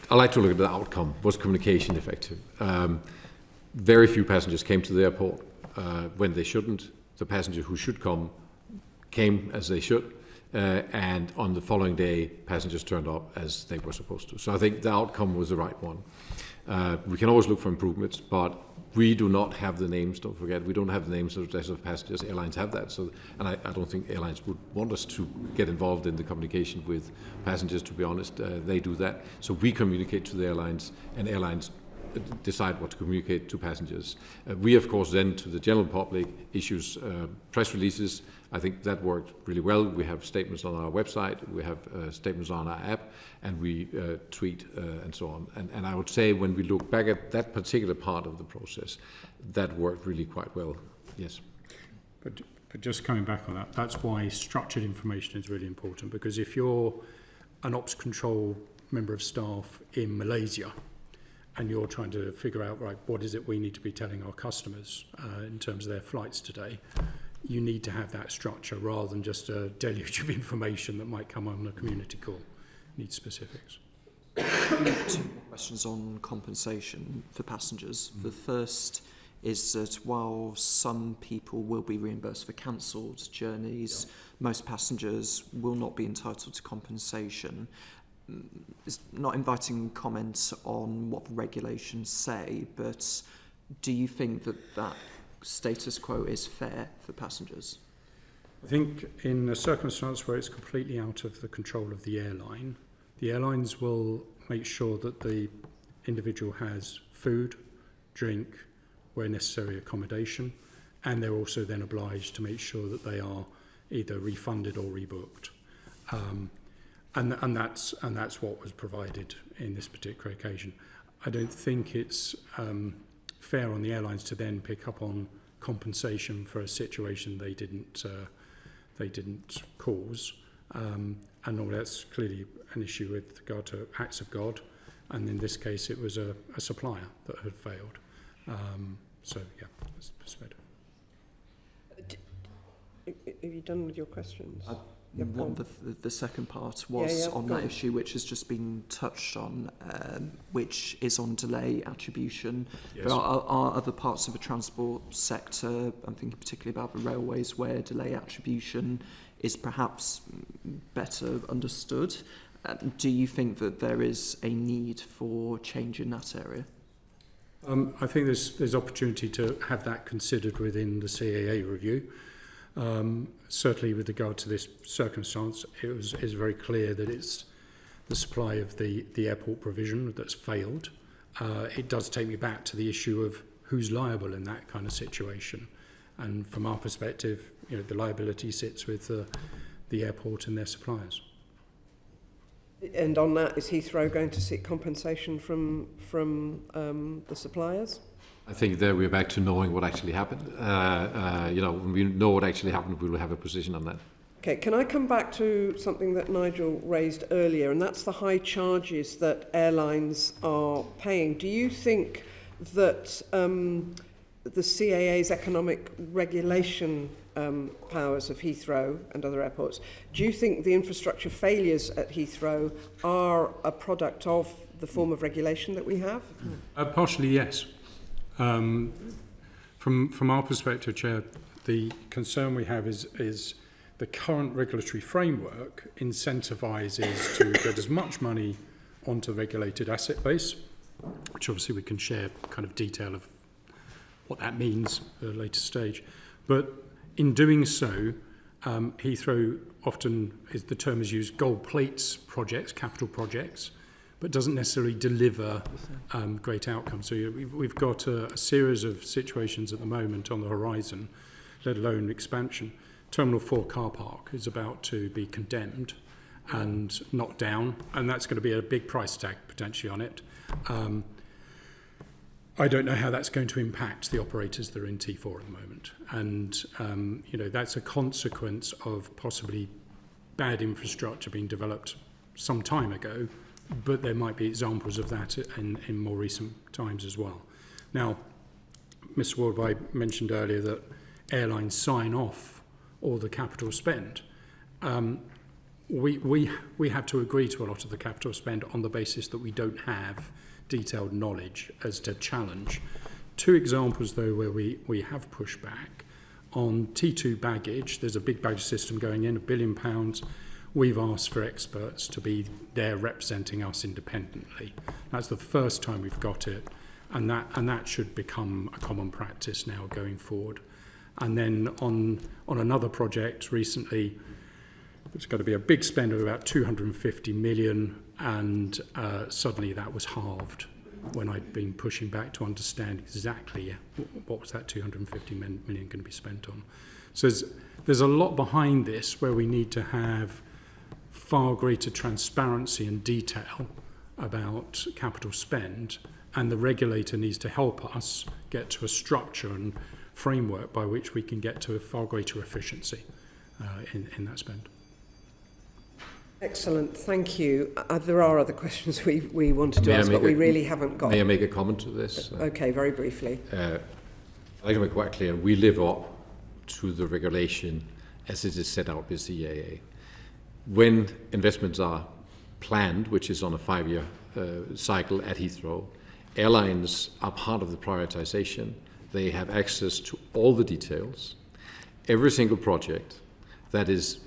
I like to look at the outcome. Was communication effective? Very few passengers came to the airport when they shouldn't. The passengers who should come came as they should. And on the following day, passengers turned up as they were supposed to. So I think the outcome was the right one. We can always look for improvements, but we do not have the names, don't forget, we don't have the names of passengers. Airlines have that. And I don't think airlines would want us to get involved in the communication with passengers, to be honest. They do that. So we communicate to the airlines, and airlines decide what to communicate to passengers. We, of course, then to the general public issues press releases. I think that worked really well. We have statements on our website, we have statements on our app, and we tweet and so on. And I would say when we look back at that particular part of the process, that worked really quite well, yes. But just coming back on that, that's why structured information is really important, because if you're an ops control member of staff in Malaysia, and you're trying to figure out, right, what is it we need to be telling our customers in terms of their flights today, you need to have that structure rather than just a deluge of information that might come on a community call. You need specifics. Two questions on compensation for passengers. The first is that while some people will be reimbursed for cancelled journeys, most passengers will not be entitled to compensation. It's not inviting comments on what the regulations say, but do you think that status quo is fair for passengers? I think in a circumstance where it's completely out of the control of the airlines will make sure that the individual has food, drink, where necessary accommodation, and they're also then obliged to make sure that they are either refunded or rebooked. And that's what was provided in this particular occasion. I don't think it's fair on the airlines to then pick up on compensation for a situation they didn't cause. And all that's clearly an issue with regard to acts of God. And in this case, it was a supplier that had failed. So, yeah, that's the perspective. Have you done with your questions? The second part was on that issue, which has just been touched on, which is on delay attribution. Yes. There are other parts of the transport sector, I'm thinking particularly about the railways, where delay attribution is perhaps better understood. Do you think that there is a need for change in that area? I think there's opportunity to have that considered within the CAA review. Certainly with regard to this circumstance, it is very clear that it's the supply of the airport provision that's failed. It does take me back to the issue of who's liable in that kind of situation. And from our perspective, the liability sits with the airport and their suppliers. And on that, is Heathrow going to seek compensation from the suppliers? I think there we're back to knowing what actually happened. When we know what actually happened, we will have a position on that. Okay, can I come back to something that Nigel raised earlier, and that's the high charges that airlines are paying. Do you think that the CAA's economic regulation powers of Heathrow and other airports, do you think the infrastructure failures at Heathrow are a product of the form of regulation that we have? Partially, yes. From our perspective, Chair, the concern we have is the current regulatory framework incentivises to get as much money onto the regulated asset base, which obviously we can share kind of detail of what that means at a later stage. But in doing so, Heathrow often, the term is used, gold plates projects, capital projects, but doesn't necessarily deliver great outcomes. So we've got a series of situations at the moment on the horizon, let alone expansion. Terminal 4 car park is about to be condemned and knocked down, and that's going to be a big price tag potentially on it. I don't know how that's going to impact the operators that are in T4 at the moment. And, that's a consequence of possibly bad infrastructure being developed some time ago, but there might be examples of that in more recent times as well. Now, Mr. Woldbye mentioned earlier that airlines sign off all the capital spend. We have to agree to a lot of the capital spend on the basis that we don't have detailed knowledge as to challenge. Two examples, though, where we have pushed back. On T2 baggage, there's a big baggage system going in, £1 billion. We've asked for experts to be there representing us independently. That's the first time we've got it, and that should become a common practice now going forward. And then on another project recently, it's got to be a big spend of about 250 million, and suddenly that was halved when I'd been pushing back to understand exactly what was that 250 million going to be spent on. So there's a lot behind this where we need to have far greater transparency and detail about capital spend, and the regulator needs to help us get to a structure and framework by which we can get to a far greater efficiency in that spend. Excellent, thank you. There are other questions we wanted to ask, but we really haven't got. May I make a comment to this? Okay, very briefly. I'd like to make quite clear, we live up to the regulation as it is set out by CAA. When investments are planned, which is on a 5-year cycle at Heathrow, airlines are part of the prioritization. They have access to all the details. Every single project that is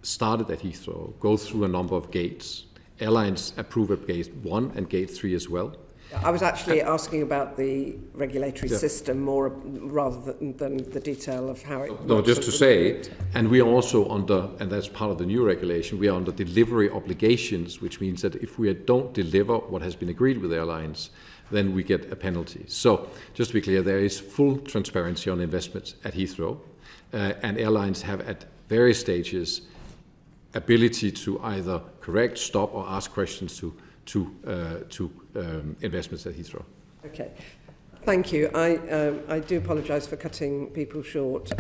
started at Heathrow goes through a number of gates. Airlines approve at gate 1 and gate 3 as well. I was actually asking about the regulatory system more rather than the detail of how it No, just to say, and we are also under, and that's part of the new regulation, we are under delivery obligations, which means that if we don't deliver what has been agreed with airlines, then we get a penalty. So, just to be clear, there is full transparency on investments at Heathrow, and airlines have at various stages ability to either correct, stop, or ask questions to investments at Heathrow. Okay. Thank you. I do apologise for cutting people short,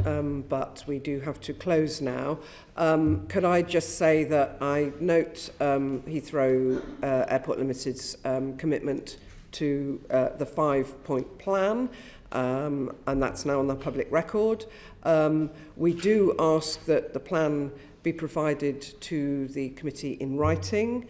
but we do have to close now. Could I just say that I note Heathrow Airport Limited's commitment to the 5-point plan, and that's now on the public record. We do ask that the plan be provided to the committee in writing.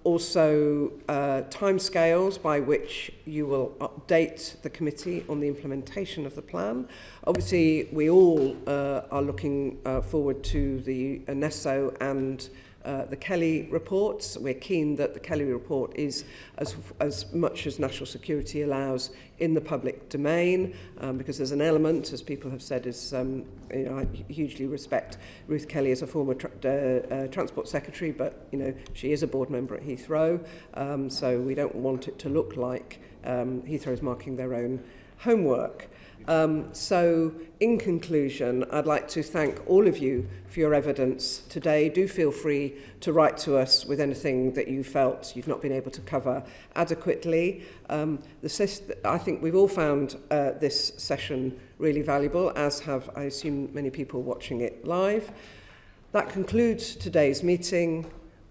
Also, timescales by which you will update the committee on the implementation of the plan. Obviously, we all are looking forward to the NESO and the Kelly reports. We're keen that the Kelly report is as much as national security allows in the public domain, because there's an element, as people have said, is I hugely respect Ruth Kelly as a former Transport Secretary, but she is a board member at Heathrow, so we don't want it to look like Heathrow is marking their own homework. So, in conclusion, I'd like to thank all of you for your evidence today. Do feel free to write to us with anything that you felt you've not been able to cover adequately. I think we've all found this session really valuable, as have, I assume, many people watching it live. That concludes today's meeting.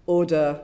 Order.